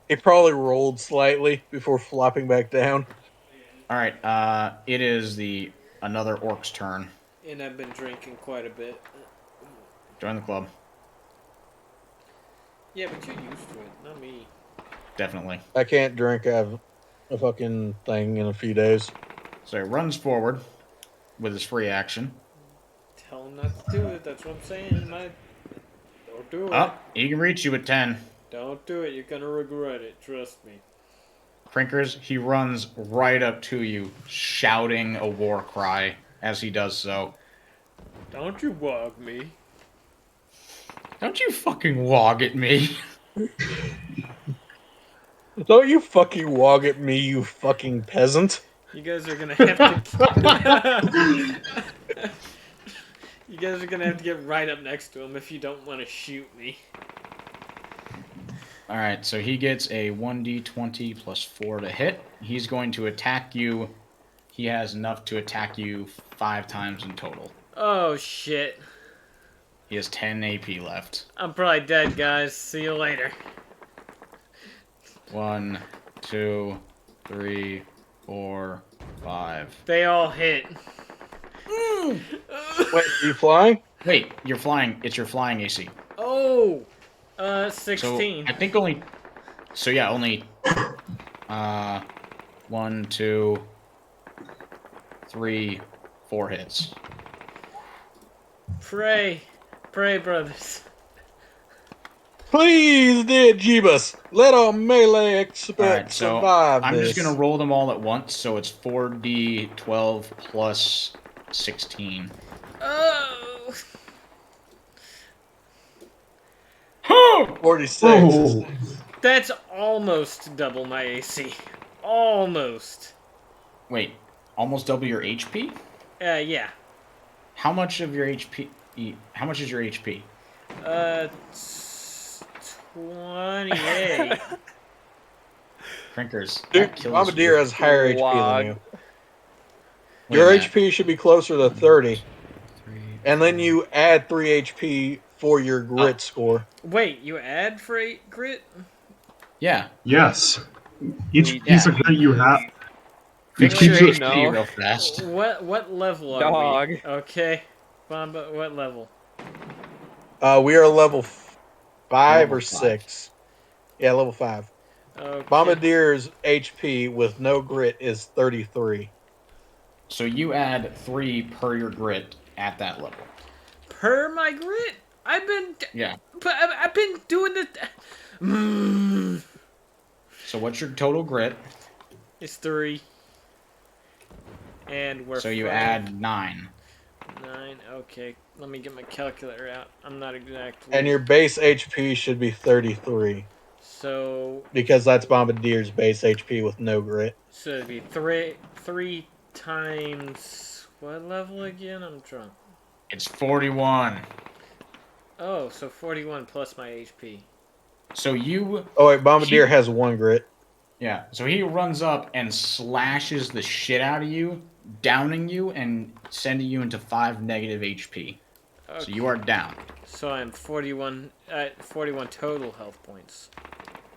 He probably rolled slightly before flopping back down. All right, it is another orc's turn. And I've been drinking quite a bit. Join the club. Yeah, but you're used to it, not me. Definitely. I can't drink a fucking thing in a few days. So he runs forward with his free action. Tell him not to do it. That's what I'm saying. Don't do it. Oh, he can reach you with 10. Don't do it. You're gonna regret it. Trust me. Crinkers, he runs right up to you, shouting a war cry as he does so. Don't you wog me. Don't you fucking wog at me. Don't you fucking wog at me, you fucking peasant. You guys are gonna have to... You guys are gonna have to get right up next to him if you don't want to shoot me. Alright, so he gets a 1d20 plus 4 to hit. He's going to attack you. He has enough to attack you 5 times in total. Oh, shit. He has 10 AP left. I'm probably dead, guys. See you later. 1, 2, 3, 4, 5. They all hit. Wait, are you flying? Wait, you're flying. It's your flying AC. Oh! 16. So I think only. So yeah, only. 1, 2, 3, 4 hits. Pray, brothers. Please, dear Jeebus, let our melee expert Alright, so survive I'm this. just gonna roll them all at once. So it's 4d12 plus 16. Oh! 46. Oh, That's almost double my AC. Almost. Wait, almost double your HP? Yeah. How much of your HP? How much is your HP? 28. Crinkers. Dude, that kills Bombardier you. has higher HP Log. than you. Wait Your a minute. HP should be closer to 30. 3, And then you add 3 HP for your grit score. Wait, you add for 8 grit? Yeah. yes. Each Yeah. piece of grit you have. Fix Each your piece No. HP real fast. What level are Dog. we? Okay. Bomba, what level? We are level 5 Level or 5. 6. Yeah, level 5. Okay. Bombardier's HP with no grit is 33. So you add 3 per your grit at that level. Per my grit? Yeah. I've been doing the... So what's your total grit? It's 3. And we're So you 5. add 9. 9, okay. Let me get my calculator out. I'm not exactly... And your base HP should be 33. So... Because that's Bombardier's base HP with no grit. So it'd be 3 times... What level again? I'm drunk. It's 41. Oh, so 41 plus my HP. So you... Oh wait, Bombardier has 1 grit. Yeah. So he runs up and slashes the shit out of you, downing you and sending you into 5 negative HP. Okay. So you are down. So I'm 41 total health points.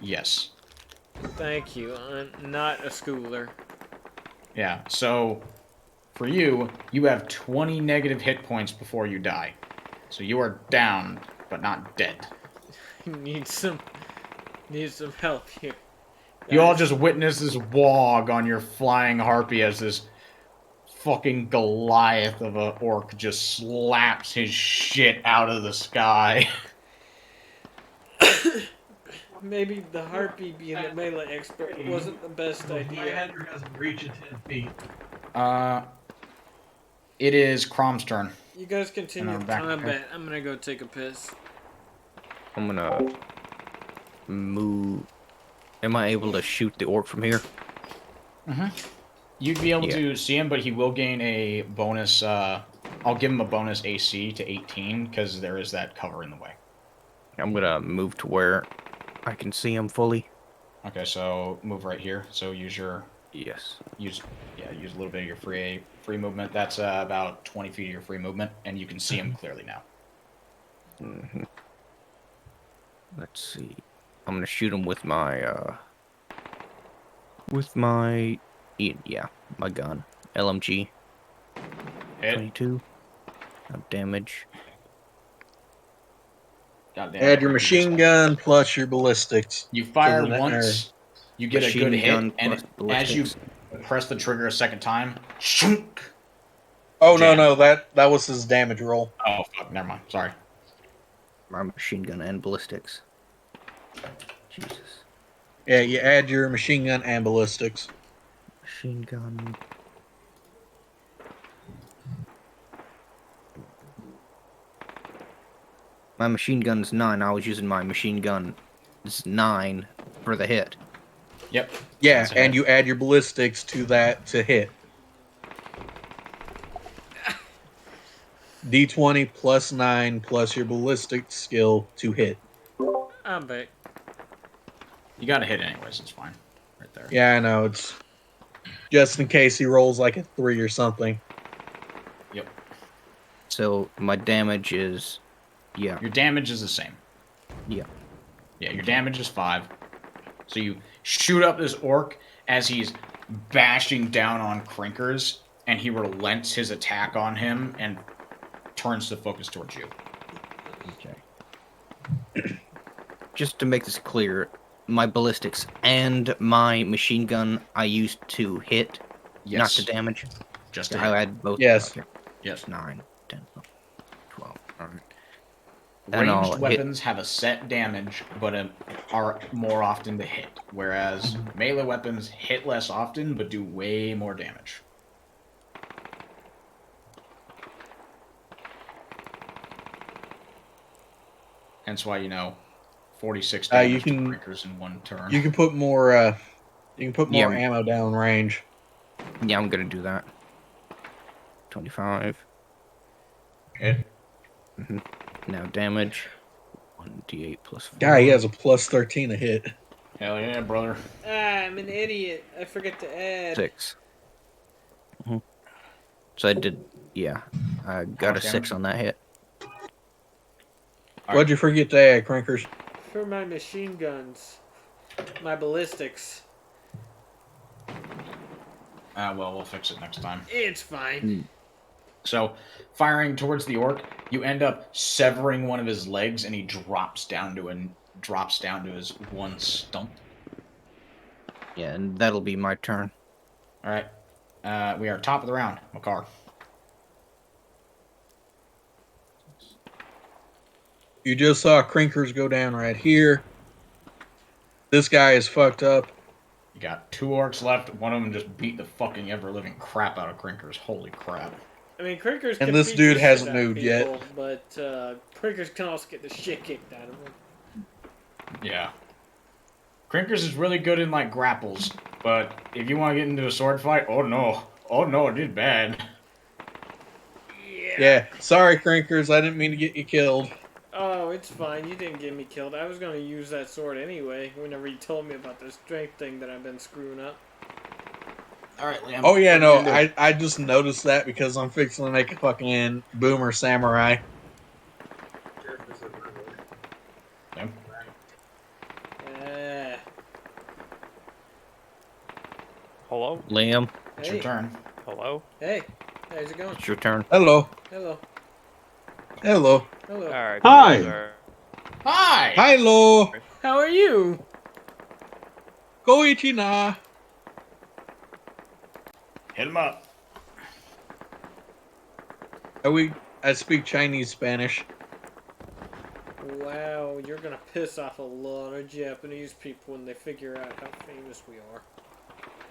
Yes. Thank you. I'm not a schooler. Yeah. So for you, you have 20 negative hit points before you die. So you are down, but not dead. I need some Need some help here. You all Guys. just witness this wog on your flying harpy as this fucking Goliath of a orc just slaps his shit out of the sky. Maybe the harpy being the melee expert wasn't the best idea. Andrew hasn't reached 10 feet. It is Crom's turn. You guys continue And the I'm back, okay. combat. I'm gonna go take a piss. I'm gonna move. Am I able to shoot the orc from here? You'd be able Yeah. to see him, but he will gain a bonus. I'll give him a bonus AC to 18 because there is that cover in the way. I'm gonna move to where I can see him fully. Okay, so move right here. So use Yes. use a little bit of your free movement. That's about 20 feet of your free movement, and you can see him clearly now. Mm-hmm. Let's see. I'm gonna shoot him with my my gun, LMG. Hit. 22. Damage. Goddamn. Add your machine gun plus your ballistics. You fire to the- once, you get a good Machine gun hit, and plus as you ballistics. press the trigger a second time, shunk. Oh no, Jam. no, that was his damage roll. Oh fuck, never mind. Sorry. My machine gun and ballistics. Jesus. Yeah, you add your machine gun and ballistics. Machine gun. My machine gun's 9. I was using my machine gun. It's 9 for the hit. Yep. Yeah, That's a and hit. you add your ballistics to that to hit. D20 plus 9 plus your ballistic skill to hit. I'm back. You got to hit anyways. It's fine. Right there. Yeah, I know. It's just in case he rolls like a 3 or something. Yep. So my damage is, yeah. Your damage is the same. Yeah. Yeah, your damage is 5. So you shoot up this orc as he's bashing down on Crinkers, and he relents his attack on him and turns the focus towards you. Okay. Just to make this clear, my ballistics and my machine gun I used to hit, Yes. not to damage. Just to I hit. had both. Yes. Okay. Yes. 9, 10, 12. All right. And Ranged I'll hit- weapons have a set damage, but are more often to hit, whereas melee weapons hit less often, but do way more damage. Hence why 46 damage you can- to Crinkers in one turn. You can put more Yeah. ammo down range. Yeah, I'm gonna do that. 25. Hit. Now damage. 1d8 plus 4. Guy, he has a plus 13 to hit. Hell yeah, brother. Ah, I'm an idiot. I forgot to add. 6. So I did, yeah. I got a much 6 damage? on that hit. What'd you forget to add, Crinkers? For my machine guns. My ballistics. Well, we'll fix it next time. It's fine. So, firing towards the orc, you end up severing one of his legs, and he drops down to his one stump. Yeah, and that'll be my turn. All right, we are top of the round, Makar. You just saw Crinkers go down right here. This guy is fucked up. You got 2 orcs left. One of them just beat the fucking ever living crap out of Crinkers. Holy crap! I mean, Crinkers And can this beat dude the hasn't shit out of moved yet. people, but Crinkers can also get the shit kicked out of him. Yeah, Crinkers is really good in like grapples, but if you want to get into a sword fight, oh no, it did bad. Yeah. Sorry, Crinkers. I didn't mean to get you killed. Oh, it's fine. You didn't get me killed. I was going to use that sword anyway whenever you told me about the strength thing that I've been screwing up. All right, Liam. Oh yeah, what no, are you gonna do? I just noticed that because I'm fixing to make a fucking boomer samurai. Liam? Hello? Liam, It's Hey. your turn. Hello? Hey, how's it going? it's your turn. Hello. Hello. Hello. Hello. Alright. Hi. sir. Hi. Hello. How are you? Goichina. Hit him up. I speak Chinese Spanish. Wow, you're gonna piss off a lot of Japanese people when they figure out how famous we are.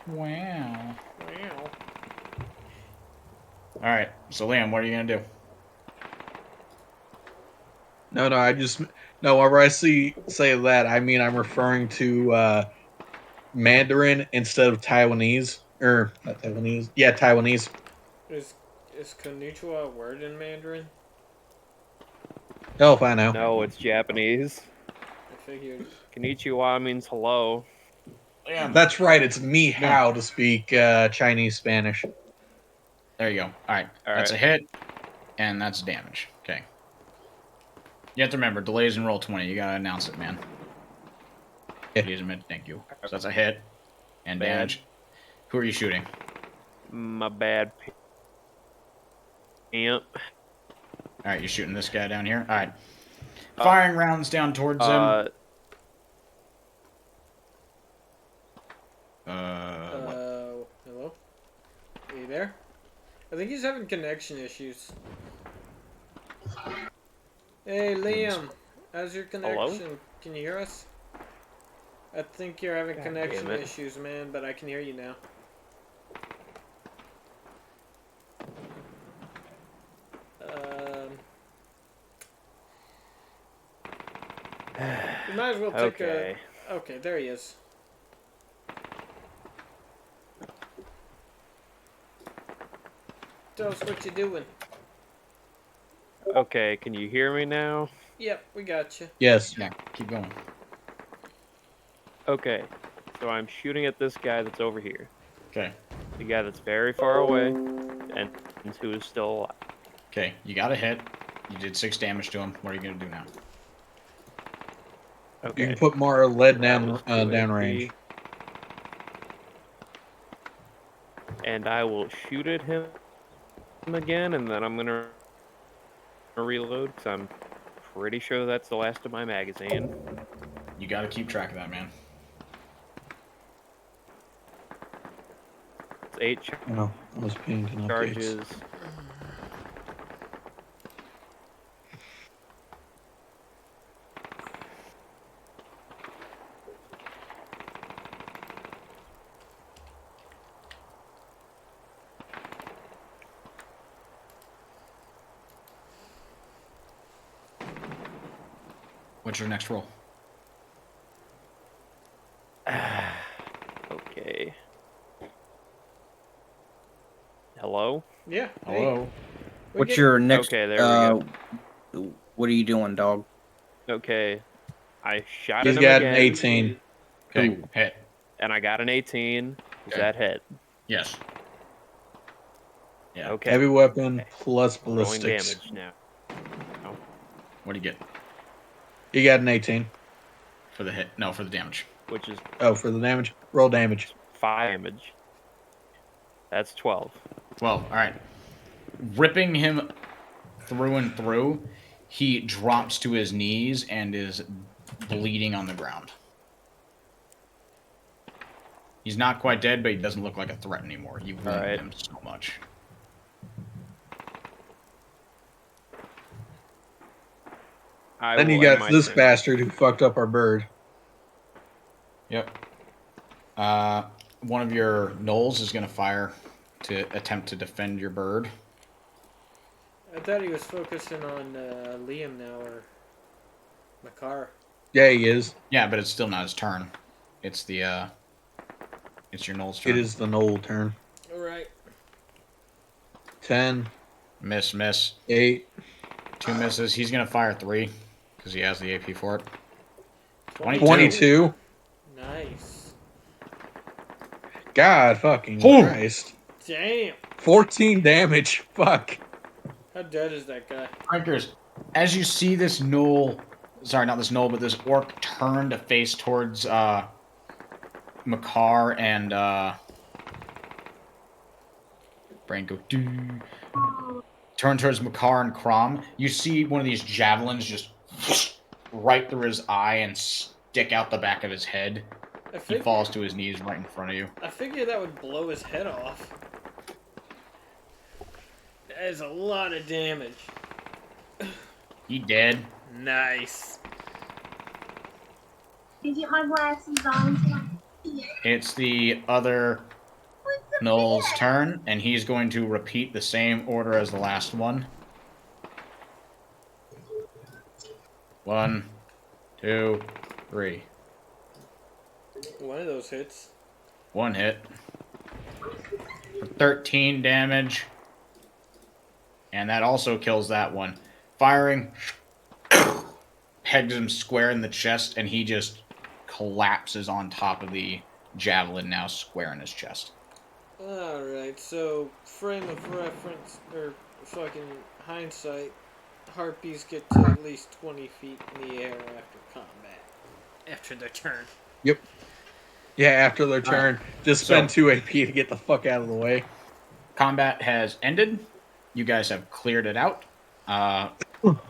Wow. Wow. All right. So, Liam, what are you going to do? No, whenever I say that, I mean I'm referring to Mandarin instead of Taiwanese, or not Taiwanese. Yeah, Taiwanese. Is konnichiwa a word in Mandarin? Hell if I know. No, it's Japanese. I figured. Konnichiwa means hello. Liam. That's right. It's me how to speak Chinese Spanish. There you go. All right. All That's right. a hit, and that's damage. Okay. You have to remember, delays in roll 20. You got to announce it, man. Yeah. Please admit, thank you. So that's a hit and Bad. damage. Who are you shooting? My bad pimp. All right, you're shooting this guy down here. All right. Firing rounds down towards him. Hello? Are you there? I think he's having connection issues. Hey, Liam. How's your connection? Hello? Can you hear us? I think you're having God connection damn it. issues, man, but I can hear you now. You might as well take Okay. a... Okay, there he is. Tell us what you're doing. Okay, can you hear me now? Yep, we got you. Yes. Yeah, keep going. Okay, so I'm shooting at this guy that's over here. Okay. The guy that's very far away, and who is still alive. Okay, you got a hit. You did 6 damage to him. What are you going to do now? Okay. You can put more lead That down was 2 downrange. AP. And I will shoot at him again, and then I'm going to reload, because I'm pretty sure that's the last of my magazine. You got to keep track of that, man. It's 8 No, I was paying enough charges. What's your next roll? Okay. Hello? Yeah. Hey, Hello? What's your next? Okay, there we go. What are you doing, dog? Okay. I shot He's at him got an again, 18. Okay, Ooh. hit. and I got an 18. Is Okay. that hit? Yes. Yeah. Okay. Heavy weapon Okay. plus Rolling ballistics. damage now. What do you get You got an 18. for the hit? No, for the damage. Which is Oh, for the damage? Roll damage. 5 damage. That's 12. 12. All right. Ripping him through and through, he drops to his knees and is bleeding on the ground. He's not quite dead, but he doesn't look like a threat anymore. You wounded right. him so much. Then you got this bastard who fucked up our bird. Yep. One of your gnolls is going to fire to attempt to defend your bird. I thought he was focusing on Liam now, or Makar. Yeah, he is. Yeah, but it's still not his turn. It's the it's your gnoll's turn. It is the Knoll turn. Alright. 10, Miss. 8. 2 misses. He's going to fire 3 because he has the AP for it. 22. Nice. God fucking Ooh. Christ. Damn. 14 damage. Fuck. How dead is that guy? Frankers, as you see this gnoll, sorry, not this gnoll, but this orc turn to face towards Makar and brain go turn towards Makar and Crom. You see one of these javelins just right through his eye and stick out the back of his head. He falls to his knees right in front of you. I figured that would blow his head off. That is a lot of damage. He dead. Nice. Did you get my glasses on? It's the other Noel's turn, and he's going to repeat the same order as the last one. 1, 2, 3. One of those hits. 1 hit. For 13 damage. And that also kills that one. Firing. Pegs him square in the chest, and he just collapses on top of the javelin, now square in his chest. Alright, so frame of reference, or fucking hindsight, harpies get to at least 20 feet in the air after combat. After their turn. Yep. Yeah, after their turn. Just spend 2 AP to get the fuck out of the way. Combat has ended. You guys have cleared it out.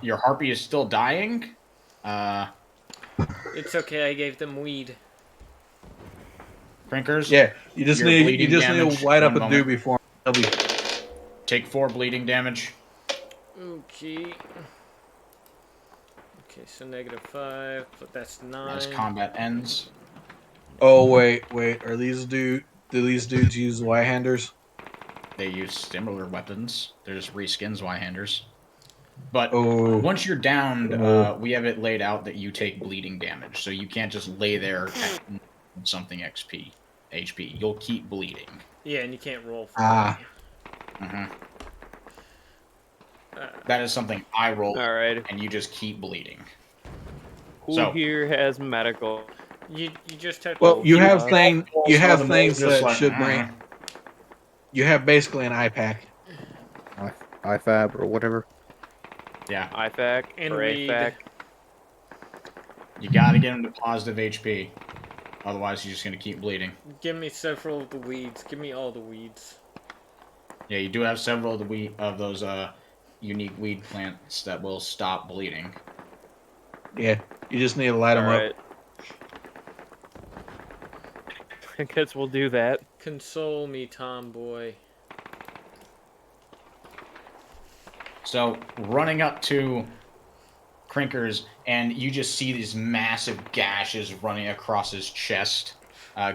Your harpy is still dying. It's okay, I gave them weed. Crinkers. Yeah, you just Your need bleeding damage, to light up one a moment. doobie for him. Take 4 bleeding damage. Okay. Okay, so -5, but that's 9. As combat ends. Oh wait. Are these do these dudes use Y-handers? They use similar weapons. They're just reskins Y-handers. But Oh. once you're downed, Oh. we have it laid out that you take bleeding damage. So you can't just lay there at something HP. You'll keep bleeding. Yeah, and you can't roll for Ah. That is something I roll, All right. and you just keep bleeding. Who here has medical? You just have to. Well, you have Uh, things Just that like, should bring. You have basically an eye pack. IFAB or whatever. Yeah, IFAC And or weed. AFAC. you gotta get him to positive HP. Otherwise, you're just gonna keep bleeding. Give me several of the weeds. Give me all the weeds. Yeah, you do have several of those unique weed plants that will stop bleeding. Yeah, you just need to light them All up. right. I guess we'll do that. Console me, tomboy. So, running up to Crinkers, and you just see these massive gashes running across his chest.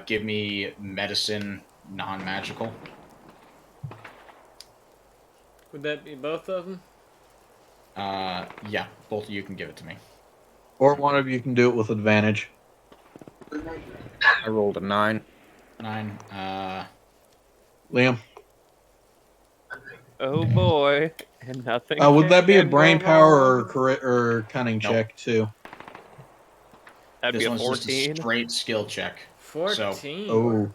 Give me medicine, non-magical. Would that be both of them? Yeah, both of you can give it to me. Or one of you can do it with advantage. I rolled a 9. 9. Liam, Oh boy, and nothing. would that be a can brain go power wrong. or cunning Nope. check too? That'd This be a one's just a 14. straight skill check. 14. Oh,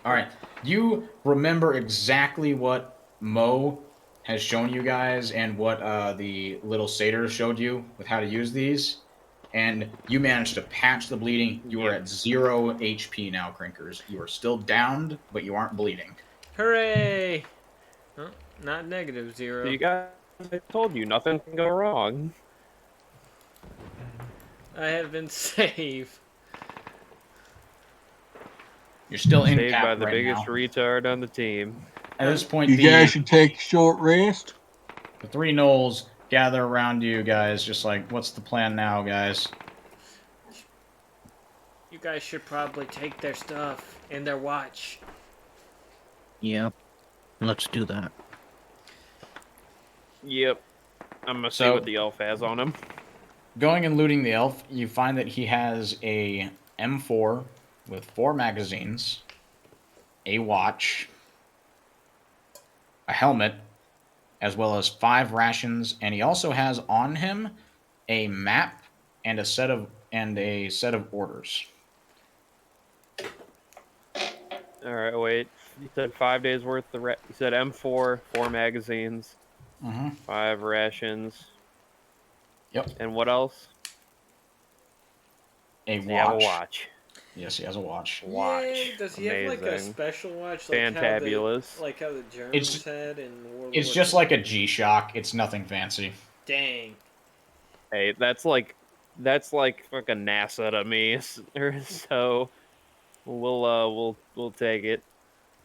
Alright, you remember exactly what Mo has shown you guys and what the little satyr showed you with how to use these. And you managed to patch the bleeding. You are at 0 HP now, Crinkers. You are still downed, but you aren't bleeding. Hooray! Oh, not -0. So you guys, I told you, nothing can go wrong. I have been saved. You're still in Saved cap by the right biggest now. retard on the team. At this point, you guys should take a short rest. the 3 gnolls gather around you guys, just like, what's the plan now, guys? You guys should probably take their stuff and their watch. Yeah. Let's do that. Yep. I'm gonna see So- what the elf has on him. Going and looting the elf, you find that he has a M4 with 4 magazines, a watch, a helmet, as well as 5 rations, and he also has on him a map and a set of orders. All right, wait. You said 5 days worth of. You said M4, 4 magazines, Mm-hmm. 5 rations. Yep. And what else? A Does he have a watch. watch? Yes, he has a watch. Watch. Yay, does he have like a Amazing. special watch? Like Fantabulous. How the Germans It's- had in World It's War just II? like a G-Shock. It's nothing fancy. Dang. Hey, that's like That's like fucking NASA to me. So we'll take it.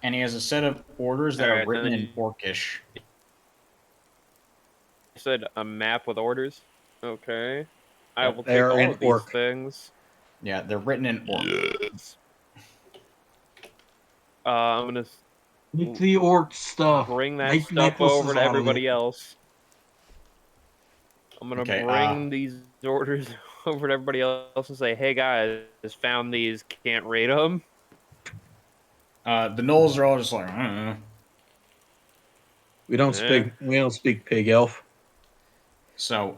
And he has a set of orders that All are right, written then in you Orcish. said a map with orders. Okay, I Yep. will They take are all in of these Orc. things. Yeah, they're written in Orc. Yes. I'm gonna Make the Orc stuff. bring that Make stuff over necklaces to out of it. everybody else. I'm gonna Okay, bring these orders over to everybody else and say, "Hey guys, found these. Can't rate them." The gnolls are all just like, We don't speak pig elf. So,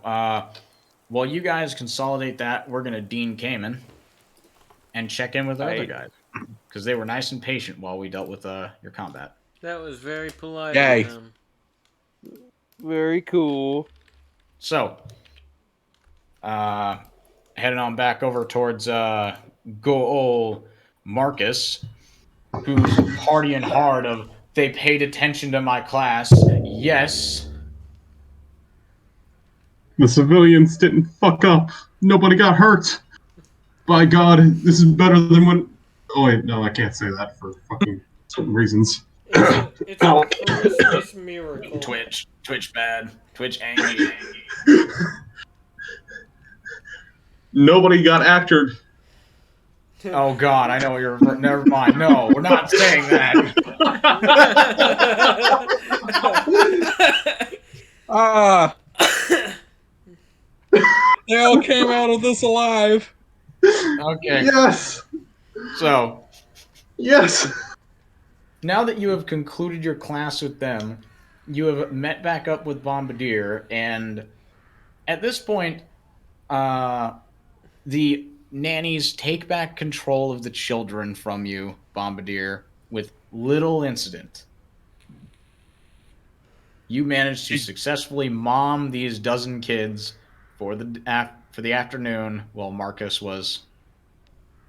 while you guys consolidate that, we're gonna Dean Kamen and check in with the other I guys because they were nice and patient while we dealt with your combat. That was very polite of Yay. them. very cool. So, heading on back over towards good old Marcus, who's partying hard. Of they paid attention to my class. Yes. The civilians didn't fuck up. Nobody got hurt. By God, this is better than when. Oh wait, no, I can't say that for fucking certain reasons. It's a Christmas miracle. Twitch bad. Twitch angry. Nobody got actored. Oh God, I know what you're. Never mind. No, we're not saying that. Ah! They all came out of this alive. Okay. Yes. So Yes. now that you have concluded your class with them, you have met back up with Bombardier, and at this point, the nannies take back control of the children from you, Bombardier, with little incident. You managed to successfully mom these dozen kids for the afternoon while Marcus was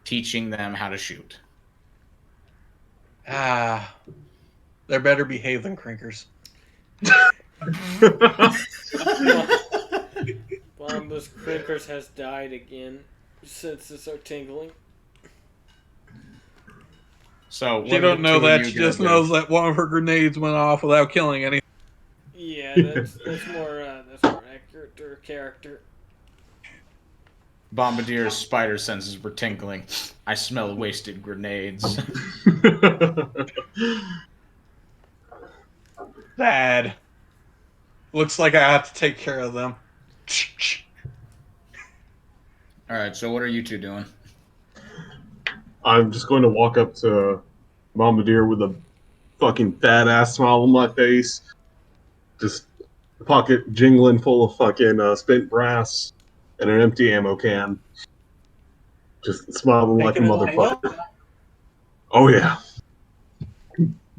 teaching them how to shoot. Ah. They're better behaved than crinkers. Bombus Crinkers has died again. Senses are tingling. So what She are the don't know two of that. you She gonna just do? knows that one of her grenades went off without killing any. Yeah, that's more accurate to her character. Bombardier's spider senses were tingling. I smell wasted grenades. Bad. Looks like I have to take care of them. All right, so what are you two doing? I'm just going to walk up to Bombardier with a fucking fat ass smile on my face. Just pocket jingling full of fucking spent brass and an empty ammo can. Just smiling like a Making it all motherfucker. up. Oh yeah.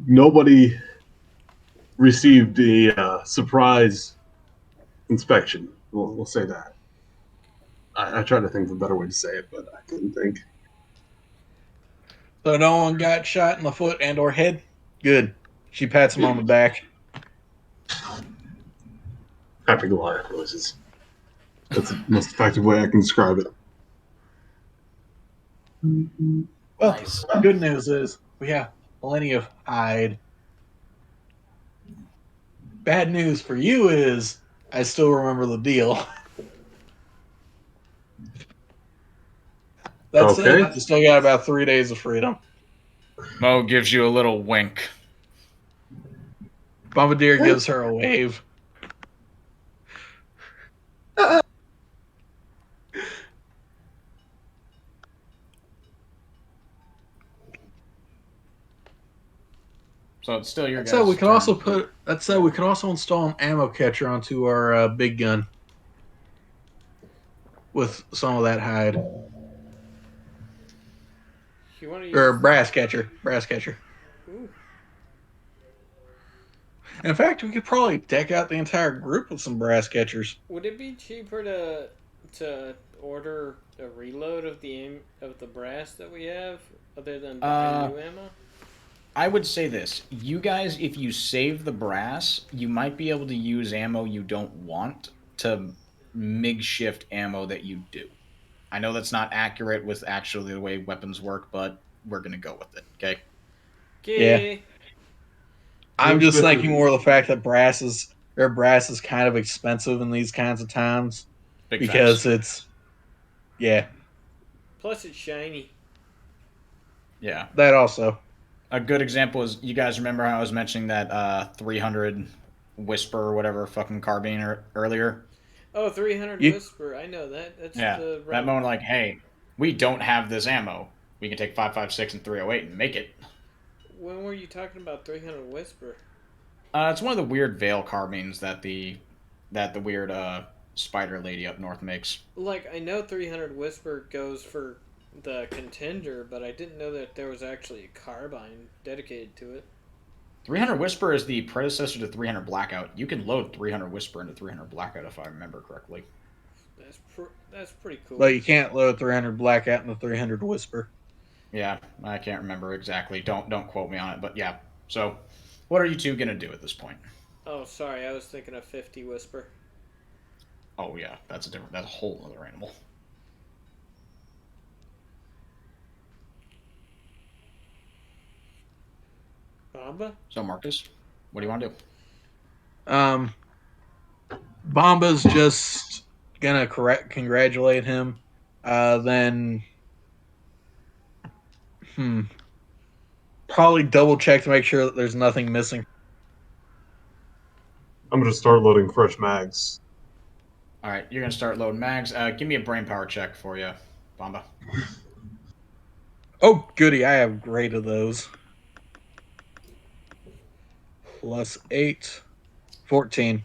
Nobody received the surprise inspection. We'll say that. I tried to think of a better way to say it, but I couldn't think. So no one got shot in the foot and or head? Good. She pats him on the back. Happy Goliath noises. That's the most effective way I can describe it. Well, Nice. good news is we have plenty of hide. Bad news for you is I still remember the deal. That's Okay. it. You still got about 3 days of freedom. Mo gives you a little wink. Bombardier gives her a wave. So it's still your guys' So we could turn. also put. That's so we could also install an ammo catcher onto our big gun with some of that hide You want to use or brass catcher. Brass catcher. Ooh. In fact, we could probably deck out the entire group with some brass catchers. Would it be cheaper to order a reload of the brass that we have, other than buying new ammo? I would say this. You guys, if you save the brass, you might be able to use ammo you don't want to MIG-shift ammo that you do. I know that's not accurate with actually the way weapons work, but we're going to go with it, okay? Okay. I'm just Especially- thinking more of the fact that brass is kind of expensive in these kinds of times Big because facts. it's Plus, it's shiny. Yeah. that also. A good example is, you guys remember how I was mentioning that 300 Whisper or whatever fucking carbine earlier? Oh, 300 You, Whisper. I know that. That's Yeah. the That moment, like, hey, we don't have this ammo. We can take 5.56 and 308 and make it. When were you talking about 300 Whisper? It's one of the weird Veil carbines that the weird spider lady up north makes. Like, I know 300 Whisper goes for the Contender, but I didn't know that there was actually a carbine dedicated to it. 300 Whisper is the predecessor to 300 Blackout. You can load 300 Whisper into 300 Blackout if I remember correctly. That's pretty cool. but you can't load 300 Blackout and the 300 Whisper. Yeah, I can't remember exactly. Don't quote me on it, but yeah. So, what are you two gonna do at this point? Oh, sorry, I was thinking of 50 Whisper. Oh yeah, that's a whole other animal. Bamba? So Marcus, what do you want to do? Bomba's just gonna congratulate him. Then, probably double check to make sure that there's nothing missing. I'm gonna start loading fresh mags. All right, you're gonna start loading mags. Give me a brain power check for you, Bamba. Oh, goody! I have great of those. +8, 14.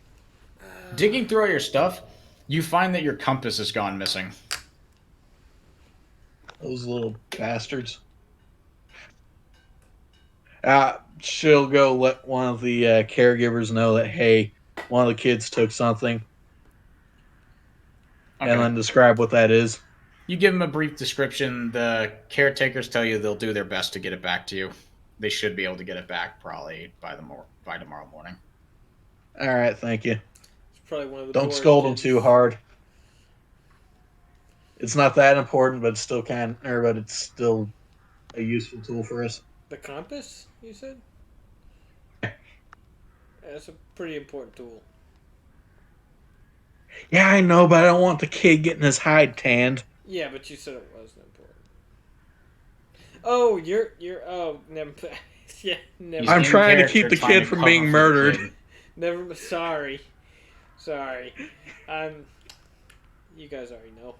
Digging through all your stuff, you find that your compass has gone missing. Those little bastards. She'll go let one of the caregivers know that, hey, one of the kids took something, Okay. and then describe what that is. You give them a brief description. The caretakers tell you they'll do their best to get it back to you. They should be able to get it back probably by tomorrow morning. All right, thank you. It's probably one of the Don't bored scold them kids. too hard. It's not that important, but it's still but it's still a useful tool for us. The compass, you said? That's a pretty important tool. Yeah, I know, but I don't want the kid getting his hide tanned. Yeah, but you said it wasn't important. Oh, you're never. Yeah, never. He's I'm in trying to character, keep the trying kid to from cover being for the murdered. kid. Never. Sorry. You guys already know.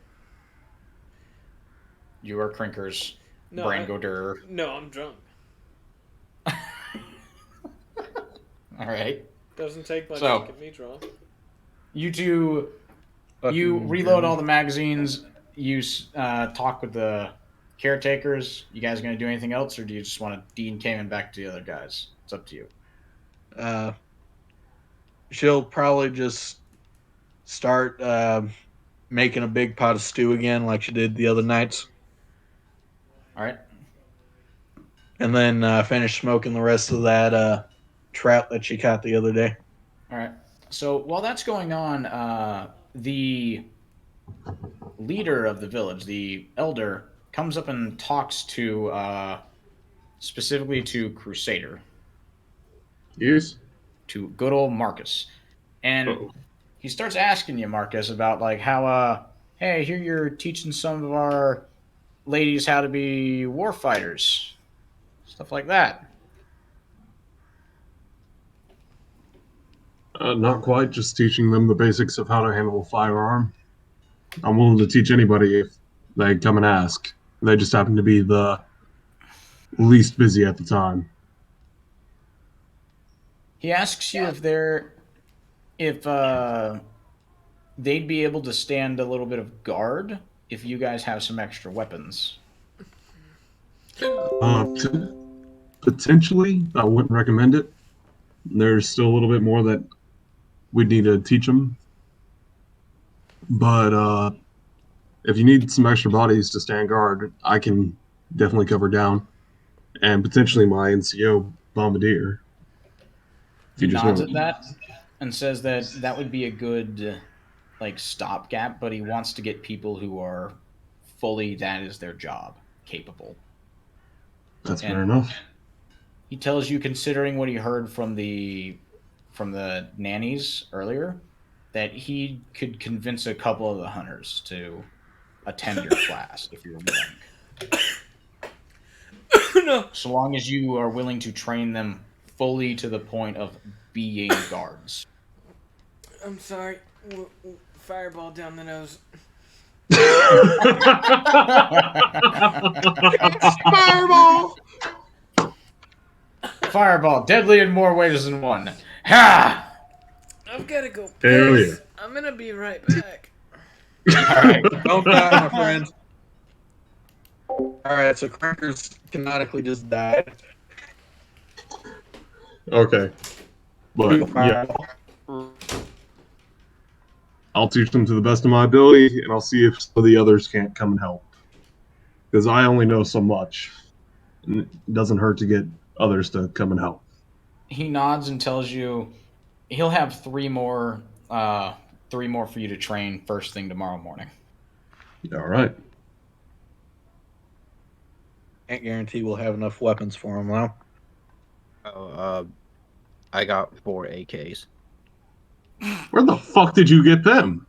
You are Crinkers. No, Brangoder. No, I'm drunk. All right. Doesn't take much So- to get me drunk. You two, you Fucking reload drunk. all the magazines. You talk with the caretakers. You guys gonna do anything else, or do you just want to Dean Kamen back to the other guys? It's up to you. She'll probably just start making a big pot of stew again, like she did the other nights, All right. and then finish smoking the rest of that trout that she caught the other day. All right. So while that's going on, the leader of the village, the elder, comes up and talks to specifically to Crusader, Yes. to good old Marcus, and Uh-oh. he starts asking you, Marcus, about like how hey, here you're teaching some of our ladies how to be war fighters, stuff like that. Not quite, just teaching them the basics of how to handle a firearm. I'm willing to teach anybody if they come and ask. They just happen to be the least busy at the time. He asks you if they'd be able to stand a little bit of guard if you guys have some extra weapons. Potentially, I wouldn't recommend it. There's still a little bit more that we'd need to teach them. But if you need some extra bodies to stand guard, I can definitely cover down. And potentially my NCO Bombardier. If He you just nods want. at that and says that that would be a good like stopgap, but he wants to get people who are fully that is their job capable. That's And fair enough. he tells you, considering what he heard from the nannies earlier, that he could convince a couple of the hunters to attend your class if you're willing. No. So long as you are willing to train them fully to the point of being guards. I'm sorry. Fireball down the nose. Fireball! Fireball, deadly in more ways than one. Ha! I've got to go Hell piss. I'm gonna be right back. Alright. Don't die, my friend. Alright, so Crackers canonically just died. Okay. But yeah, I'll teach them to the best of my ability, and I'll see if some of the others can't come and help. Because I only know so much. And it doesn't hurt to get others to come and help. He nods and tells you he'll have three more for you to train first thing tomorrow morning. All right. Can't guarantee we'll have enough weapons for him, though. Oh, I got 4 AKs. Where the fuck did you get them?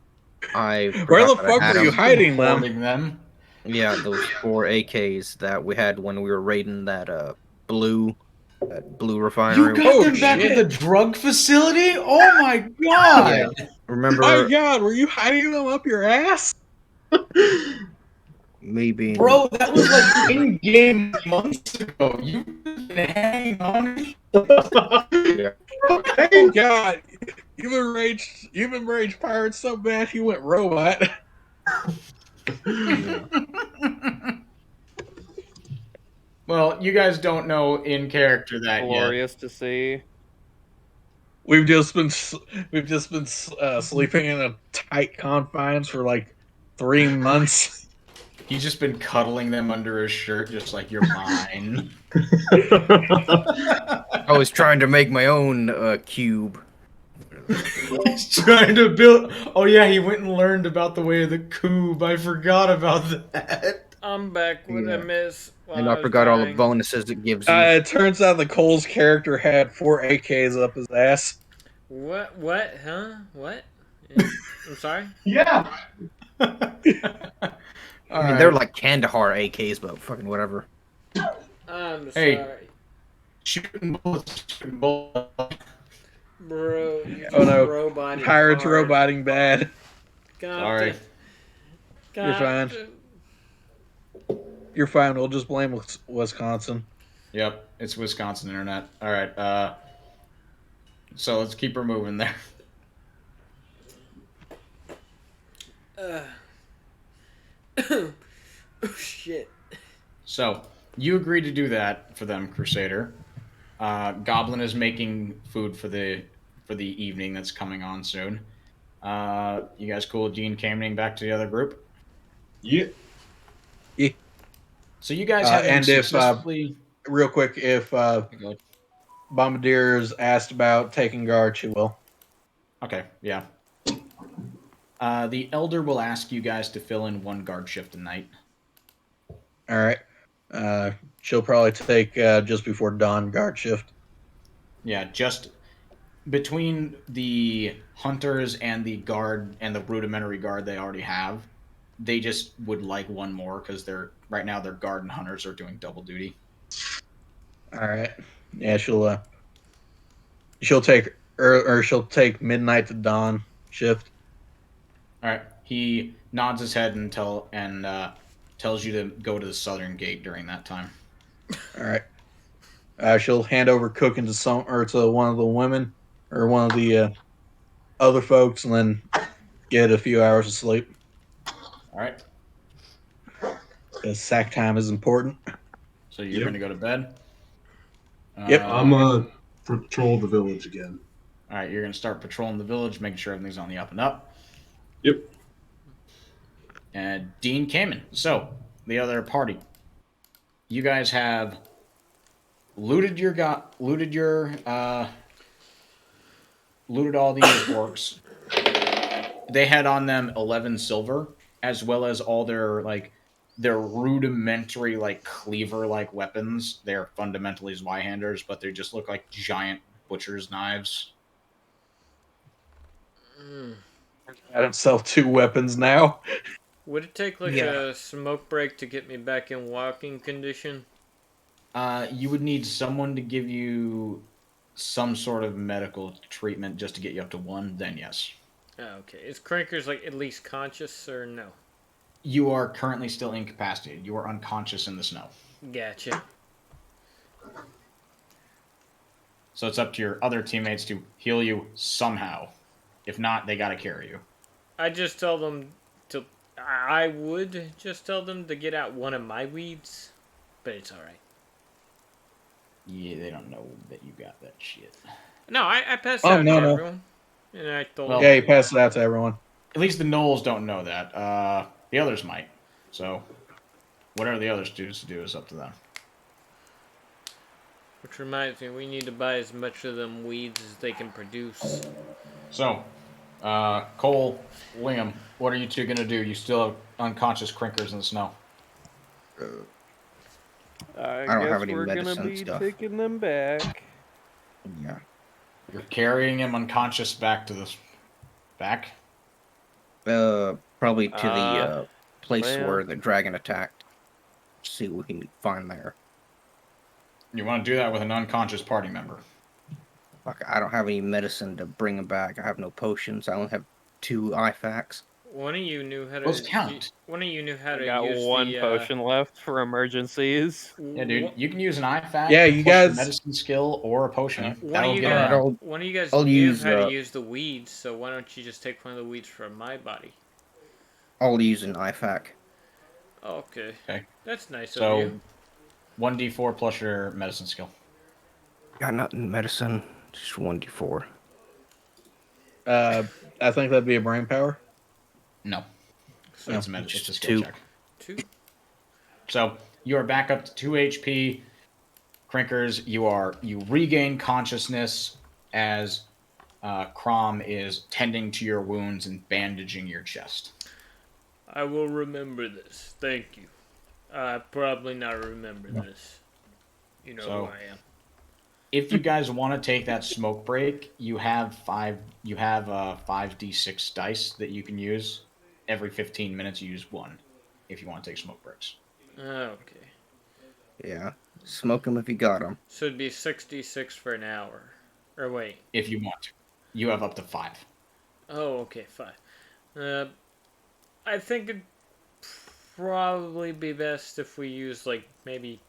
I Where the forgot that I fuck had were you 'em. hiding them? Hoarding them. Yeah, those 4 AKs that we had when we were raiding that blue refinery. You got Oh, them back shit. at the drug facility? Oh my god! Yeah. Remember My God, were you hiding them up your ass? me being Bro, that was like in-game months ago. You've been hanging on. Yeah. Oh God, you've enraged pirates so bad you went robot. Yeah. Well, you guys don't know in character that yet. Glorious to see. We've just been sleeping in a tight confines for like 3 months. He's just been cuddling them under his shirt, just like you're mine. I was trying to make my own cube. He's trying to build. Oh yeah, he went and learned about the way of the cube. I forgot about that. I'm back. What did I Yeah. miss? while And I was forgot all the dying? bonuses it gives you. It turns out the Cole's character had 4 AKs up his ass. What? What? Huh? What? I'm sorry? Yeah. I mean, they're like Kandahar AKs, but fucking whatever. I'm Hey. sorry. Shooting bullets. Bro, you Oh, no. roboting Pirates hard. roboting bad. Sorry. You're fine. You're fine. We'll just blame Wisconsin. Yep, it's Wisconsin internet. All right. So let's keep her moving there. Oh, shit. So you agreed to do that for them, Crusader. Goblin is making food for the evening that's coming on soon. You guys cool with Dean camming back to the other group? Yeah. So you guys have and if, successfully... Real quick, if Bombardier is asked about taking guard, she will. Okay, yeah. The Elder will ask you guys to fill in 1 guard shift a night. All right. She'll probably take just before dawn guard shift. Yeah, just between the hunters and the guard and the rudimentary guard they already have, they just would like 1 more because right now their guard and hunters are doing double duty. All right. Yeah, she'll take she'll take midnight to dawn shift. All right. He nods his head and tells you to go to the southern gate during that time. All right. She'll hand over cooking to one of the women or one of the other folks, and then get a few hours of sleep. All right. Because sack time is important. So you're going to go to bed? Yep. I'm gonna patrol the village again. All right. You're going to start patrolling the village, making sure everything's on the up and up. Yep. And Dean Kamen. So, the other party. You guys have looted all these orcs, They had on them 11 silver, as well as all their rudimentary cleaver weapons. They're fundamentally Zweihanders, but they just look like giant butcher's knives. Got himself 2 weapons now. Would it take like Yeah. a smoke break to get me back in walking condition? You would need someone to give you some sort of medical treatment just to get you up to 1. Then yes, Oh, okay. Is Crankers like at least conscious or no? you are currently still incapacitated. You are unconscious in the snow. Gotcha. So it's up to your other teammates to heal you somehow. If not, they gotta carry you. I just tell them to. I would just tell them to get out one of my weeds, but it's all right. Yeah, they don't know that you got that shit. No, I passed Oh, out no, to no. everyone, and I told Well- them. Yeah, he passed it out to everyone. At least the Knolls don't know that. The others might. So, whatever the other students do is up to them. Which reminds me, we need to buy as much of them weeds as they can produce. So, Cole, Liam, what are you two gonna do? You still have unconscious Crinkers in the snow. I don't guess have any we're gonna medicine be stuff. taking them back. Yeah. You're carrying him unconscious back to the back. Probably to the place well. where the dragon attacked. See what we can find there. You want to do that with an unconscious party member. Fuck, I don't have any medicine to bring him back. I have no potions. I only have 2 IFACs. One of you knew how to. Those count. One of you knew how I to got use one the, potion left for emergencies. Yeah, dude, you can use an IFAC. Yeah, you plus a guys- medicine skill or a potion. One That'll of you get guys, around. one of you guys I'll knew use, how to use the weeds, so why don't you just take one of the weeds from my body? I'll use an IFAC. Okay. Okay. That's nice of So, you. 1d4 plus your medicine skill. Got nothing in medicine. Just 1d4. I think that'd be a brain power. No, So it's a just skill 2. check. 2. So you are back up to 2 HP. Crinkers, you regain consciousness as Crom is tending to your wounds and bandaging your chest. I will remember this. Thank you. Probably not remember this. You know So- who I am. If you guys want to take that smoke break, you have 5d6 dice that you can use. Every 15 minutes, you use 1 if you want to take smoke breaks. Okay. Yeah. Smoke him if you got him. So it'd be 66 for an hour. Or wait. If you want to, you have up to 5. Oh, okay, 5. I think it'd probably be best if we use, like, maybe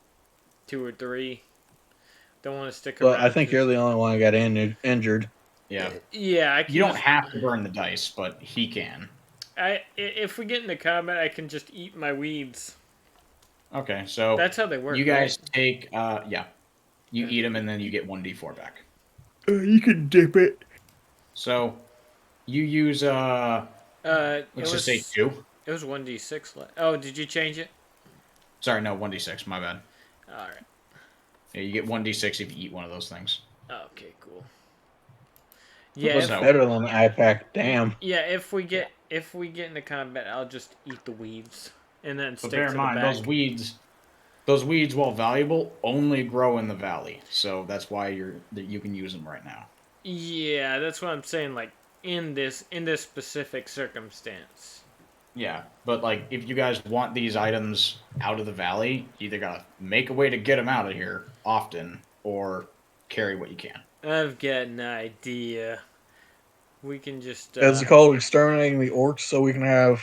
2 or 3. Don't want to stick Well, around. I think you're the only one who got injured. Yeah, Yeah, I can you don't just- have to burn the dice, but he can. If we get into combat, I can just eat my weeds. Okay, so That's how they work. you guys right? take you eat them and then you get 1d4 back. You can dip it. So you use It let's was, just say 2. It was 1d6. Oh, did you change it? Sorry, no, 1d6. My bad. All right. Yeah, you get 1d6 if you eat one of those things. Okay, cool. Yeah, was if, that? Better than the IPAC. Damn. yeah. If we get into combat, I'll just eat the weeds and then But stick bear to in mind, the back. those weeds, while valuable, only grow in the valley. So that's why you can use them right now. Yeah, that's what I'm saying. Like in this specific circumstance. Yeah, but like if you guys want these items out of the valley, you either gotta make a way to get them out of here often, or carry what you can. I've got an idea. We can just. It's called exterminating the orcs, so we can have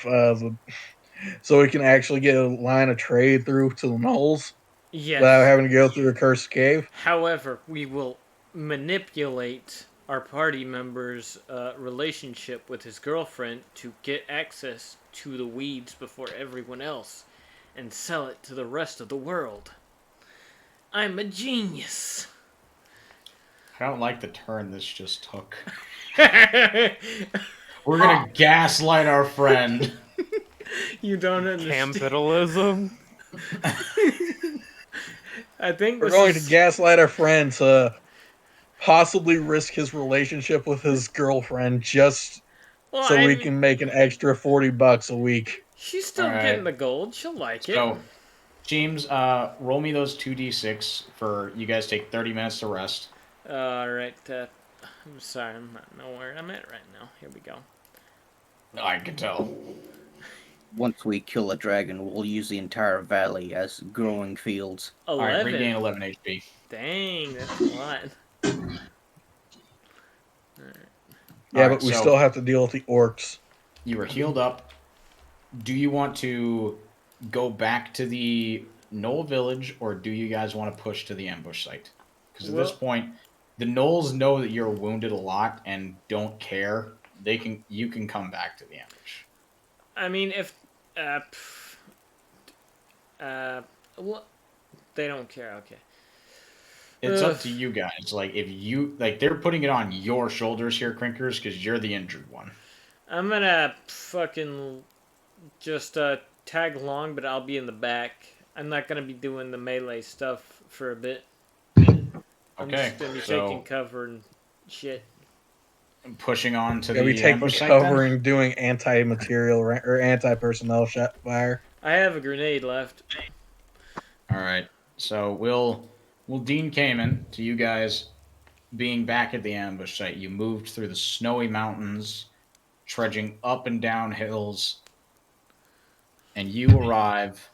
so we can actually get a line of trade through to the Knolls Yes. without having to go through the cursed cave. However, we will manipulate our party member's relationship with his girlfriend to get access to the weeds before everyone else and sell it to the rest of the world. I'm a genius. I don't like the turn this just took. We're gonna gaslight our friend. You don't understand. Capitalism. I think We're this going is- to gaslight our friend to possibly risk his relationship with his girlfriend just Well, so we can make an extra $40 a week. She's still All right. getting the gold. She'll like it. So, James, roll me those 2d6 for you guys. Take 30 minutes to rest. All right. I'm sorry. I'm not know where I'm at right now. Here we go. I can tell. Once we kill a dragon, we'll use the entire valley as growing fields. 11. All right, regain 11 HP. Dang, that's a lot. Yeah, All right, but we so still have to deal with the orcs. you are healed up. Do you want to go back to the Knoll village, or do you guys want to push to the ambush site? Because at this point, the Knolls know that you're wounded a lot and don't care. You can come back to the ambush. I mean, if well, they don't care. Okay. It's up to you guys. Like, if you they're putting it on your shoulders here, Crinkers, because you're the injured one. I'm gonna fucking just tag along, but I'll be in the back. I'm not gonna be doing the melee stuff for a bit. I'm Okay, just gonna be so taking cover and shit. pushing on to Yeah, we the taking ambush site cover then? and doing anti-material or anti-personnel shot fire. I have a grenade left. All right. So we'll Dean Kamen to you guys being back at the ambush site. You moved through the snowy mountains, trudging up and down hills, and you arrive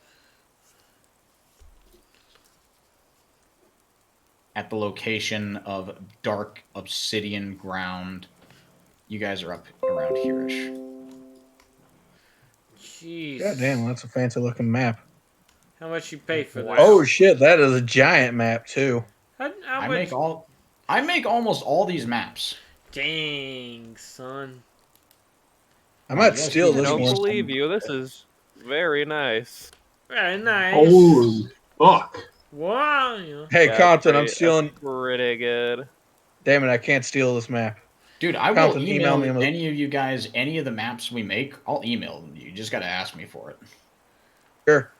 at the location of dark obsidian ground. You guys are up around here-ish. Jeez. God damn, that's a fancy looking map. How much you pay for that? Oh shit, that is a giant map too. How I much? make almost all these maps. Dang, son. I might you guys steal can- I this don't one. believe you. This is very nice. Very nice. Holy fuck! Wow. You know. Hey, Yeah, Compton, I'm that's stealing. pretty good. Damn it, I can't steal this map. Dude, I will Compton, email email me. any of you guys any of the maps we make. I'll email them to you. You just got to ask me for it. Sure.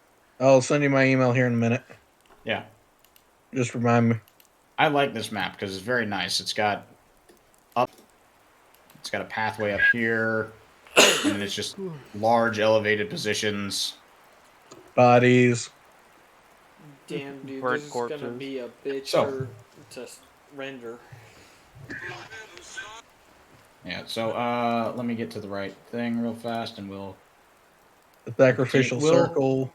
I'll send you my email here in a minute. Yeah. Just remind me. I like this map because it's very nice. It's got a pathway up here, and it's just large elevated positions. Bodies. Damn, dude, Burnt this is corpses. gonna be a bitch So- to render. Yeah, so let me get to the right thing real fast, and we'll The sacrificial We'll- circle.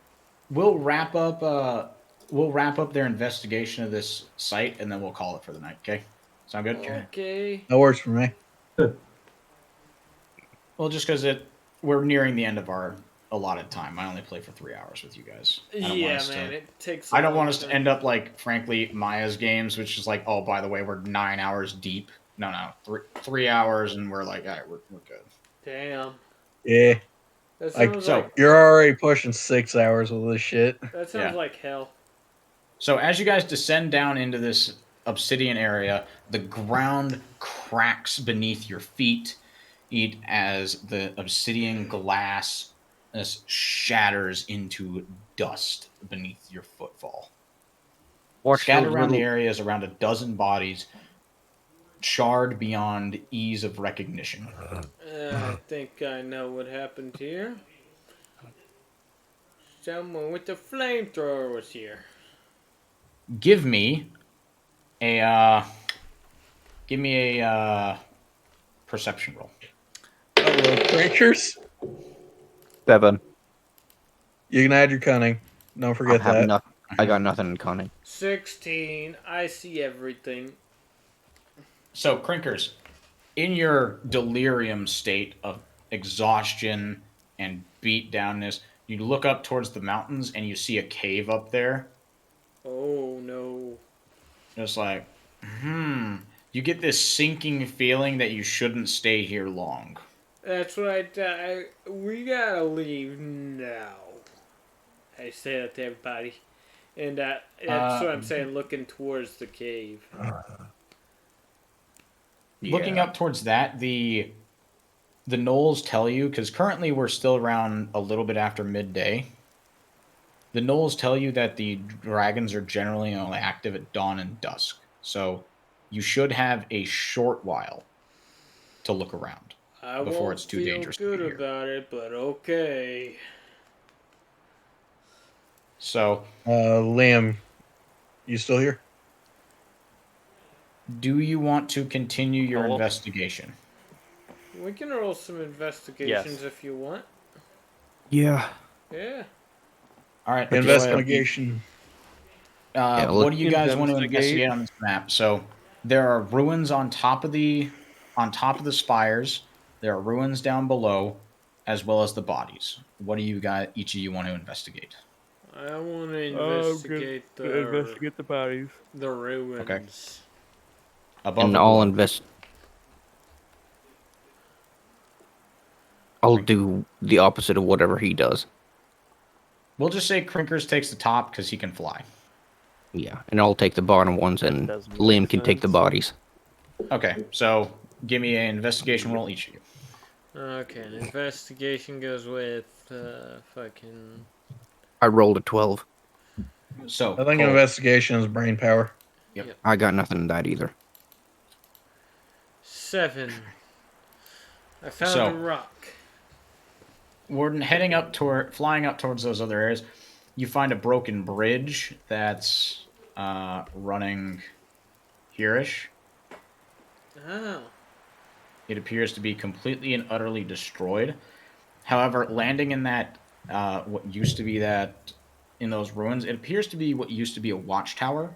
wrap up their investigation of this site, and then we'll call it for the night. Okay, sound good? Okay. That works for me. Well, just because we're nearing the end of our allotted time. I only play for 3 hours with you guys. I don't want Yeah, us man, to- it takes. I don't want us to end up like, frankly, Maya's games, which is like, oh, by the way, we're 9 hours deep. No, 3 hours, and we're like, all right, we're good. Damn. Yeah. That Like, sounds so- like You're already pushing 6 hours with this shit. that sounds Yeah. like hell. So as you guys descend down into this obsidian area, the ground cracks beneath your feet as the obsidian glass shatters into dust beneath your footfall. Scattered around the area is around a dozen bodies, charred beyond ease of recognition. I think I know what happened here. Someone with the flamethrower was here. Give me a perception roll. Hello, drinkers. 7. You can add your cunning. Don't forget that. I got nothing in cunning. 16. I see everything. So, Crinkers, in your delirium state of exhaustion and beat downness, you look up towards the mountains and you see a cave up there. Oh no. Just like, you get this sinking feeling that you shouldn't stay here long. That's right. We gotta leave now. I say that to everybody. And that's what I'm saying, looking towards the cave. Looking up towards that, the Knolls tell you, because currently we're still around a little bit after midday. The Knolls tell you that the dragons are generally only active at dawn and dusk. So you should have a short while to look around. I before won't it's too feel dangerous to good be here. about it, but okay. So, Liam, you still here? do you want to continue your Hello? investigation? We can roll some investigations Yes. if you want. Yeah. Yeah. All right, But go ahead. Investigation. Yeah, What do you guys want to Investigate. investigate on this map? So there are ruins on top of the spires. There are ruins down below, as well as the bodies. What do you guys each of you want to investigate? I want to I'm investigate gonna investigate the bodies. the Okay. ruins. Above and or I'll below? I'll do the opposite of whatever he does. We'll just say Crinkers takes the top because he can fly. Yeah, and I'll take the bottom ones, That and does make Liam can take the sense. bodies. Okay, so give me an investigation roll, each of you. Okay, investigation goes with fucking. I rolled a 12. So I think Cole, investigation is brain power. Yep. I got nothing in that either. 7. I found a So rock. we're flying up towards those other areas. You find a broken bridge that's running hereish. Oh. It appears to be completely and utterly destroyed. However, landing in that what used to be that in those ruins, it appears to be what used to be a watchtower.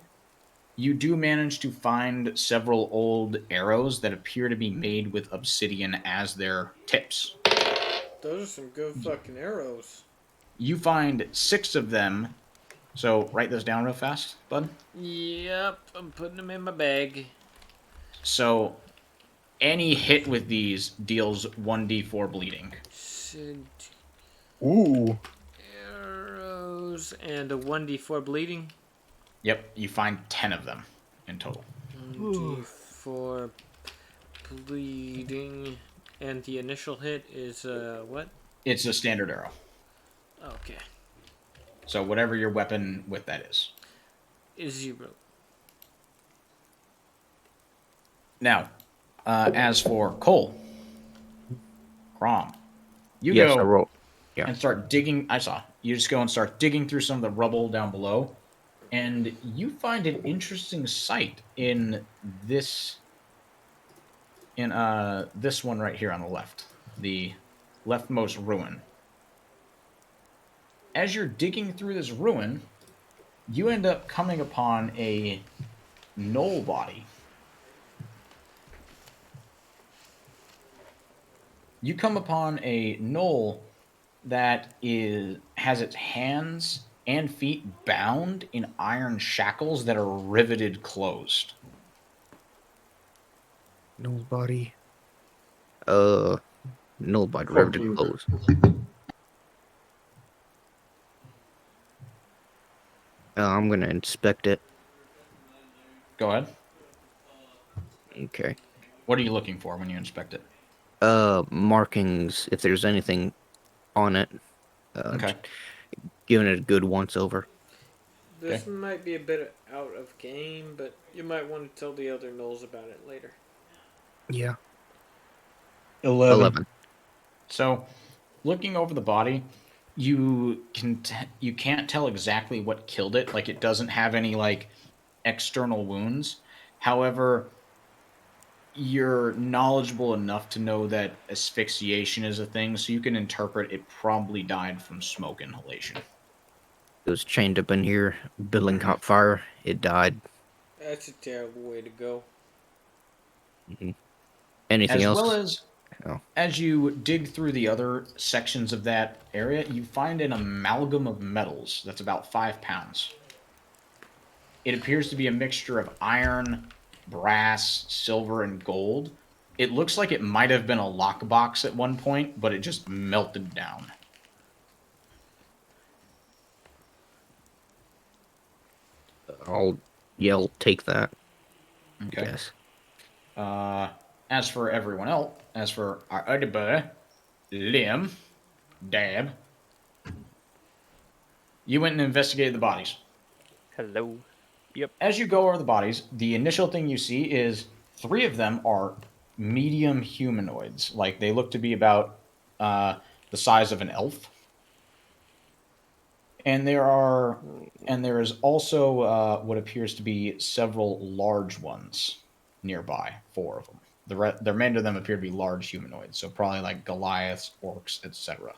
You do manage to find several old arrows that appear to be made with obsidian as their tips. Those are some good fucking arrows. You find 6 of them. So write those down real fast, bud. Yep, I'm putting them in my bag. So any hit with these deals 1d4 bleeding. Send Ooh. arrows and a 1d4 bleeding. Yep, you find 10 of them in total. 1d4 bleeding. And the initial hit is what? It's a standard arrow. Okay. So whatever your weapon with that is. Is 0. Now, as for Cole, Crom, you Yes, I go rolled. Yeah. and start digging. I saw you just go and start digging through some of the rubble down below, and you find an interesting sight in this this one right here on the left, the leftmost ruin. As you're digging through this ruin, you end up coming upon a gnoll body. You come upon a gnoll that has its hands and feet bound in iron shackles that are riveted closed. Nobody. Nobody. Riveted clothes. I'm gonna inspect it. Go ahead. Okay. What are you looking for when you inspect it? Markings, if there's anything on it. Okay. Giving it a good once over. This Okay. might be a bit out of game, but you might want to tell the other gnolls about it later. Yeah. 11. So, looking over the body, you can't tell exactly what killed it. Like, it doesn't have any like external wounds. However, you're knowledgeable enough to know that asphyxiation is a thing, so you can interpret it probably died from smoke inhalation. It was chained up in here. Building caught fire. It died. That's a terrible way to go. Anything As else? well as Oh. as you dig through the other sections of that area, you find an amalgam of metals that's about 5 pounds. It appears to be a mixture of iron, brass, silver, and gold. It looks like it might have been a lockbox at one point, but it just melted down. I'll yell, take that. Okay. Yes. As for everyone else, as for our other boy, Liam, Dab, you went and investigated the bodies. Hello. Yep. As you go over the bodies, the initial thing you see is 3 of them are medium humanoids. Like they look to be about the size of an elf. And there is also what appears to be several large ones nearby. 4 of them. The remainder of them appear to be large humanoids, so probably like Goliaths, orcs, etc.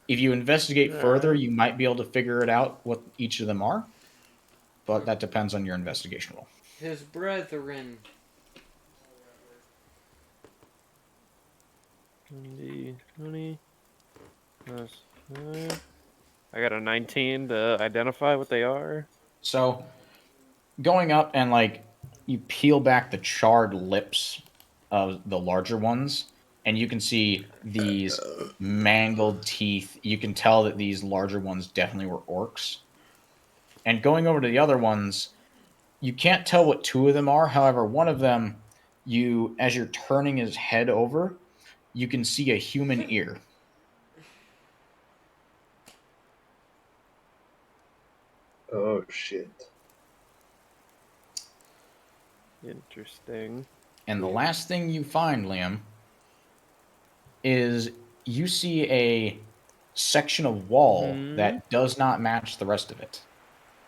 If you investigate further, Alright. you might be able to figure it out what each of them are, but that depends on your investigation roll. His brethren. 20. Plus 5. I got a 19 to identify what they are. So going up and like you peel back the charred lips of the larger ones, and you can see these mangled teeth. You can tell that these larger ones definitely were orcs. And going over to the other ones, you can't tell what 2 of them are. However, one of them, as you're turning his head over, you can see a human ear. Oh shit. Interesting. And the last thing you find, Liam, is you see a section of wall that does not match the rest of it.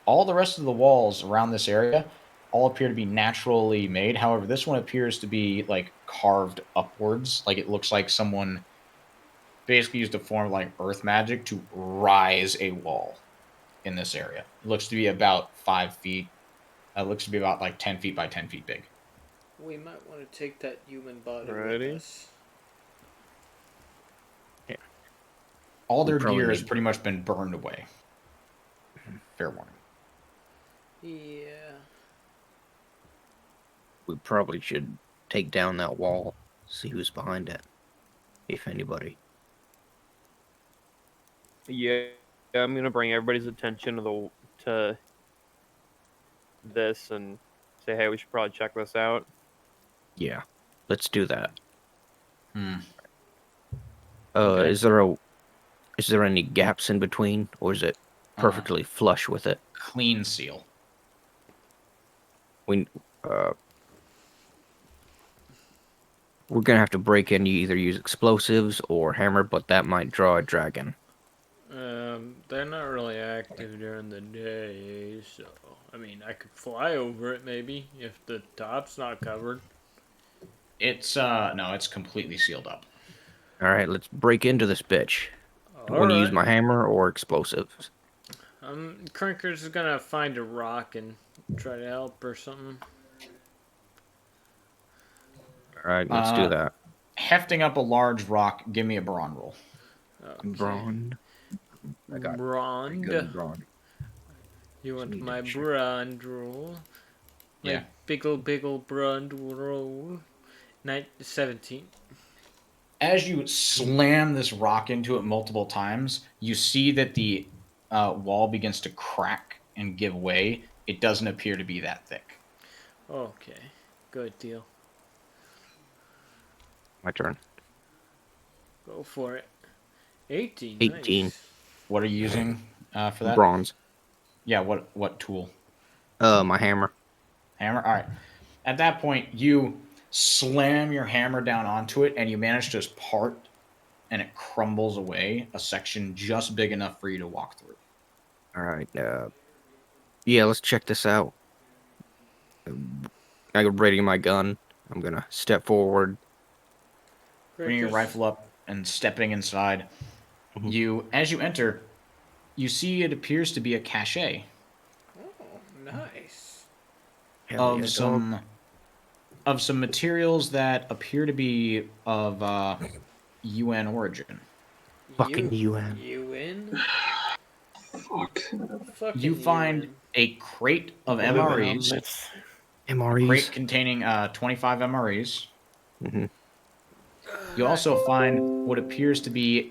All the rest of the walls around this area all appear to be naturally made. However, this one appears to be like carved upwards. Like it looks like someone basically used a form of like earth magic to rise a wall in this area. It looks to be about 5 feet. It looks to be about like 10 feet by 10 feet big. We might want to take that human body Alrighty. with us. All We their probably gear has need- pretty much been burned away. Fair warning. Yeah. We probably should take down that wall, see who's behind it, if anybody. Yeah, I'm gonna bring everybody's attention to this and say, hey, we should probably check this out. Yeah, let's do that. Hmm. Okay. Is there any gaps in between, or is it perfectly flush with it? Clean seal. We we're gonna have to break in. You either use explosives or hammer, but that might draw a dragon. They're not really active during the day, so I mean, I could fly over it maybe if the top's not covered. It's no, it's completely sealed up. All right, let's break into this bitch. Do I All want to use right. my hammer or explosives? Crinker's is gonna find a rock and try to help or something. All right, let's do that. Hefting up a large rock, give me a brawn roll. Okay. Brawn. I got Brond. good brawn. You want Need my to check. brand roll? My Yeah. big ol' brand roll. 17. As you slam this rock into it multiple times, you see that the wall begins to crack and give way. It doesn't appear to be that thick. Okay. Good deal. My turn. Go for it. 18. 18. Nice. What are you using for that? Bronze. Yeah, what tool? My hammer. Hammer? All right. At that point, you slam your hammer down onto it, and you manage to just part, and it crumbles away, a section just big enough for you to walk through. All right. Yeah, let's check this out. I got ready my gun. I'm gonna step forward. Bringing your Crinker's- rifle up and stepping inside. Mhm. As you enter, you see it appears to be a cache Oh, nice. Hell of yeah, dog. some materials that appear to be of UN origin. Fucking UN. You in? Fuck. Fucking You find UN. a crate of Living on MREs, myths. crate MREs. containing 25 MREs. Mm-hmm. You also find what appears to be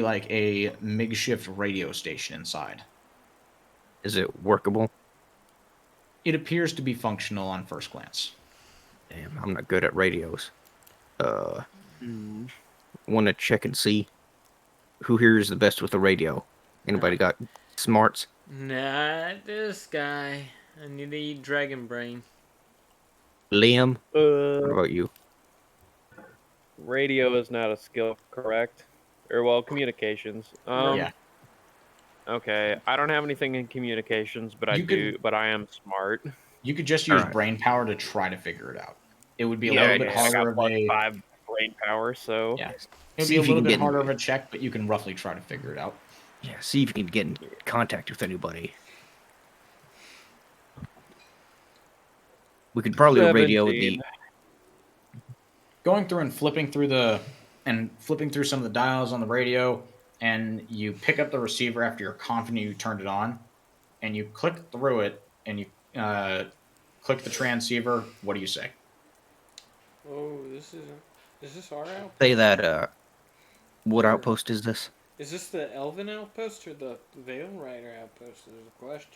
like a makeshift radio station inside. Is it workable? It appears to be functional on first glance. Damn, I'm not good at radios. Want to check and see who here is the best with the radio? Anybody got smarts? Not this guy. I need to eat dragon brain. Liam, what Uh, about you? radio is not a skill, correct? Or well, communications. Yeah. Okay, I don't have anything in communications, but You could but I am smart. you could just All use right. brain power to try to figure it out. It would be a Yeah, little bit I got harder of plus a 5 brain power, so yeah. It would See be a if you little can bit get harder in, of a check, but you can roughly try to figure it out. see if you can get in contact with anybody. We could probably radio 17. the. Going through and flipping through some of the dials on the radio, and you pick up the receiver after you're confident you turned it on, and you click through it, and you click the transceiver. What do you say? Oh, is this our outpost? Say that. What Or outpost is this? is this the Elven outpost or the Veil Rider outpost? Is the question.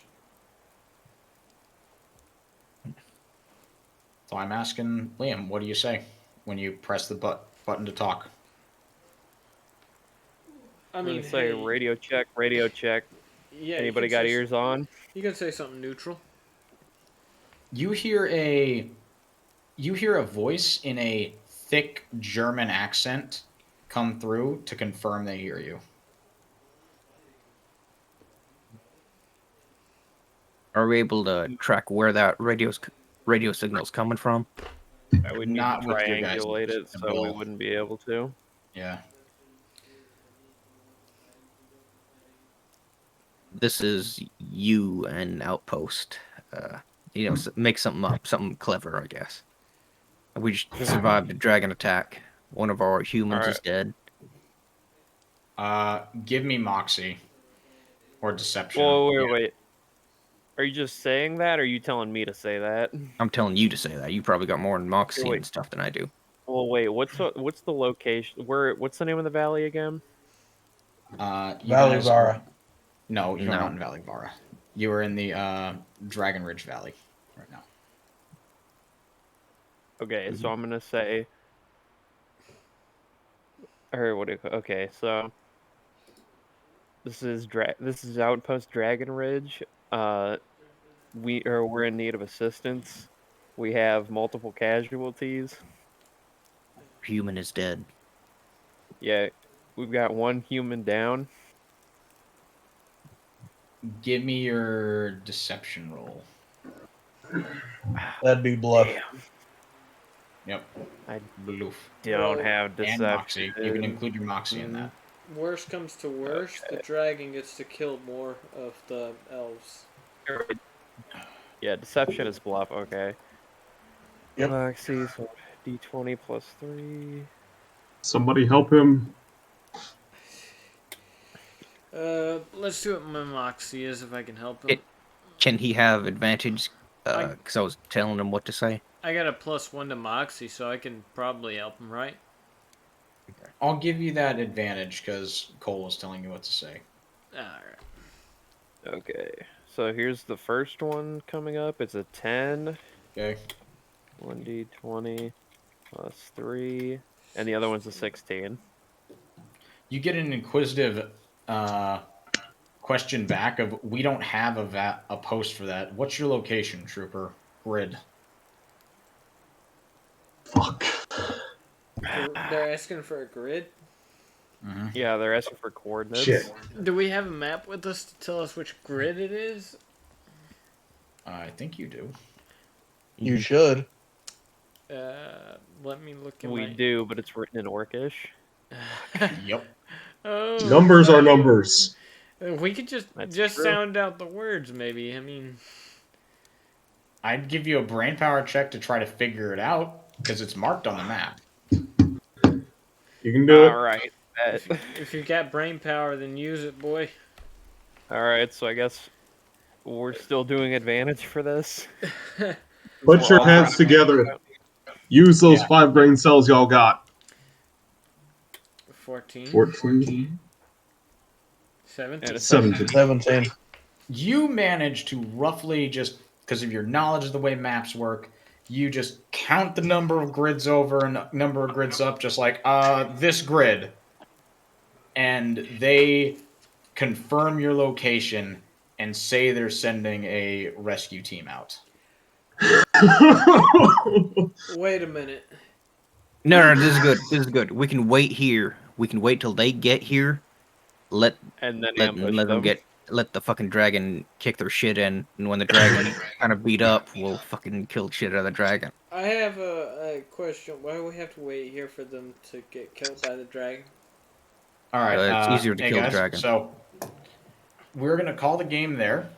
So I'm asking Liam, what do you say when you press the button to talk? I I'm mean, gonna say hey, radio check, radio check. yeah, Anybody got ears on? You can say something neutral. You hear a voice in a thick German accent come through to confirm they hear you. Are we able to track where that radio signal's coming from? I would need Not to with your guys' triangulate it, so we ability. wouldn't be able to. Yeah. This is you and outpost. Make something up, something clever, I guess. We just survived a dragon attack. One of our humans is dead. Give me Moxie or Deception. Whoa, wait. Are you just saying that, or are you telling me to say that? I'm telling you to say that. You probably got more Moxie Wait. and stuff than I do. Well, wait. What's the location? What's the name of the valley again? You Valley guys Vara. No, you're No. not in Valley Vara. You are in the Dragon Ridge Valley right now. Okay, so I'm gonna say, or what do you? Okay, so this is Outpost Dragon Ridge. We're in need of assistance. We have multiple casualties. Human is dead. Yeah, we've got one human down. Give me your Deception roll. That'd be bluff. Yep. I Bluff. don't Well, have And deception. Moxie. You can include your Moxie in that. Worst comes to worst, the dragon gets to kill more of the elves. Yeah, deception is bluff. Okay. Yep. Moxie, so D20 plus 3. Somebody help him. Let's see what my Moxie is if I can help him. Can he have advantage? Because I was telling him what to say. I got a +1 to Moxie, so I can probably help him, right? I'll give you that advantage because Cole was telling you what to say. Alright. Okay, so here's the first one coming up. It's a 10. Okay. 1d20 plus 3. And the other one's a 16. You get an inquisitive question back of, we don't have a post for that. What's your location, Trooper? Grid. Fuck. They're asking for a grid. Mm-hmm. Yeah, they're asking for coordinates. Shit. Do we have a map with us to tell us which grid it is? I think you do. You should. Let me look at We my... do, but it's written in Orcish. Yep. Oh, Numbers are numbers. we could just That's true. sound out the words, maybe. I mean, I'd give you a brain power check to try to figure it out because it's marked on the map. You can do it. Alright. if you got brain power, then use it, boy. Alright, so I guess we're still doing advantage for this. Put We're your all heads trying to figure together. it out. Use those Yeah. 5 brain cells y'all got. 14. 14. 17. And 17. 17. You manage to roughly just, because of your knowledge of the way maps work, you just count the number of grids over and number of grids up, just like, this grid. And they confirm your location and say they're sending a rescue team out. Wait a minute. No, this is good. This is good. We can wait here. We can wait till they get here. Let And then let ambush let them them. get let the fucking dragon kick their shit in, and when the dragon kind of beat up, we'll fucking kill the shit out of the dragon. I have a question. Why do we have to wait here for them to get killed by the dragon? All right. It's easier to hey kill the guys, dragon. so we're gonna call the game there.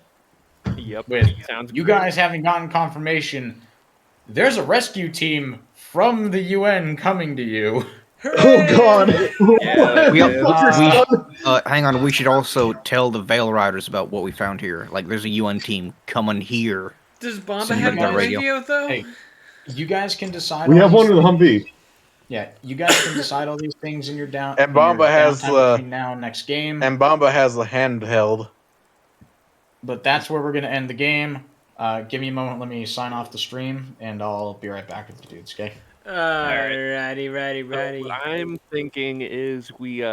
Yep. With Sounds you great. guys having gotten confirmation, there's a rescue team from the UN coming to you. Oh God! Yeah, We, dude. hang on. We should also tell the Veil Riders about what we found here. Like, there's a UN team coming here. Does Bomba Somebody have got no a radio. radio though? Hey, you guys can decide. We all have these one in the things. Humvee. Yeah, you guys can decide all these things in your And in your Bomba has downtime between now and next game. And Bomba has the handheld. But that's where we're gonna end the game. Give me a moment. Let me sign off the stream, and I'll be right back with you dudes. Okay. Alrighty, righty. What I'm thinking is we